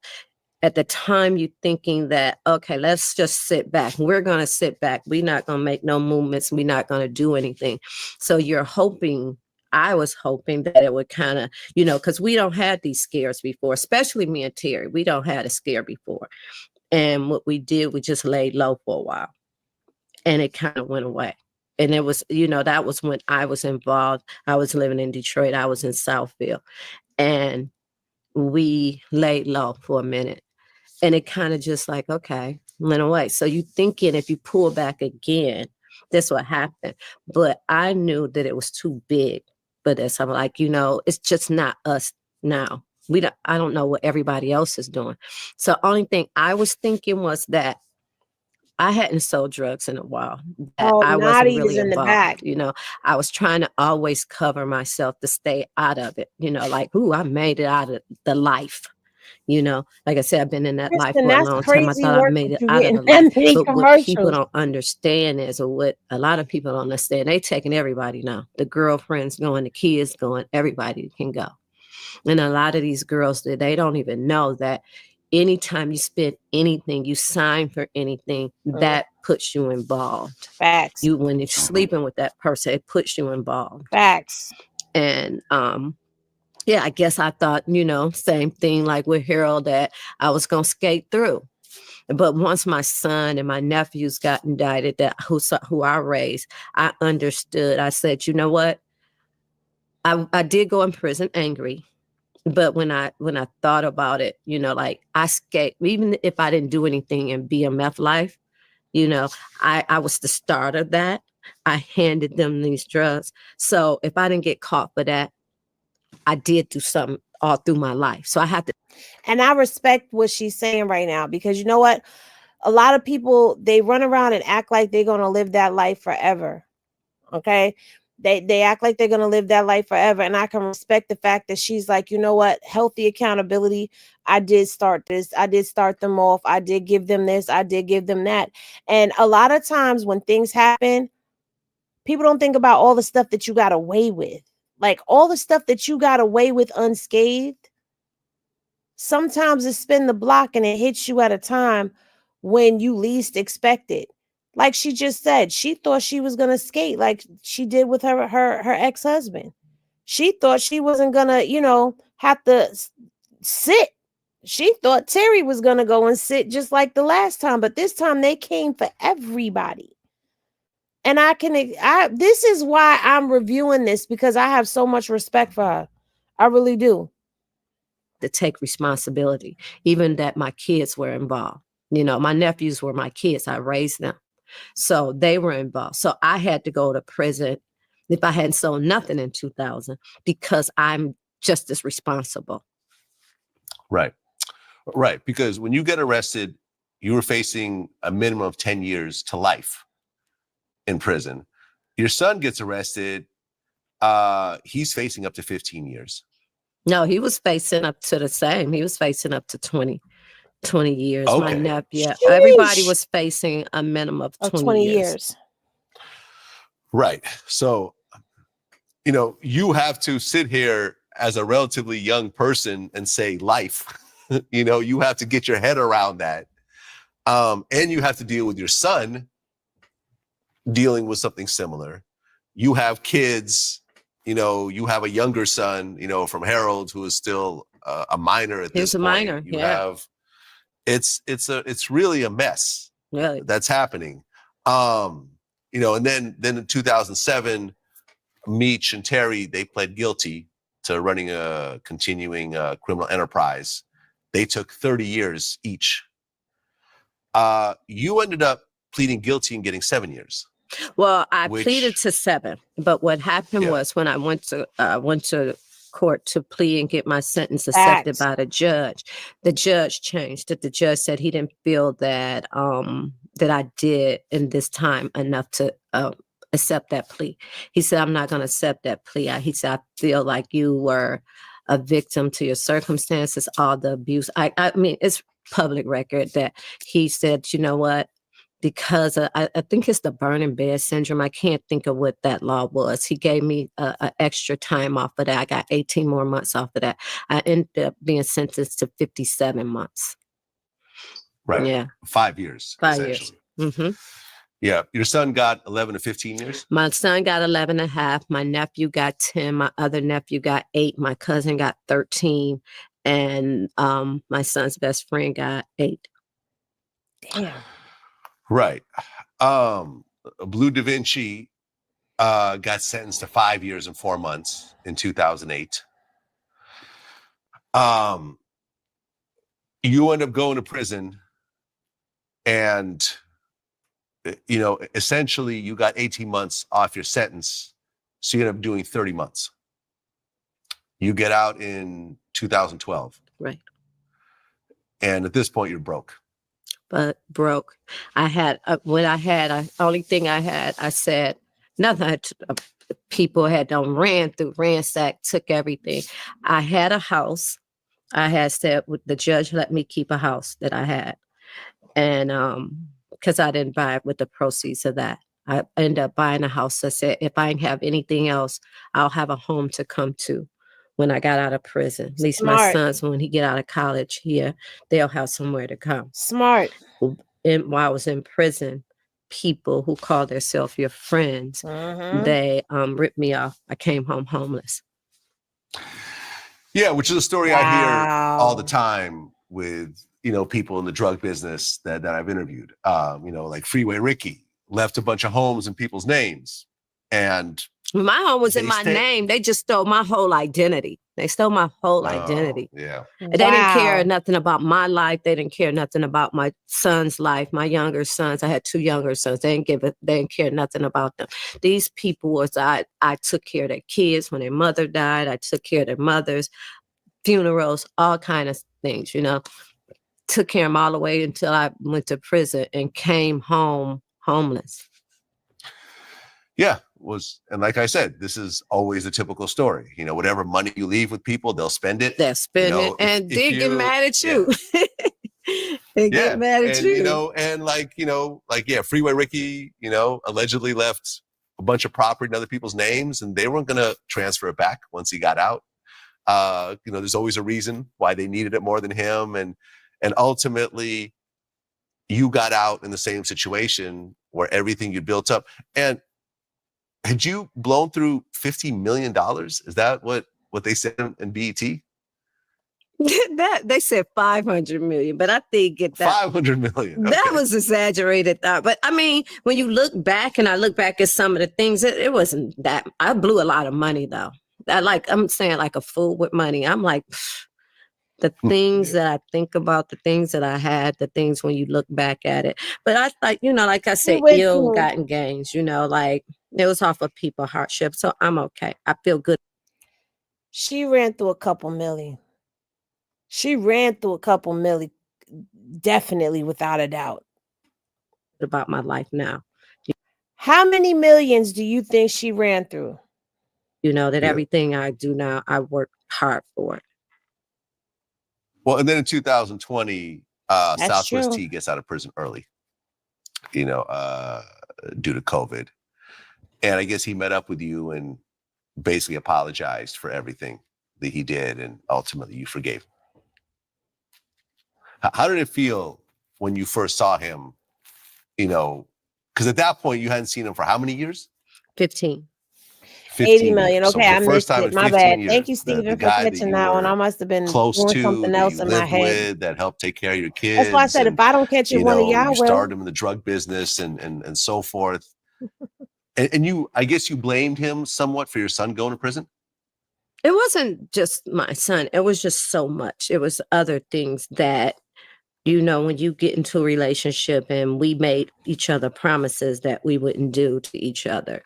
at the time, you're thinking that, okay, let's just sit back. We're going to sit back. We're not going to make no movements. We're not going to do anything. So you're hoping, I was hoping that it would kind of, you know, because we don't have these scares before, especially me and Terry. We don't have a scare before. And what we did, we just laid low for a while. And it kind of went away. And it was, you know, that was when I was involved. I was living in Detroit. I was in Southfield. And we laid low for a minute. And it kind of just like, okay, went away. So you thinking if you pull back again, that's what happened. But I knew that it was too big for this. I'm like, you know, it's just not us now. I don't know what everybody else is doing. So only thing I was thinking was that I hadn't sold drugs in a while. That Oh, I wasn't Naughty really is in the involved. back. You know, I was trying to always cover myself to stay out of it. You know, like, ooh, I made it out of the life. You know, like I said, I've been in that life Listen, for a that's long time. I crazy thought I work made that it you out get of the in life. that many But what people commercials. don't understand is, or what a lot of people don't understand, they taking everybody now. The girlfriends going, the kids going, everybody can go. And a lot of these girls, they don't even know that anytime you spend anything, you sign for anything, that puts you involved. Facts. When you're sleeping with that person, it puts you involved. Facts. And yeah, I guess I thought, you know, same thing like with Harold, that I was gonna skate through. But once my son and my nephews got indicted, that who I raised, I understood. I said, you know what? I did go in prison angry. But when I thought about it, you know, like I skate, even if I didn't do anything in BMF life, you know, I was the start of that. I handed them these drugs. So if I didn't get caught for that, I did do something all through my life. So I had to. And I respect what she's saying right now, because you know what? A lot of people, they run around and act like they're going to live that life forever. Okay. They act like they're going to live that life forever. And I can respect the fact that she's like, you know what? Healthy accountability. I did start this. I did start them off. I did give them this. I did give them that. And a lot of times when things happen, people don't think about all the stuff that you got away with. Like all the stuff that you got away with unscathed. Sometimes it's spin the block and it hits you at a time when you least expect it. Like she just said, she thought she was going to skate like she did with her ex-husband. She thought she wasn't going to, you know, have to sit. She thought Terry was going to go and sit just like the last time. But this time they came for everybody. And this is why I'm reviewing this, because I have so much respect for her. I really do. To take responsibility, even that my kids were involved. You know, my nephews were my kids. I raised them. So they were involved. So I had to go to prison if I hadn't sold nothing in 2000, because I'm just as responsible. Right. Right. Because when you get arrested, you were facing a minimum of 10 years to life in prison. Your son gets arrested. He's facing up to 15 years. No, he was facing up to the same. He was facing up to 20 years. Okay. My nephew, Sheesh. everybody was facing a minimum of 20 years. Right. So, you know, you have to sit here as a relatively young person and say life. You know, you have to get your head around that. And you have to deal with your son dealing with something similar. You have kids. You know, you have a younger son, you know, from Harold, who is still a minor at this point. He's a minor, you have, it's really a mess. Really? That's happening. You know, and then in 2007, Meech and Terry, they pled guilty to running a continuing criminal enterprise. They took 30 years each. You ended up pleading guilty and getting 7 years. Well, I pleaded to 7, but what happened was when I went to court to plea and get my sentence accepted Facts. by the judge. The judge changed it. The judge said he didn't feel that that I did in this time enough to accept that plea. He said, I'm not going to accept that plea. He said, I feel like you were a victim to your circumstances, all the abuse. I mean, it's public record that he said, you know what? Because I think it's the burning bed syndrome. I can't think of what that law was. He gave me a extra time off of that. I got 18 more months off of that. I ended up being sentenced to 57 months. Right. Yeah. 5 years. 5 years. Mm-hmm. Yeah. Your son got 11 to 15 years? My son got 11 and a half. My nephew got 10. My other nephew got 8. My cousin got 13. And my son's best friend got 8. Damn. Right. Blue Da Vinci got sentenced to 5 years and 4 months in 2008. You end up going to prison, and essentially you got 18 months off your sentence, so you end up doing 30 months. You get out in 2012. Right. And at this point, you're broke. But broke. I had only thing I had, I said, nothing. People had done ransacked, took everything. I had a house. I had said, the judge let me keep a house that I had. And because I didn't buy it with the proceeds of that. I ended up buying a house. I said, if I didn't have anything else, I'll have a home to come to when I got out of prison. At least my sons, when he get out of college here, they'll have somewhere to come. Smart. And while I was in prison, people who call themselves your friends, they ripped me off. I came home homeless. Yeah, which is a story I hear all the time with, people in the drug business that I've interviewed. Like Freeway Ricky left a bunch of homes in people's names. And my home was in my name. They just stole my whole identity. They stole my whole identity. Yeah. They didn't care nothing about my life. They didn't care nothing about my son's life, my younger sons. I had 2 younger sons. They didn't care nothing about them. These people was, I took care of their kids when their mother died. I took care of their mothers, funerals, all kind of things, Took care of them all the way until I went to prison and came home homeless. Yeah. And like I said, this is always a typical story. Whatever money you leave with people, they'll spend it. They'll spend it, and they get mad at you. They get mad at you. Freeway Ricky, allegedly left a bunch of property in other people's names, and they weren't going to transfer it back once he got out. There's always a reason why they needed it more than him, and ultimately, you got out in the same situation where everything you built up. And had you blown through $50 million? Is that what they said in BET? That they said 500 million, but I think that 500 million. That was exaggerated. But I mean, when you look back, and I look back at some of the things, it wasn't that. I blew a lot of money though. I'm saying like a fool with money. I'm like, the things that I think about, the things that I had, the things when you look back at it. But I like, like I said, ill-gotten gains, like it was off of people hardship. So I'm okay. I feel good. She ran through a couple million. Definitely, without a doubt. About my life now. How many millions do you think she ran through? Everything I do now, I work hard for it. Well, and then in 2020, Southwest T gets out of prison early, due to COVID. And I guess he met up with you and basically apologized for everything that he did. And ultimately you forgave him. How did it feel when you first saw him, because at that point you hadn't seen him for how many years? 15. 80 million. So okay, I missed it. My bad. Thank you, Stephen, for catching that one. I must have been close doing to something else in my head. that helped take care of your kids. That's why I said, if I don't catch it, one of y'all will. You started him in the drug business and so forth. and you, I guess you blamed him somewhat for your son going to prison? It wasn't just my son. It was just so much. It was other things that, when you get into a relationship, and we made each other promises that we wouldn't do to each other.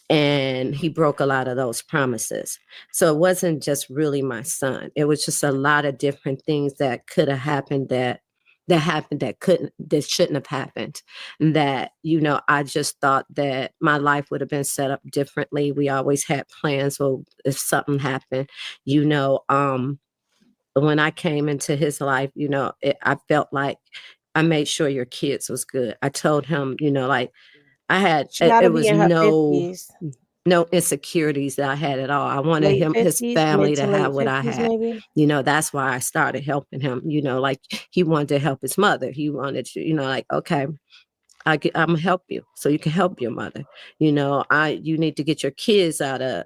And he broke a lot of those promises. So it wasn't just really my son. It was just a lot of different things that could have happened that happened that shouldn't have happened. That, I just thought that my life would have been set up differently. We always had plans. Well, if something happened, when I came into his life, I felt like I made sure your kids was good. I told him, like, I had, She got to it be was in her 50s. no insecurities that I had at all. I wanted Late his 50s, family mid to to late have what I 50s, had. maybe. That's why I started helping him. Like, he wanted to help his mother. He wanted to, like, okay, I'm gonna help you so you can help your mother. You need to get your kids out of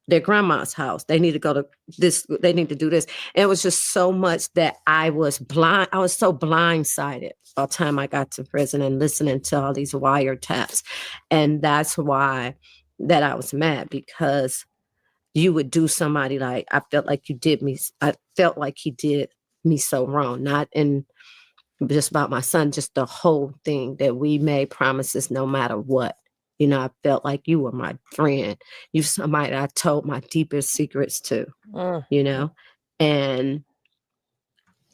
their grandma's house. They need to go to this. They need to do this. And it was just so much that I was blind. I was so blindsided by the time I got to prison and listening to all these wiretaps. And that's why that I was mad, because you would do somebody like, I felt like I felt like he did me so wrong, not in just about my son, just the whole thing, that we made promises no matter what. I felt like you were my friend. You somebody I told my deepest secrets to, and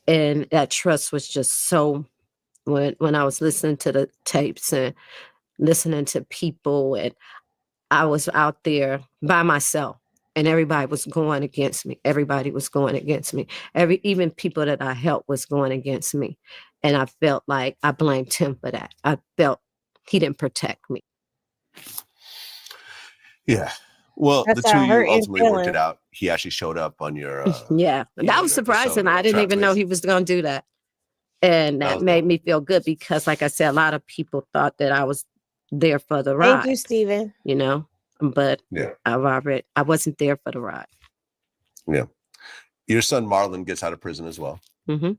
that trust was just so, when I was listening to the tapes and listening to people, and I was out there by myself and everybody was going against me. Everybody was going against me. Even people that I helped was going against me. And I felt like I blamed him for that. I felt he didn't protect me. Yeah. Well, That's the two a of you hurting ultimately worked it feeling. out. He actually showed up on your yeah. That was your surprising. episode I of didn't Trap even know Quiz. he was going to do that. And that made me feel good, because like I said, a lot of people thought that I was there for the ride. Thank you, Stephen. But Yeah. I wasn't there for the ride. Yeah. Your son Marlon gets out of prison as well. Mm-hmm.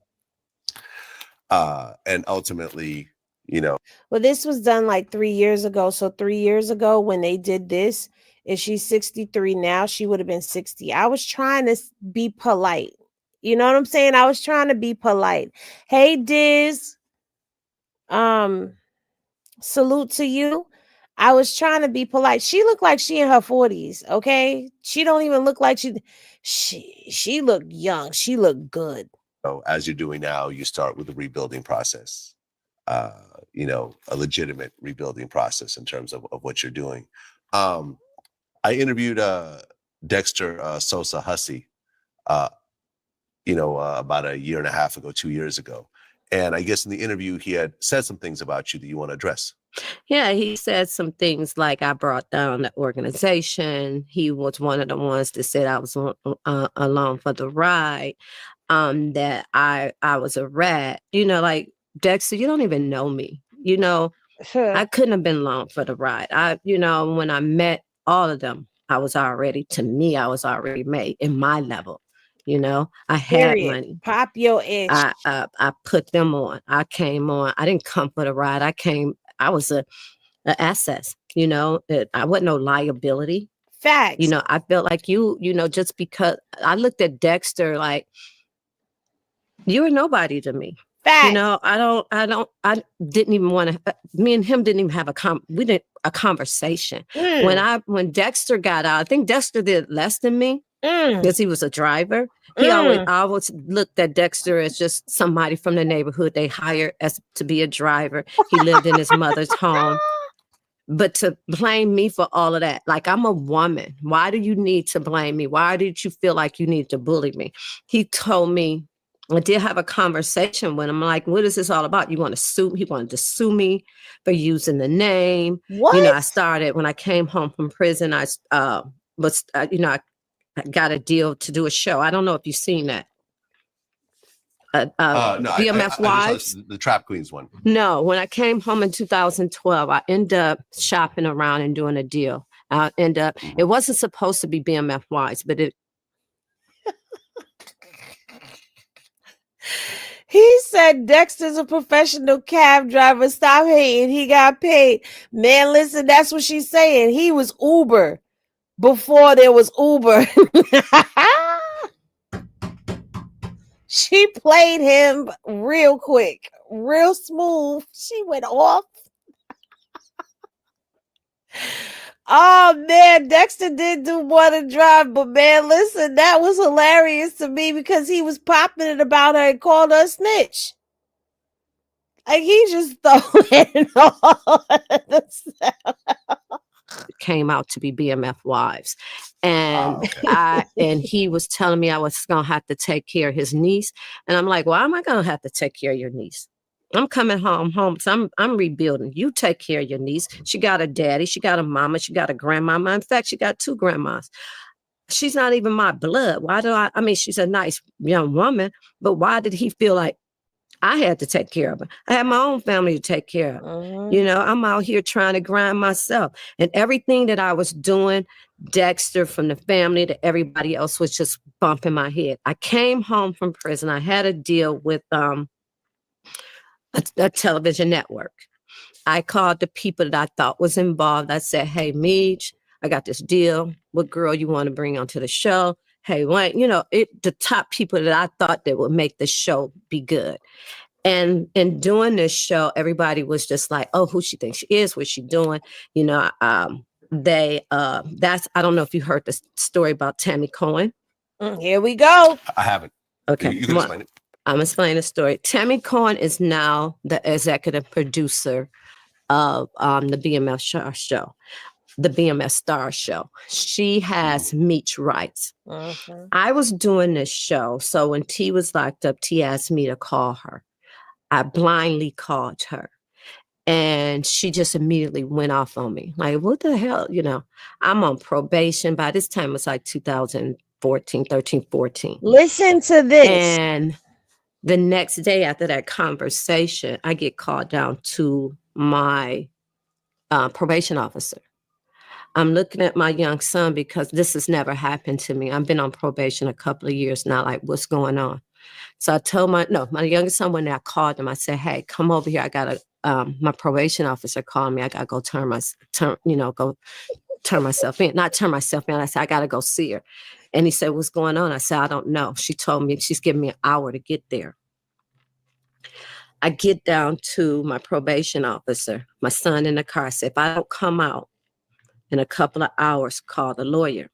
And ultimately, Well, this was done like 3 years ago. So 3 years ago when they did this, if she's 63 now, she would have been 60. I was trying to be polite. You know what I'm saying? I was trying to be polite. Hey, Diz. Salute to you. I was trying to be polite. She looked like she in her 40s, okay? She don't even look like she looked young. She looked good. as you're doing now, you start with the rebuilding process. A legitimate rebuilding process in terms of what you're doing. I interviewed Dexter Sosa Hussey, about a year and a half ago, 2 years ago. And I guess in the interview, he had said some things about you that you want to address. Yeah, he said some things like I brought down the organization. He was one of the ones that said I was along for the ride. That I was a rat. Like, Dexter, you don't even know me. I couldn't have been along for the ride. When I met all of them, I was already made in my level. I had money. Pop your itch. I put them on. I came on. I didn't come for the ride. I was an asset. I wasn't no liability. Facts. I felt like just because I looked at Dexter like, you were nobody to me. Facts. I didn't even want to, me and him didn't even have a conversation. When Dexter got out, I think Dexter did less than me because he was a driver. I always looked at Dexter as just somebody from the neighborhood they hired to be a driver. He lived in his mother's home. But to blame me for all of that, like, I'm a woman. Why do you need to blame me? Why did you feel like you need to bully me? He told me, I did have a conversation with him. I'm like, what is this all about? You want to sue? He wanted to sue me for using the name. What? I started when I came home from prison. I got a deal to do a show. I don't know if you've seen that. No, BMF Wives, the Trap Queens one. No, when I came home in 2012, I ended up shopping around and doing a deal. It wasn't supposed to be BMF Wives, but it. He said Dexter's a professional cab driver. Stop hating. He got paid. Man, listen, that's what she's saying. He was Uber before there was Uber. She played him real quick, real smooth. She went off. Oh man, Dexter did do more than drive, but man, listen, that was hilarious to me because he was popping it about her and called her a snitch. Like he just throwing it all at the stuff. Came out to be BMF wives. And okay. and he was telling me I was gonna have to take care of his niece. And I'm like, why am I gonna have to take care of your niece? I'm coming home. So I'm rebuilding. You take care of your niece. She got a daddy, she got a mama, she got a grandmama. In fact, she got 2 grandmas. She's not even my blood. Why do I mean, she's a nice young woman, but why did he feel like I had to take care of her? I had my own family to take care of. You know, I'm out here trying to grind myself. And everything that I was doing, Dexter, from the family to everybody else, was just bumping my head. I came home from prison. I had a deal with a television network. I called the people that I thought was involved. I said, hey, Meech, I got this deal. What girl you want to bring onto the show? Hey, what, you know, the top people that I thought that would make the show be good. And in doing this show, everybody was just like, oh, who she thinks she is, what's she doing? You know, that's, I don't know if you heard the story about Tammy Cowins. Here we go. I haven't. Okay. You can explain it. I'm explaining the story. Tammy Cowins is now the executive producer of the BMF show, the BMF Star Show. She has Meech rights. I was doing this show. So when T was locked up, T asked me to call her. I blindly called her and she just immediately went off on me. Like, what the hell? You know, I'm on probation. By this time, it's like 2014, 13, 14. Listen to this. And the next day after that conversation, I get called down to my probation officer. I'm looking at my young son because this has never happened to me. I've been on probation a couple of years now. Like, what's going on? So I told my youngest son, when I called him, I said, hey, come over here. I got my probation officer called me. I got to go turn myself in. Not turn myself in. I said, I got to go see her. And he said, what's going on? I said, I don't know. She told me she's giving me an hour to get there. I get down to my probation officer, my son in the car. I said, if I don't come out in a couple of hours, call the lawyer.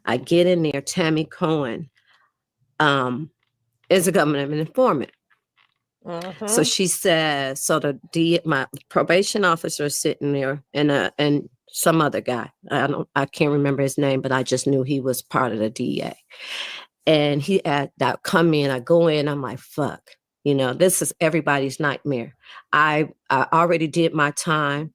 I get in there. Tammy Cowins is a government informant. So she says, so my probation officer is sitting there and some other guy. I can't remember his name, but I just knew he was part of the DEA. And he come in, I go in, I'm like, fuck, you know, this is everybody's nightmare. I already did my time.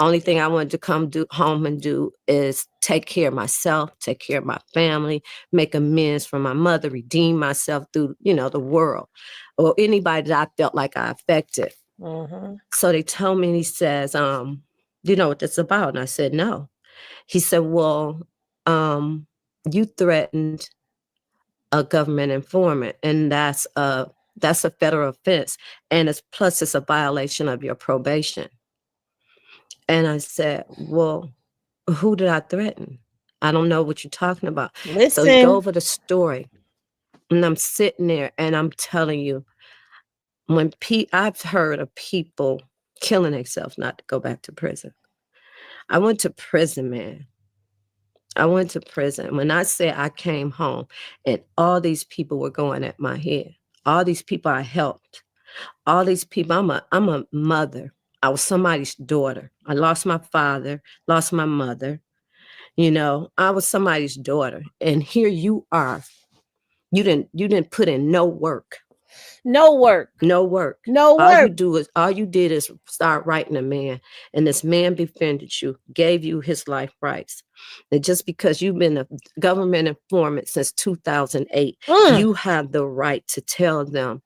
Only thing I wanted to come home and do is take care of myself, take care of my family, make amends for my mother, redeem myself through, you know, the world or anybody that I felt like I affected. So they told me, and he says, you know what this is about? And I said, no. He said, well, you threatened a government informant, and that's a federal offense. And it's a violation of your probation. And I said, well, who did I threaten? I don't know what you're talking about. Listen. So you go over the story, and I'm sitting there, and I'm telling you, when I've heard of people killing themselves not to go back to prison. I went to prison, man. I went to prison. When I say I came home, and all these people were going at my head, all these people I helped, all these people, I'm a mother. I was somebody's daughter. I lost my father, lost my mother. You know, I was somebody's daughter. And here you are. You didn't put in no work. No work. No work. No work. All you did is start writing a man. And this man befriended you, gave you his life rights. And just because you've been a government informant since 2008, you have the right to tell them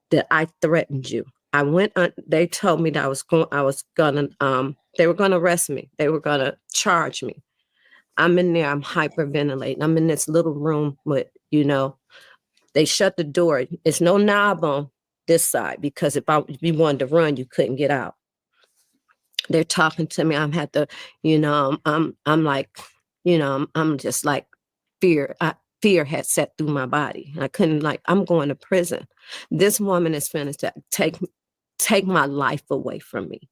that I threatened you. I went on, they told me that they were gonna arrest me. They were gonna charge me. I'm in there, I'm hyperventilating. I'm in this little room with, you know, they shut the door. It's no knob on this side because if you wanted to run, you couldn't get out. They're talking to me. I'm had to, you know, I'm like, you know, I'm just like fear. Fear had set through my body. I couldn't, like, I'm going to prison. This woman is finished to take my life away from me.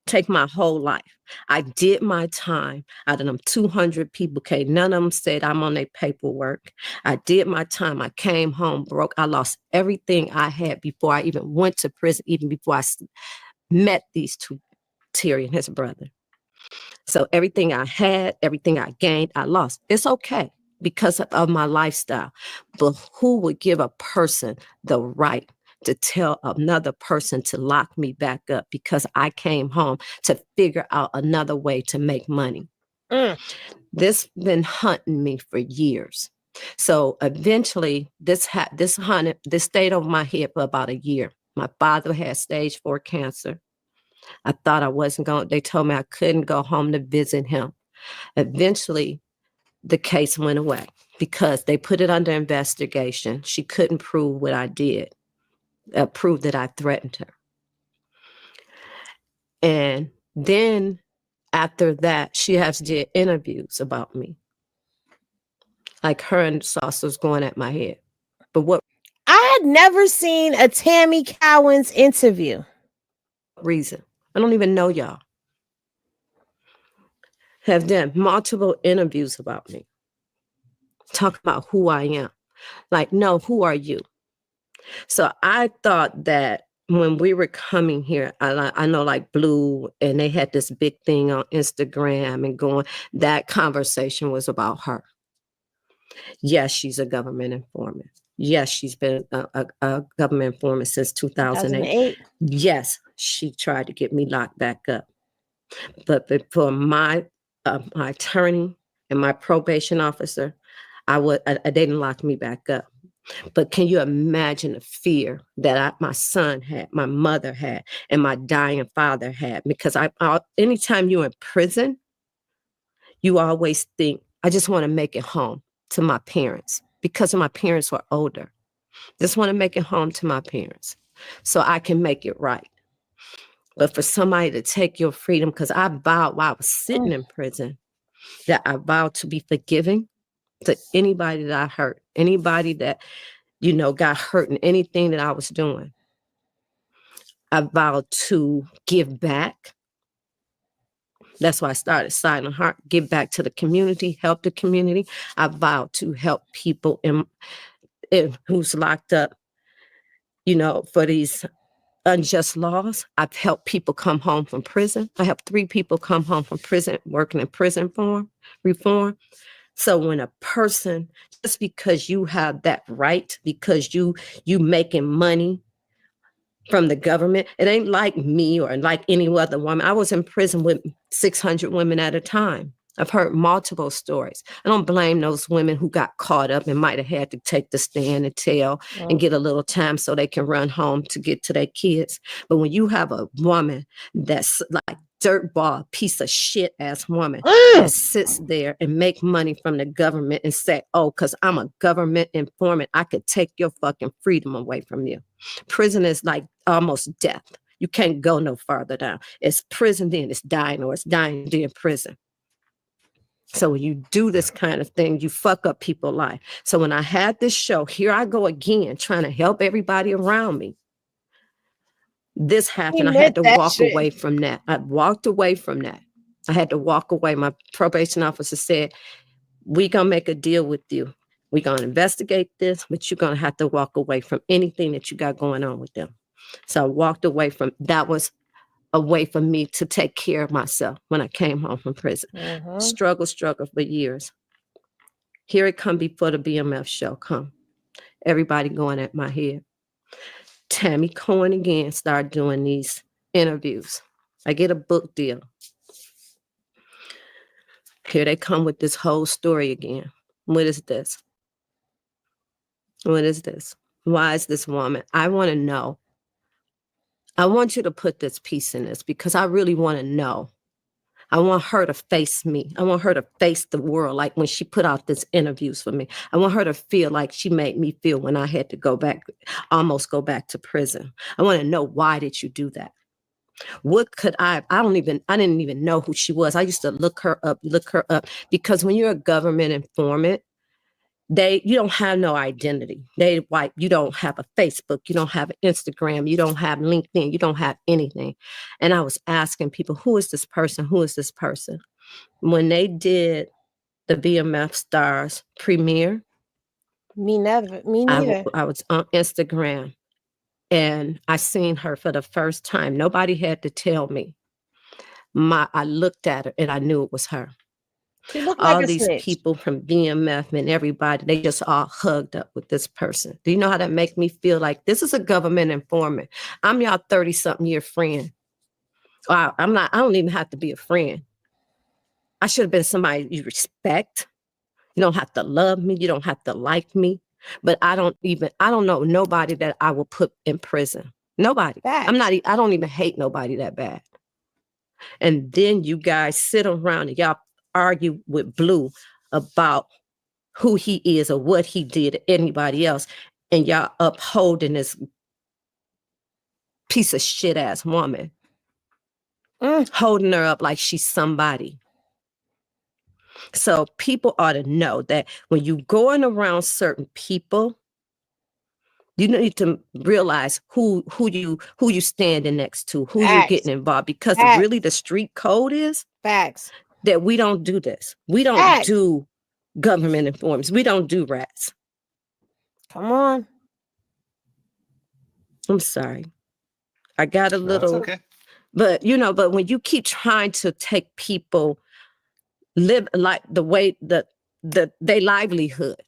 take my whole life. I did my time. Out of them 200 people came. None of them said I'm on their paperwork. I did my time. I came home broke. I lost everything I had before I even went to prison, even before I met these two, Terry and his brother. So everything I had, everything I gained, I lost. It's okay because of my lifestyle. But who would give a person the right to tell another person to lock me back up because I came home to figure out another way to make money? This been hunting me for years. So eventually this stayed over my head for about a year. My father had stage 4 cancer. I thought I wasn't going, they told me I couldn't go home to visit him. Eventually the case went away because they put it under investigation. She couldn't prove what I did. Prove that I threatened her. And then after that, she has did interviews about me. Like her and Saucer's going at my head. But what I had never seen a Tammy Cowins interview. reason? I don't even know y'all. Have done multiple interviews about me. Talk about who I am. Like, no, who are you? So I thought that when we were coming here, I know like Blue, and they had this big thing on Instagram and going, that conversation was about her. Yes, she's a government informant. Yes, she's been a government informant since 2008. Yes, she tried to get me locked back up. But before my attorney and my probation officer, they didn't lock me back up. But can you imagine the fear that my son had, my mother had, and my dying father had? Because anytime you're in prison, you always think, I just want to make it home to my parents because my parents were older. Just want to make it home to my parents so I can make it right. But for somebody to take your freedom, because I vowed while I was sitting in prison that I vowed to be forgiving to anybody that I hurt, anybody that, got hurt in anything that I was doing. I vowed to give back. That's why I started Silent Heart, give back to the community, help the community. I vowed to help people who's locked up, for these unjust laws. I've helped people come home from prison. I helped 3 people come home from prison, working in prison reform. So when a person, just because you have that right, because you making money from the government, it ain't like me or like any other woman. I was in prison with 600 women at a time. I've heard multiple stories. I don't blame those women who got caught up and might have had to take the stand and tell and get a little time so they can run home to get to their kids. But when you have a woman that's like dirtball, piece of shit ass woman that sits there and make money from the government and say, oh, because I'm a government informant, I could take your fucking freedom away from you. Prison is like almost death. You can't go no farther down. It's prison, then it's dying, or it's dying, then prison. So when you do this kind of thing, you fuck up people's life. So when I had this show, here I go again, trying to help everybody around me. This happened. I had to walk away from that. I walked away from that. I had to walk away. My probation officer said, we're going to make a deal with you. We're going to investigate this, but you're going to have to walk away from anything that you got going on with them. So I walked away from, that was a way for me to take care of myself when I came home from prison. Struggle for years. Here it come before the BMF show come. Everybody going at my head. Tammy Cowins again started doing these interviews. I get a book deal. Here they come with this whole story again. What is this? What is this? Why is this woman? I want to know. I want you to put this piece in this because I really want to know. I want her to face me. I want her to face the world like when she put out these interviews for me. I want her to feel like she made me feel when I had to go back, almost go back to prison. I want to know, why did you do that? What could I didn't even know who she was. I used to look her up because when you're a government informant, you don't have no identity. You don't have a Facebook, you don't have Instagram, you don't have LinkedIn, you don't have anything. And I was asking people, who is this person? Who is this person? When they did the BMF Stars premiere, Me neither. I was on Instagram and I seen her for the first time. Nobody had to tell me. I looked at her and I knew it was her. She looked All like a these snitch. people from BMF and everybody, they just all hugged up with this person. Do you know how that make me feel? Like, this is a government informant. I'm y'all 30-something year friend. I don't even have to be a friend. I should have been somebody you respect. You don't have to love me. You don't have to like me. But I don't know nobody that I will put in prison. Nobody. Facts. I don't even hate nobody that bad. And then you guys sit around and y'all argue with Blue about who he is or what he did to anybody else. And y'all upholding this piece of shit ass woman. Holding her up like she's somebody. So people ought to know that when you going around certain people, you need to realize who you standing next to, who you getting involved, because really the street code is facts that we don't do this. We don't do government informants. We don't do rats. Come on. I'm sorry. I got a little, that's okay. but but when you keep trying to take people live like the way that their livelihood,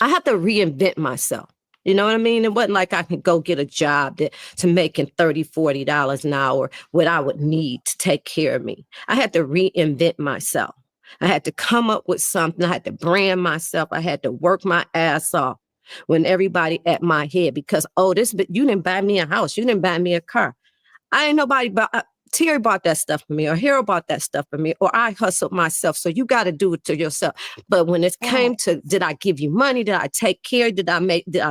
I have to reinvent myself. You know what I mean? It wasn't like I could go get a job to making $30, $40 an hour, what I would need to take care of me. I had to reinvent myself. I had to come up with something. I had to brand myself. I had to work my ass off when everybody at my head because, but you didn't buy me a house. You didn't buy me a car. I ain't nobody Terry bought that stuff for me, or Hero bought that stuff for me, or I hustled myself. So you got to do it to yourself. But when it came to, did I give you money? Did I take care? Did I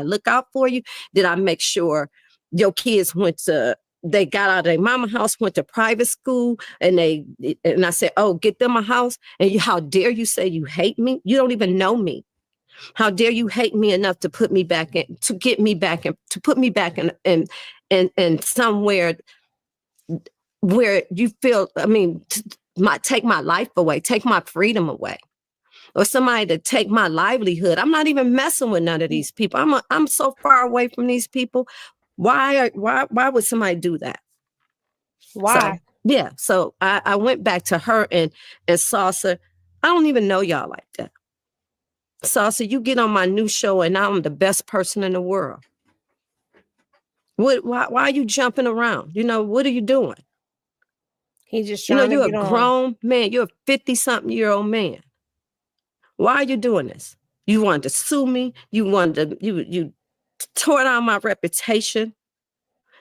look out for you? Did I make sure your kids they got out of their mama house, went to private school, and I said, get them a house. And how dare you say you hate me? You don't even know me. How dare you hate me enough to put me back in, to get me back in, to put me back in somewhere where you feel, take my life away, take my freedom away, or somebody to take my livelihood. I'm not even messing with none of these people. I'm so far away from these people. Why would somebody do that? Why? So I went back to her and Salsa. I don't even know y'all like that. Salsa, you get on my new show and I'm the best person in the world. Why are you jumping around? What are you doing? He's just trying to you're get a on. grown man. You're a 50-something-year-old man. Why are you doing this? You wanted to sue me. You tore down my reputation.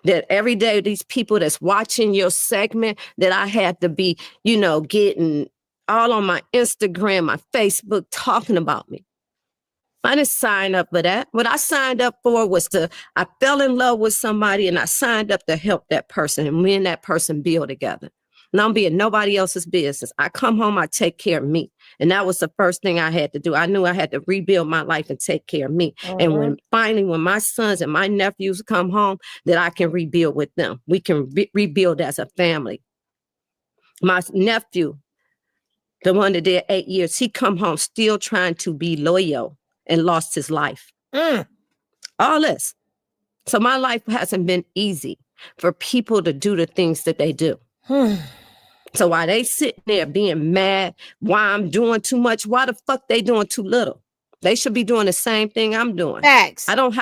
That every day these people that's watching your segment, that I had to be, getting all on my Instagram, my Facebook, talking about me. I didn't sign up for that. What I signed up for was I fell in love with somebody and I signed up to help that person and me and that person build together. And I'm being nobody else's business. I come home, I take care of me. And that was the first thing I had to do. I knew I had to rebuild my life and take care of me. Mm-hmm. And when my sons and my nephews come home, that I can rebuild with them. We can rebuild as a family. My nephew, the one that did 8 years, he come home still trying to be loyal and lost his life. All this. So my life hasn't been easy for people to do the things that they do. So while they sitting there being mad, why I'm doing too much, why the fuck they doing too little? They should be doing the same thing I'm doing. Facts. I don't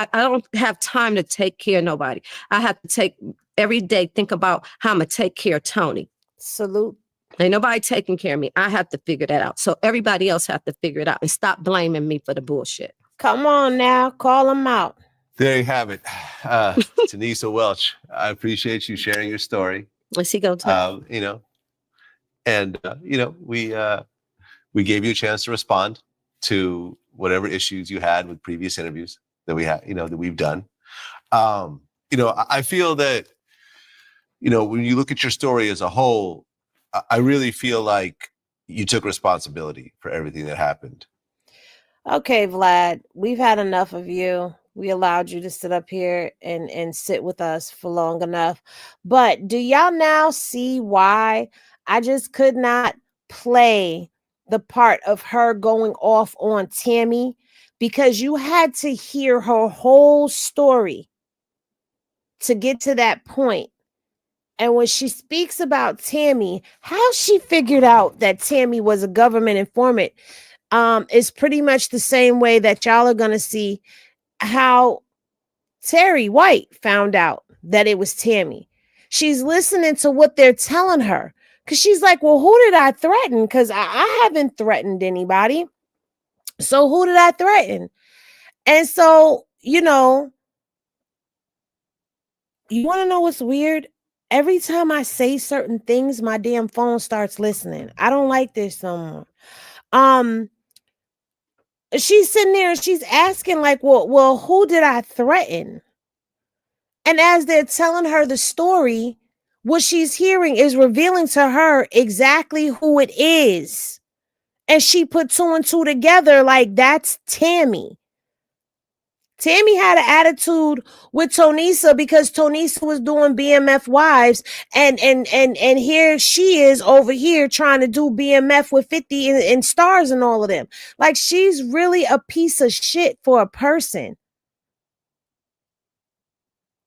have time to take care of nobody. I have to every day think about how I'm gonna take care of Tony. Salute. Ain't nobody taking care of me. I have to figure that out. So everybody else have to figure it out and stop blaming me for the bullshit. Come on now, call them out. There you have it. Tonesa Welch, I appreciate you sharing your story. Let's see, go talk. We gave you a chance to respond to whatever issues you had with previous interviews that we had, that we've done. I feel that, when you look at your story as a whole, I really feel like you took responsibility for everything that happened. Okay, Vlad, we've had enough of you. We allowed you to sit up here and sit with us for long enough. But do y'all now see why I just could not play the part of her going off on Tammy? Because you had to hear her whole story to get to that point. And when she speaks about Tammy, how she figured out that Tammy was a government informant is pretty much the same way that y'all are going to see how Terry White found out that it was Tammy. She's listening to what they're telling her because she's like, well, who did I threaten? Because I haven't threatened anybody. So who did I threaten? And so, you know, you want to know what's weird? Every time I say certain things, my damn phone starts listening. I don't like this no more. She's sitting there and she's asking, like, well, who did I threaten? And as they're telling her the story, what she's hearing is revealing to her exactly who it is. And she put two and two together, like, that's Tammy. Tammy had an attitude with Tonesa because Tonesa was doing BMF wives, and here she is over here trying to do BMF with 50 and stars and all of them. Like, she's really a piece of shit for a person.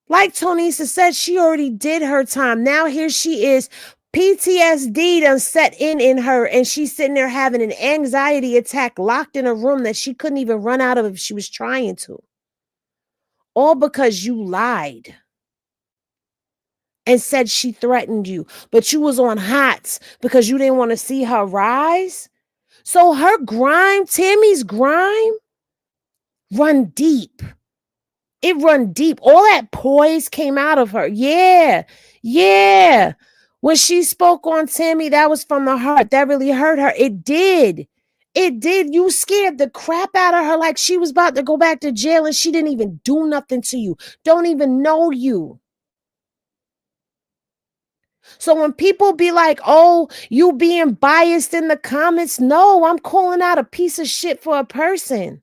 Like Tonesa said, she already did her time. Now here she is. PTSD done set in her, and she's sitting there having an anxiety attack locked in a room that she couldn't even run out of if she was trying to. All because you lied and said she threatened you, but you was on hots because you didn't want to see her rise. So her grime, Tammy's grime, run deep. It run deep. All that poise came out of her. Yeah. When she spoke on Tammy, that was from the heart. That really hurt her. It did. You scared the crap out of her like she was about to go back to jail and she didn't even do nothing to you. Don't even know you. So when people be like, oh, you being biased in the comments, no, I'm calling out a piece of shit for a person.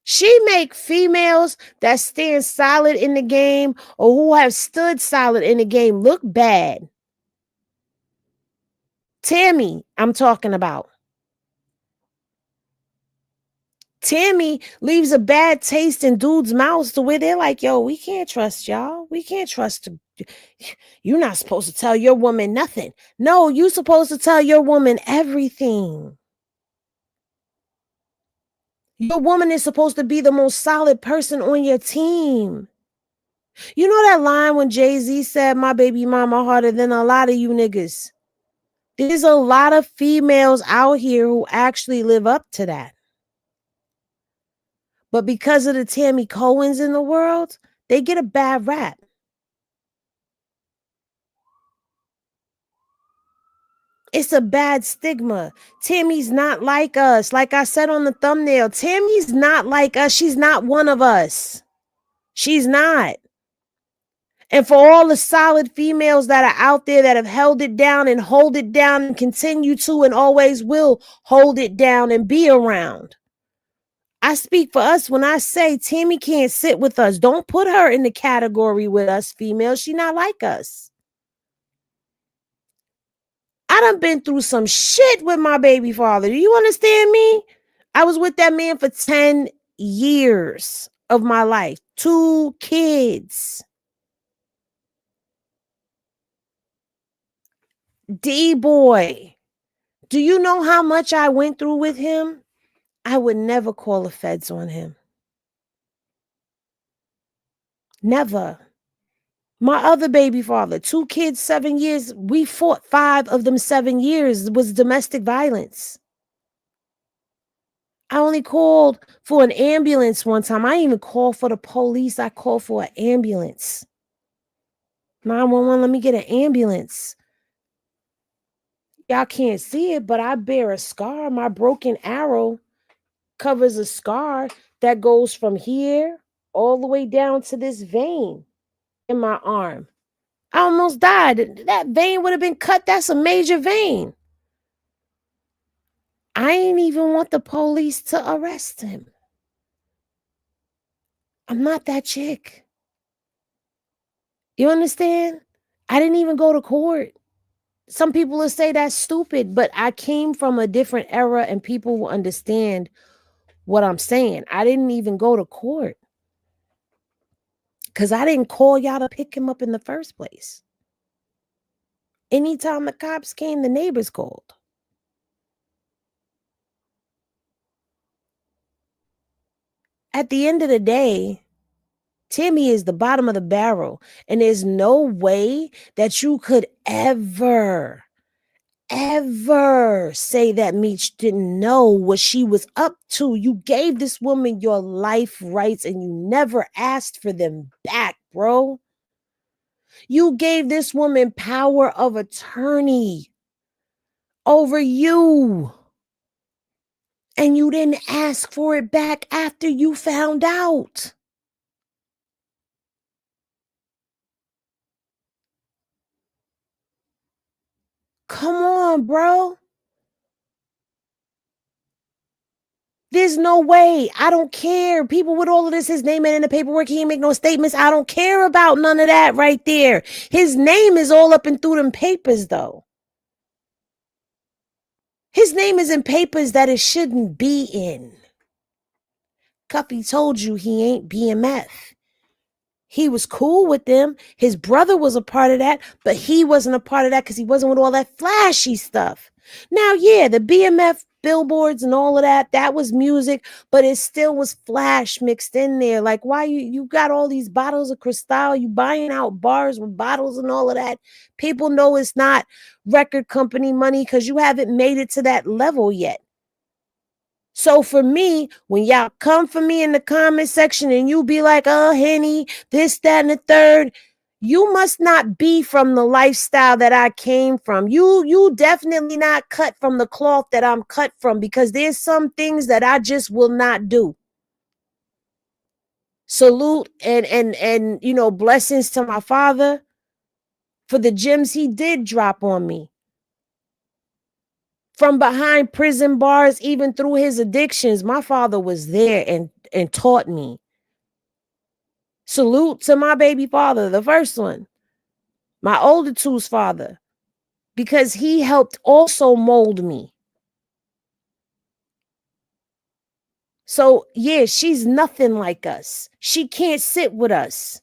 She make females that stand solid in the game or who have stood solid in the game look bad. Tammy, I'm talking about. Tammy leaves a bad taste in dudes' mouths to where they're like, yo, we can't trust y'all. We can't trust. You're not supposed to tell your woman nothing. No, you're supposed to tell your woman everything. Your woman is supposed to be the most solid person on your team. You know that line when Jay-Z said, my baby mama harder than a lot of you niggas? There's a lot of females out here who actually live up to that. But because of the Tammy Cowins in the world, they get a bad rap. It's a bad stigma. Tammy's not like us. Like I said on the thumbnail, Tammy's not like us. She's not one of us. She's not. And for all the solid females that are out there that have held it down and hold it down and continue to and always will hold it down and be around. I speak for us when I say Tammy can't sit with us. Don't put her in the category with us females. She's not like us. I done been through some shit with my baby father. Do you understand me? I was with that man for 10 years of my life. 2 kids. D-boy. Do you know how much I went through with him? I would never call the feds on him. Never. My other baby father, 2 kids, 7 years. We fought 5 of them 7 years. It was domestic violence. I only called for an ambulance one time. I didn't even call for the police. I called for an ambulance. 911, let me get an ambulance. Y'all can't see it, but I bear a scar. My broken arrow covers a scar that goes from here all the way down to this vein in my arm. I almost died. That vein would have been cut. That's a major vein. I ain't even want the police to arrest him. I'm not that chick. You understand? I didn't even go to court. Some people will say that's stupid, but I came from a different era and people will understand what I'm saying. I didn't even go to court because I didn't call y'all to pick him up in the first place. Anytime the cops came, the neighbors called. At the end of the day, Tammy is the bottom of the barrel, and there's no way that you could ever say that Meech didn't know what she was up to. You gave this woman your life rights and you never asked for them back, bro. You gave this woman power of attorney over you. And you didn't ask for it back after you found out. Come on, bro. There's no way. I don't care. People with all of this, his name ain't in the paperwork. He ain't make no statements. I don't care about none of that right there. His name is all up and through them papers, though. His name is in papers that it shouldn't be in. Cuffy told you he ain't BMF. He was cool with them. His brother was a part of that, but he wasn't a part of that because he wasn't with all that flashy stuff. Now, yeah, the BMF billboards and all of that was music, but it still was flash mixed in there. Like, why you got all these bottles of Cristal, you buying out bars with bottles and all of that. People know it's not record company money because you haven't made it to that level yet. So for me, when y'all come for me in the comment section and you be like, oh, Henny, this, that, and the third, you must not be from the lifestyle that I came from. You definitely not cut from the cloth that I'm cut from, because there's some things that I just will not do. Salute and you know, blessings to my father for the gems he did drop on me. From behind prison bars, even through his addictions, my father was there and taught me. Salute to my baby father, the first one, my older two's father, because he helped also mold me. So yeah, she's nothing like us. She can't sit with us.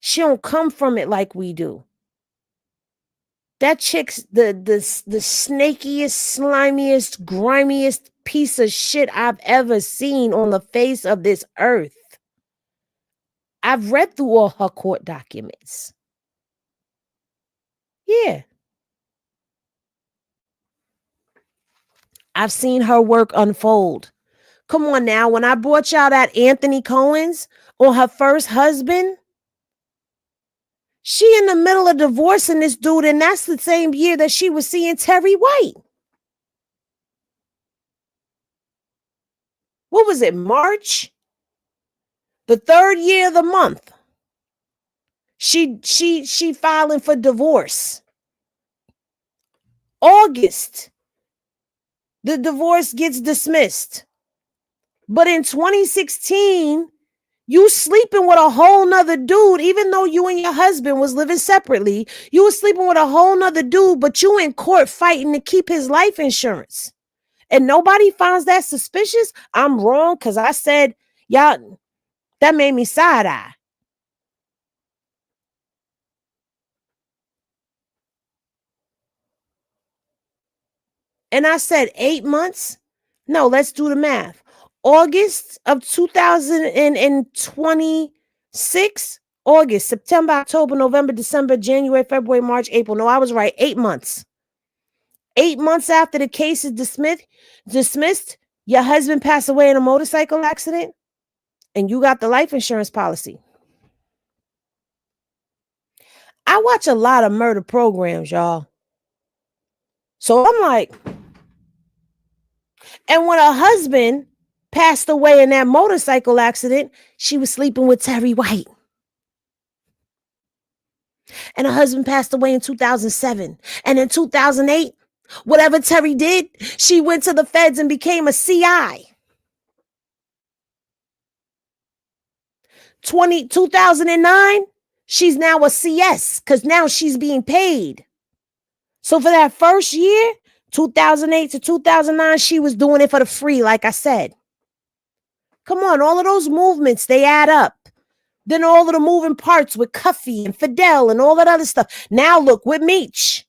She don't come from it like we do. That chick's the snakiest, slimiest, grimiest piece of shit I've ever seen on the face of this earth. I've read through all her court documents. Yeah. I've seen her work unfold. Come on now, when I brought y'all that Anthony Cowins on her first husband, she in the middle of divorcing this dude, and that's the same year that she was seeing Terry White. What was it, March? The third year of the month. She filing for divorce. August, the divorce gets dismissed. But in 2016, you sleeping with a whole nother dude, even though you and your husband was living separately. You was sleeping with a whole nother dude, but you in court fighting to keep his life insurance. And nobody finds that suspicious. I'm wrong because I said, y'all, that made me side eye. And I said 8 months. No, let's do the math. August of 2026, August, September, October, November, December, January, February, March, April. No, I was right. 8 months. 8 months after the case is dismissed, your husband passed away in a motorcycle accident, and you got the life insurance policy. I watch a lot of murder programs, y'all. So I'm like, and when her husband passed away in that motorcycle accident, she was sleeping with Terry White. And her husband passed away in 2007. And in 2008, Whatever Terry did, she went to the feds and became a CI. 2009, she's now a CS because now she's being paid. So for that first year, 2008 to 2009, she was doing it for the free, like I said. Come on, all of those movements, they add up. Then all of the moving parts with Cuffy and Fidel and all that other stuff. Now look with Meech.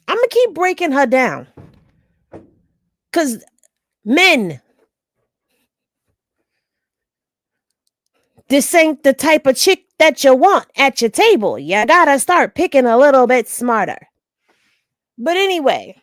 I'm going to keep breaking her down. Because men, this ain't the type of chick that you want at your table. You gotta start picking a little bit smarter. But anyway,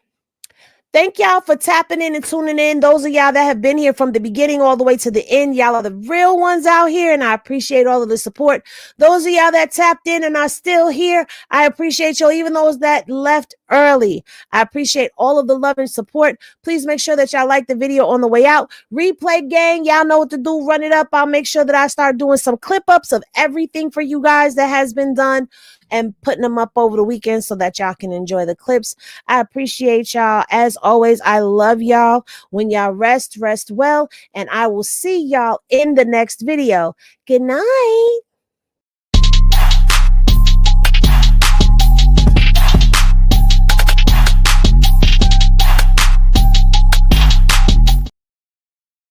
thank y'all for tapping in and tuning in. Those of y'all that have been here from the beginning all the way to the end, y'all are the real ones out here, and I appreciate all of the support. Those of y'all that tapped in and are still here, I appreciate y'all, even those that left early. I appreciate all of the love and support. Please make sure that y'all like the video on the way out. Replay gang, y'all know what to do. Run it up. I'll make sure that I start doing some clip ups of everything for you guys that has been done and putting them up over the weekend so that y'all can enjoy the clips. I appreciate y'all. As always, I love y'all. When y'all rest well, and I will see y'all in the next video. Good night.